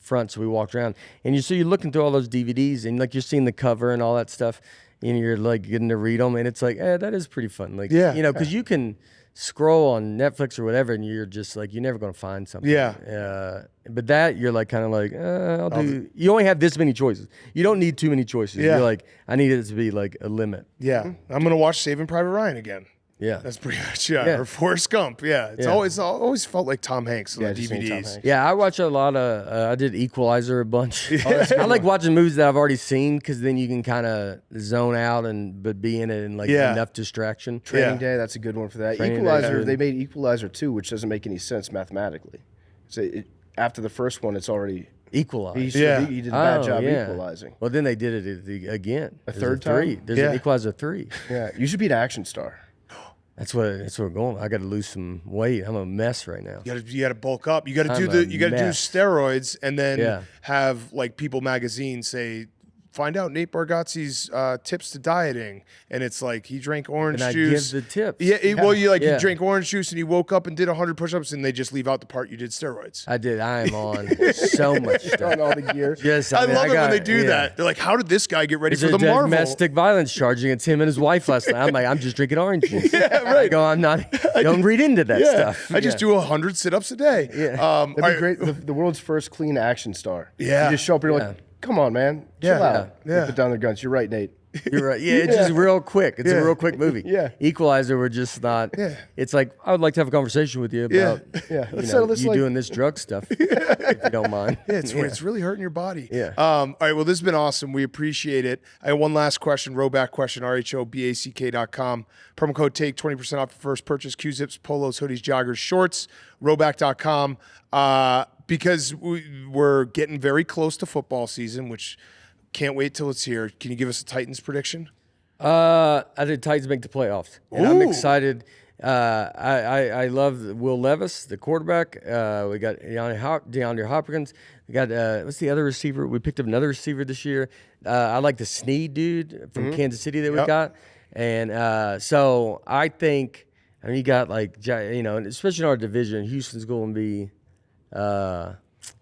front, so we walked around. And you're looking through all those DVDs, and like you're seeing the cover and all that stuff, and you're like getting to read them, and it's like, that is pretty fun. Like, because you can scroll on Netflix or whatever, and you're just like, you're never going to find something. Yeah. But that, you're like kind of like, I'll do. You only have this many choices. You don't need too many choices. Yeah. You're like, I need it to be like a limit. Yeah. I'm going to watch Saving Private Ryan again. Yeah. That's pretty much, or Forrest Gump. Yeah. It's always felt like Tom Hanks on the DVDs. Yeah, I watch a lot of, I did Equalizer a bunch. I like watching movies that I've already seen because then you can kind of zone out but be in it and like enough distraction. Training Day, that's a good one for that. Training Equalizer, Day. they made Equalizer 2, which doesn't make any sense mathematically. So after the first one, it's already... Equalizer. He did a bad job equalizing. Well, then they did it again. A third time? There's an Equalizer 3. Yeah, you should be an action star. That's where we're going. I got to lose some weight. I'm a mess right now. You got to bulk up. You got to do steroids and then have like People magazine say, find out Nate Bargatze's tips to dieting, and it's like he drank orange and juice. I give the tips. You drank orange juice and you woke up and did 100 push-ups, and they just leave out the part you did steroids. I did. I am on so much stuff. On all the gear. Yes, I love it when they do that. They're like, how did this guy get ready for the Marvel? Domestic violence charge against him and his wife last night. I'm like, I'm just drinking orange juice. Yeah, right. I go, I'm not. Don't read into that stuff. I just do 100 sit-ups a day. Yeah. That'd be great. The world's first clean action star. Yeah. You just show up and you're like, come on, man. Chill out. They put down their guns. You're right, Nate. You're right. Yeah, it's just real quick. It's a real quick movie. Yeah. Equalizer, we're just not. Yeah. It's like, I would like to have a conversation with you about Let's settle this doing this drug stuff, if you don't mind. Yeah, it's really hurting your body. Yeah. All right, well, this has been awesome. We appreciate it. I have one last question, rowback question, RHOBACK.com. Promo code TAKE, 20% off your first purchase, Q-zips, polos, hoodies, joggers, shorts, rowback.com. Because we're getting very close to football season, which can't wait till it's here. Can you give us a Titans prediction? I think Titans make the playoffs, and I'm excited. I love Will Levis, the quarterback. We got DeAndre Hopkins. We got what's the other receiver? We picked up another receiver this year. I like the Snead dude from Kansas City that we got, and so I think. I mean, you got and especially in our division, Houston's going to be. It'll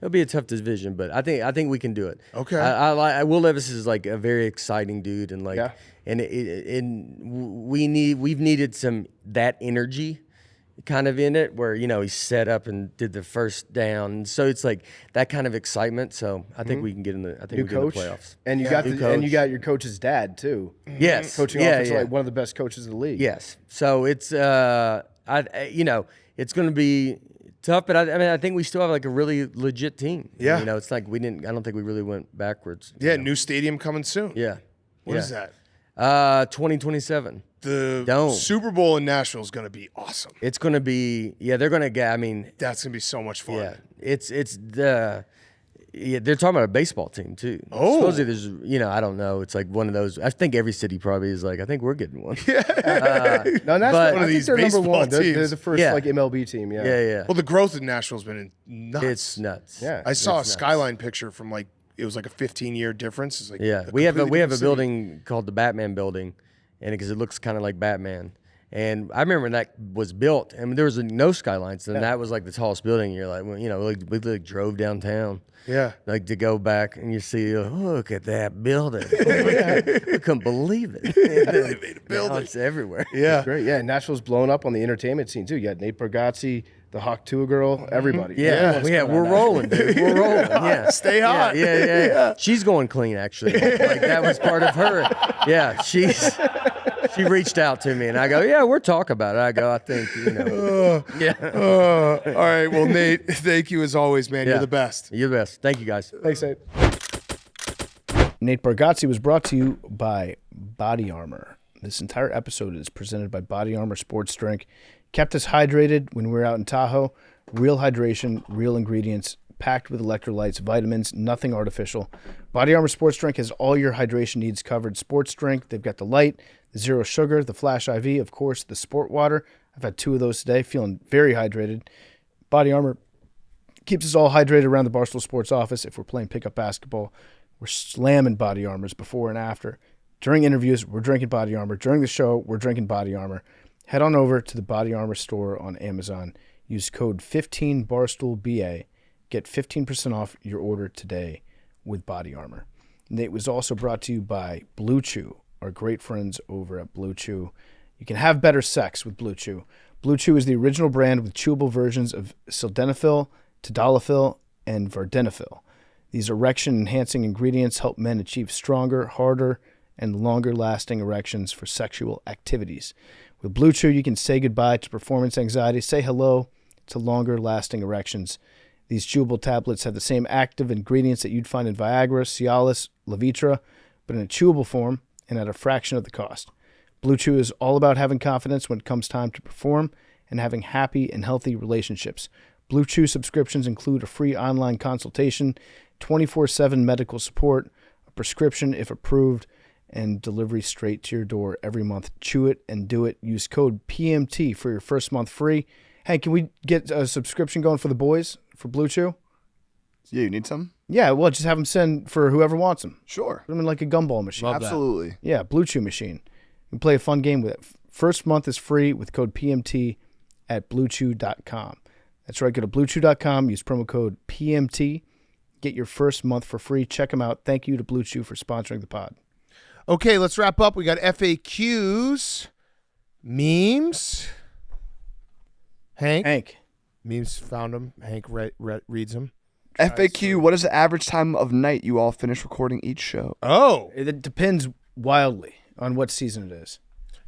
be a tough division, but I think we can do it. Okay. I Will Levis is like a very exciting dude, and we've needed some that energy kind of in it where he set up and did the first down, and so it's like that kind of excitement. So I think we can get in the we get in the playoffs. And you got you got your coach's dad too. Yes, coaching offense like one of the best coaches in the league. Yes, so it's it's going to be tough, but I think we still have like a really legit team. Yeah, it's like I don't think we really went backwards. Yeah, new stadium coming soon. Yeah, what is that? 2027. The Dome. Super Bowl in Nashville is going to be awesome. It's going to be they're going to get. I mean, that's going to be so much fun. Yeah, they're talking about a baseball team too. Oh, supposedly there's I don't know. It's like one of those. I think every city probably is like I think we're getting one. No, that's one of these they're number one. They're the first like MLB team. Yeah. Yeah. Well, the growth in Nashville's been nuts. It's nuts. Yeah, I saw a skyline picture from like it was like a 15-year difference. It's like we have a building called the Batman Building, and because it looks kind of like Batman. And I remember when that was built, and there was no skylines, and that was like the tallest building. And you're like, we drove downtown. Yeah. Like to go back and you see, look at that building. I couldn't believe it. They made a building. Now it's everywhere. Yeah. Great. Yeah. Nashville's blown up on the entertainment scene too. You got Nate Bargatze, the Hawk Tua girl, everybody. Yeah. We're rolling, dude. We're rolling. Yeah. Stay hot. Yeah. She's going clean, actually. Like that was part of her. Yeah. She reached out to me and I go, yeah, we'll talk about it. I go, I think, All right. Well, Nate, thank you as always, man. You're the best. You're the best. Thank you, guys. Thanks, Nate. Nate Bargatze was brought to you by Body Armor. This entire episode is presented by Body Armor Sports Drink. Kept us hydrated when we were out in Tahoe. Real hydration, real ingredients, packed with electrolytes, vitamins, nothing artificial. Body Armor Sports Drink has all your hydration needs covered. Sports drink, they've got the light, the zero sugar, the Flash IV, of course, the sport water. I've had 2 of those today, feeling very hydrated. Body Armor keeps us all hydrated around the Barstool Sports office. If we're playing pickup basketball, we're slamming Body Armors before and after. During interviews, we're drinking Body Armor. During the show, we're drinking Body Armor. Head on over to the Body Armor store on Amazon. Use code 15BarstoolBA Get 15% off your order today with Body Armor. And it was also brought to you by Blue Chew, our great friends over at Blue Chew. You can have better sex with Blue Chew. Blue Chew is the original brand with chewable versions of sildenafil, tadalafil, and vardenafil. These erection-enhancing ingredients help men achieve stronger, harder, and longer-lasting erections for sexual activities. With Blue Chew, you can say goodbye to performance anxiety, say hello to longer-lasting erections. These chewable tablets have the same active ingredients that you'd find in Viagra, Cialis, Levitra, but in a chewable form and at a fraction of the cost. Blue Chew is all about having confidence when it comes time to perform and having happy and healthy relationships. Blue Chew subscriptions include a free online consultation, 24/7 medical support, a prescription if approved, and delivery straight to your door every month. Chew it and do it. Use code PMT for your first month free. Hey, can we get a subscription going for the boys for Blue Chew? Yeah, you need some? Yeah, well, just have them send for whoever wants them. Sure. Put them in like a gumball machine. Absolutely. Yeah, Blue Chew machine. You can play a fun game with it. First month is free with code PMT at bluechew.com. That's right. Go to bluechew.com. Use promo code PMT. Get your first month for free. Check them out. Thank you to Blue Chew for sponsoring the pod. Okay, let's wrap up. We got FAQs, memes. Hank. Memes found them. Hank reads them. FAQ, what is the average time of night you all finish recording each show? Oh. It depends wildly on what season it is.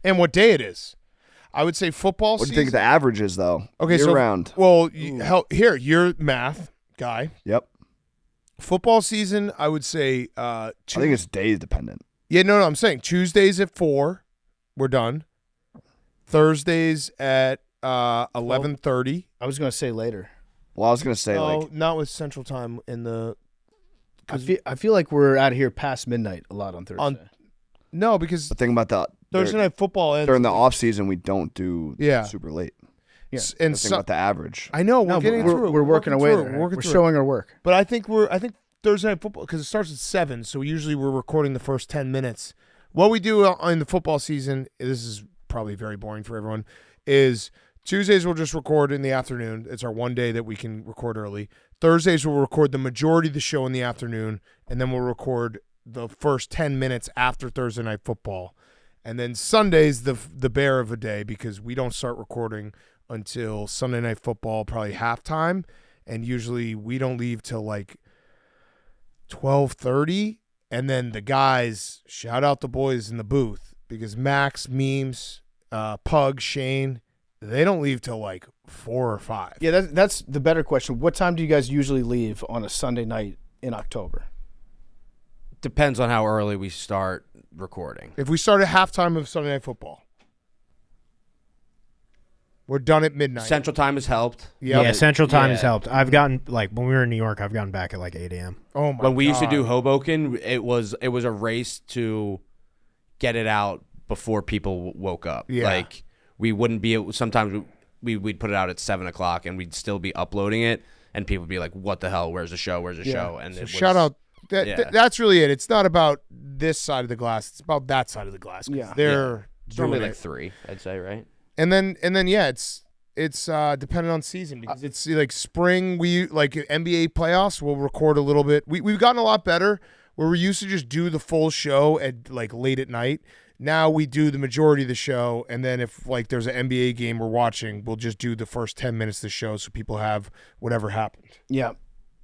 And what day it is. I would say football What do season. you think the average is, though? Okay, Year so round. Well, here, you're math guy. Yep. Football season, I would say. I think it's days dependent. Yeah, no, I'm saying Tuesdays at 4, we're done. Thursdays at 11:30. I was going to say later. Well, I was going to say, No, not with Central Time in the. I feel like we're out of here past midnight a lot on Thursday. No, because the thing about the Thursday night football ends during the off season, we don't do Yeah. super late. Yeah. And The thing about the average. I know we're No, getting but through it. we're working our way there. We're working through it. showing our work. But I think Thursday night football, because it starts at 7, so usually we're recording the first 10 minutes. What we do in the football season, this is probably very boring for everyone, is Tuesdays we'll just record in the afternoon. It's our one day that we can record early. Thursdays we'll record the majority of the show in the afternoon, and then we'll record the first 10 minutes after Thursday night football. And then Sunday's the bear of a day because we don't start recording until Sunday night football, probably halftime, and usually we don't leave till like 12:30. And then the guys, shout out the boys in the booth because Max, Memes, Pug, Shane, they don't leave till like 4 or 5. Yeah, that's the better question. What time do you guys usually leave on a Sunday night in October? Depends on how early we start recording. If we start at halftime of Sunday night football, we're done at midnight. Central Time has helped. Yep. Yeah, Central Time has Yeah. helped. I've gotten, like, when we were in New York, I've gotten back at like 8 a.m. Oh my When we used to God. do Hoboken, it was a race to get it out before people woke up. Yeah. Like we wouldn't be. Sometimes we'd put it out at 7 o'clock, and we'd still be uploading it, and people would be like, "What the hell? Where's the show? Where's the show?" And So it was, shout out. Yeah. That's really it. It's not about this side of the glass. It's about that side of the glass. 'Cause Yeah. they're It's normally doing like it. 3, I'd say, right? And then yeah, it's dependent on season because it's like spring. We like NBA playoffs. We'll record a little bit. We've gotten a lot better where we used to just do the full show at like late at night. Now we do the majority of the show, and then if like there's an NBA game we're watching, we'll just do the first 10 minutes of the show so people have whatever happened. Yeah.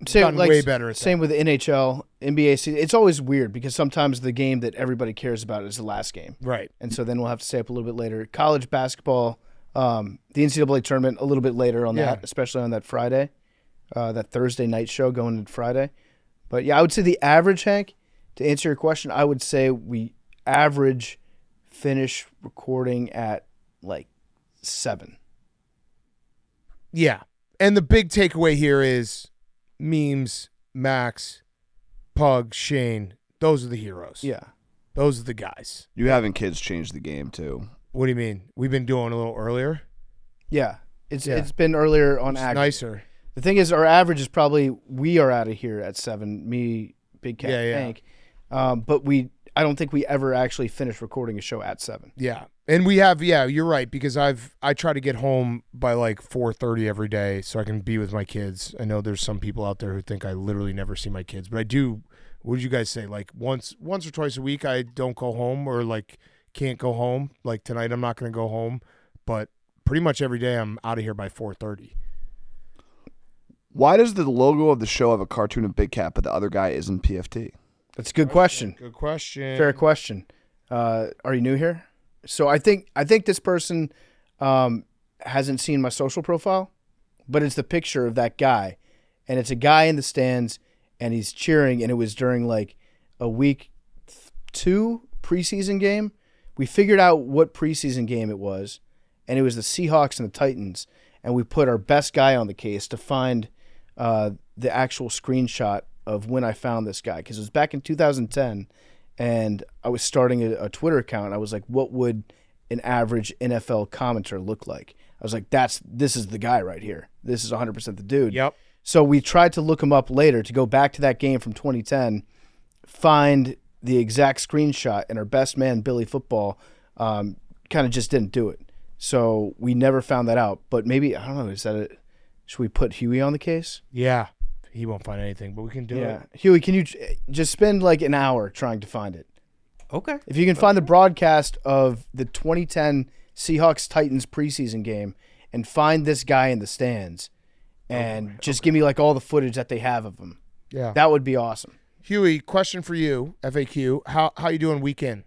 Gotten way better at Same with the NHL, NBA season. It's always weird because sometimes the game that everybody cares about is the last game. Right. And so then we'll have to stay up a little bit later. College basketball, the NCAA tournament a little bit later on that, especially on that Friday, that Thursday night show going into Friday. But yeah, I would say the average, Hank, to answer your question, I would say we average finish recording at like 7. Yeah. And the big takeaway here is Memes, Max, Pug, Shane. Those are the heroes. Yeah. Those are the guys. You having kids change the game, too. What do you mean? We've been doing a little earlier? Yeah. It's been earlier on It's average. nicer. The thing is, our average is probably we are out of here at 7. Me, Big Cat, Yeah, yeah. Hank. But we I don't think we ever actually finished recording a show at 7. Yeah. And we have, you're right, because I try to get home by like 4:30 every day so I can be with my kids. I know there's some people out there who think I literally never see my kids, but I do. What did you guys say? Like once or twice a week I don't go home or like can't go home. Like tonight I'm not going to go home, but pretty much every day I'm out of here by 4:30. Why does the logo of the show have a cartoon of Big Cat, but the other guy isn't PFT? That's a good question. Good question. Fair question. Are you new here? So I think this person hasn't seen my social profile, but it's the picture of that guy, and it's a guy in the stands, and he's cheering, and it was during like a week 2 preseason game. We figured out what preseason game it was, and it was the Seahawks and the Titans, and we put our best guy on the case to find the actual screenshot of when I found this guy, because it was back in 2010, and I was starting a Twitter account. I was like, what would an average NFL commenter look like? I was like, this is the guy right here. This is 100% the dude. Yep. So we tried to look him up later to go back to that game from 2010, find the exact screenshot, and our best man, Billy Football, kind of just didn't do it. So we never found that out. But maybe, I don't know, should we put Huey on the case? Yeah. He won't find anything, but we can do it. Huey, can you just spend like an hour trying to find it? Okay. If you can find the broadcast of the 2010 Seahawks-Titans preseason game and find this guy in the stands and just give me like all the footage that they have of him. Yeah. That would be awesome. Huey, question for you, FAQ. How you doing weekend?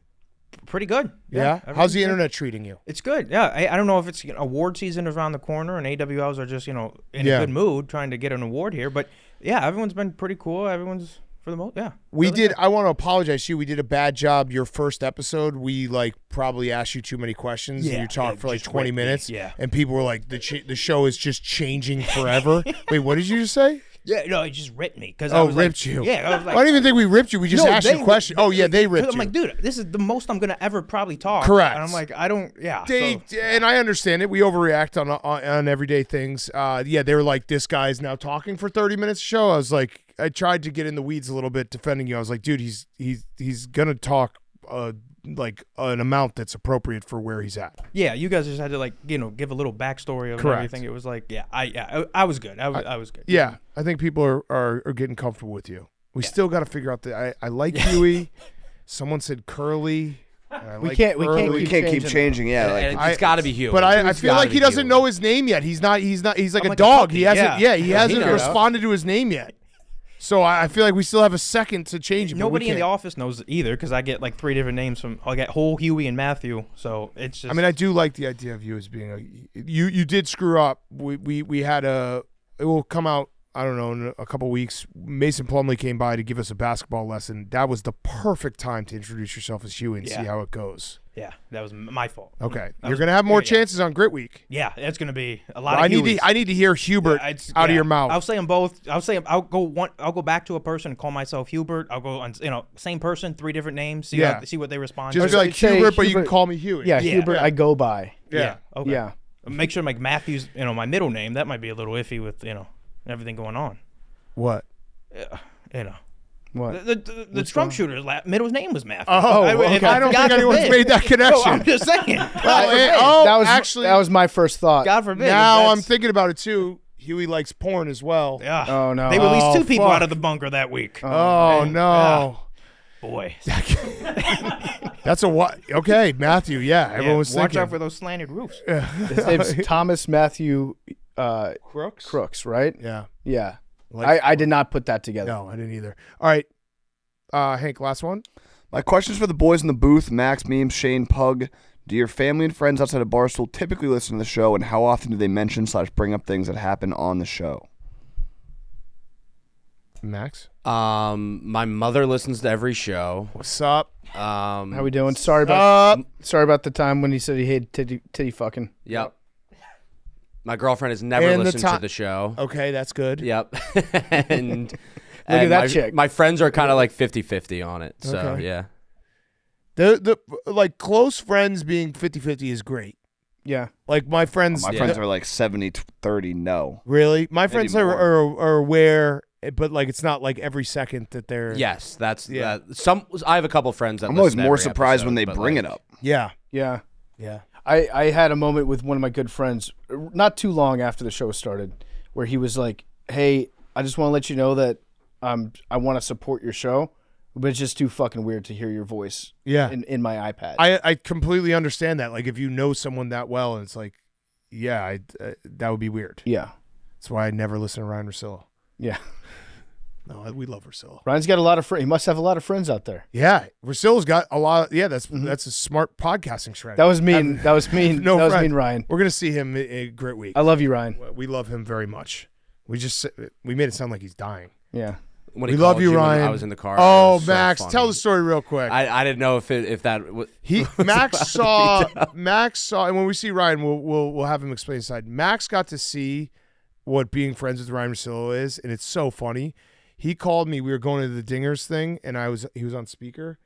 Pretty good. Yeah? How's the internet treating you? It's good. Yeah. I don't know if it's award season is around the corner and AWLs are just, in a good mood trying to get an award here. But yeah, everyone's been pretty cool. Everyone's for the most. Yeah. We did. I want to apologize to you. We did a bad job. Your first episode, we like probably asked you too many questions. And you talked for like 20 minutes. Yeah. And people were like, the show is just changing forever. Wait, what did you just say? Yeah, no, it just ripped me because ripped you. Yeah, I was like, I don't even think we ripped you. We just asked you a question. Oh yeah, they ripped you. I'm like, dude, this is the most I'm gonna ever probably talk. Correct. And I'm like, I don't. Yeah. And I understand it. We overreact on everyday things. They were like, this guy's now talking for 30 minutes a show. I was like, I tried to get in the weeds a little bit defending you. I was like, dude, he's gonna talk like an amount that's appropriate for where he's at. Yeah, you guys just had to give a little backstory of everything. It was like, I was good. I was good. Yeah, I think people are getting comfortable with you. We still got to figure out I like Huey. Someone said Curly. We can't keep changing. Yeah, like, it's got to be Huey. But I feel like he doesn't know his name yet. He's not. He's like a dog. He hasn't. Yeah, he hasn't responded to his name yet. So I feel like we still have a second to change it. Nobody in the office knows either because I get like 3 different names from. I get Whole, Huey, and Matthew. So it's just. I mean, I do like the idea of you as being you did screw up. We had it will come out. I don't know, in a couple weeks. Mason Plumley came by to give us a basketball lesson. That was the perfect time to introduce yourself as Huey and see how it goes. Yeah, that was my fault. Okay, you're gonna have more chances on Grit Week. Yeah, it's gonna be a lot of. I need to hear Hubert out of your mouth. I'll say them both. I'll go back to a person and call myself Hubert. I'll go on same person, 3 different names. See what they respond. Just to. be like Hubert, but you can call me Huey. Yeah, Hubert. I go by. Yeah. Okay. Yeah. Make sure like Matthew's my middle name. That might be a little iffy with everything going on. What? What? The Trump shooter's middle name was Matthew. Okay. I don't think anyone's made that connection. No, I'm just saying. That was my first thought. God forbid. Now I'm thinking about it too. Huey likes porn as well. Yeah. Oh no. They released 2 people out of the bunker that week. Oh no. Yeah. Boy. That's a what? Okay, Matthew. Yeah, everyone was watch thinking. out for those slanted roofs. His name's Thomas Matthew Crooks, right? Yeah. Yeah. I did not put that together. No, I didn't either. All right, Hank, last one. My question's for the boys in the booth, Max, Memes, Shane, Pug. Do your family and friends outside of Barstool typically listen to the show, and how often do they mention / bring up things that happen on the show? Max? My mother listens to every show. What's up? How we doing? Sorry about the time when he said he hated titty fucking. Yep. My girlfriend has never listened to the show. Okay, that's good. Yep. and Look at that chick. My friends are kind of like 50-50 on it. So, yeah. The like close friends being 50-50 is great. Yeah. Like my friends My friends are like 70-30 no. Really? My friends are aware but like it's not like every second that they're. Yes, that's I have a couple friends that. I'm always listen to more every surprised when episode, they but, bring like, it up. Yeah. Yeah. Yeah. I had a moment with one of my good friends not too long after the show started where he was like, hey, I just want to let you know that I want to support your show, but it's just too fucking weird to hear your voice in my iPad. I completely understand that. Like if you know someone that well and it's like, yeah, that would be weird. Yeah. That's why I never listen to Ryan Russillo. Yeah. No, we love Russillo. Ryan's got a lot of friends. He must have a lot of friends out there. Yeah. Russillo's got a lot. That's a smart podcasting strategy. That was mean. That was mean. No, that was Ryan, mean, Ryan. We're going to see him a great week. I love you, Ryan. We love him very much. We made it sound like he's dying. Yeah. When he We love called you, when Ryan. I was in the car. Oh, it was so Max, funny. tell the story real quick. I didn't know if that was Max saw, and when we see Ryan, we'll have him explain his side. Max got to see what being friends with Ryan Russillo is, and it's so funny. He called me. We were going to the Dingers thing, and he was on speaker,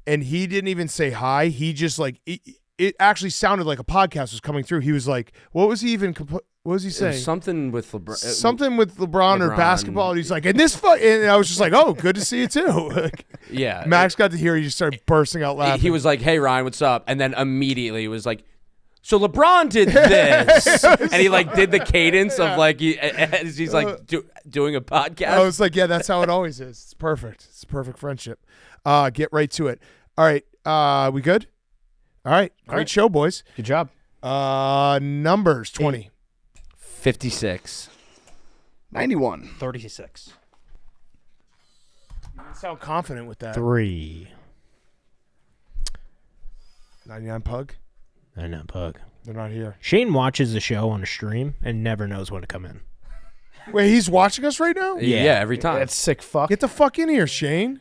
and he didn't even say hi. He just like it actually sounded like a podcast was coming through. He was like, "What was he even? What was he saying? something with LeBron. Something with LeBron or basketball." And he's like, "And this and I was just like, "Oh, good to see you too." Yeah, Max got to hear. He just started bursting out laughing. He was like, "Hey Ryan, what's up?" And then immediately he was like, "So LeBron did this," and he like did the cadence of like he's like doing a podcast. I was like, yeah, that's how it always is. It's perfect. It's perfect friendship. Get right to it. All right. We good? All right. Great show, boys. Good job. Numbers 20. 56. 91. 36. You sound confident with that. 3. 99 Pug. I know, Pug. They're not here. Shane watches the show on a stream and never knows when to come in. Wait, he's watching us right now? Yeah, every time. That's sick fuck. Get the fuck in here, Shane.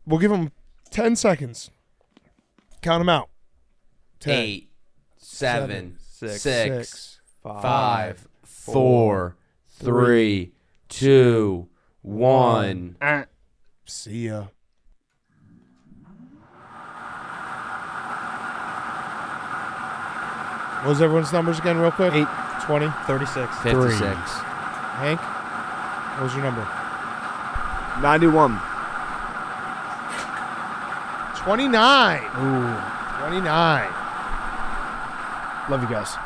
We'll give him 10 seconds. Count them out. 10, 8, 7, 6, 6, 5, 4, 3, 2, 1. See ya. What was everyone's numbers again, real quick? 8, 20. 36. 56. Hank, what was your number? 91. 29. Ooh. 29. Love you guys.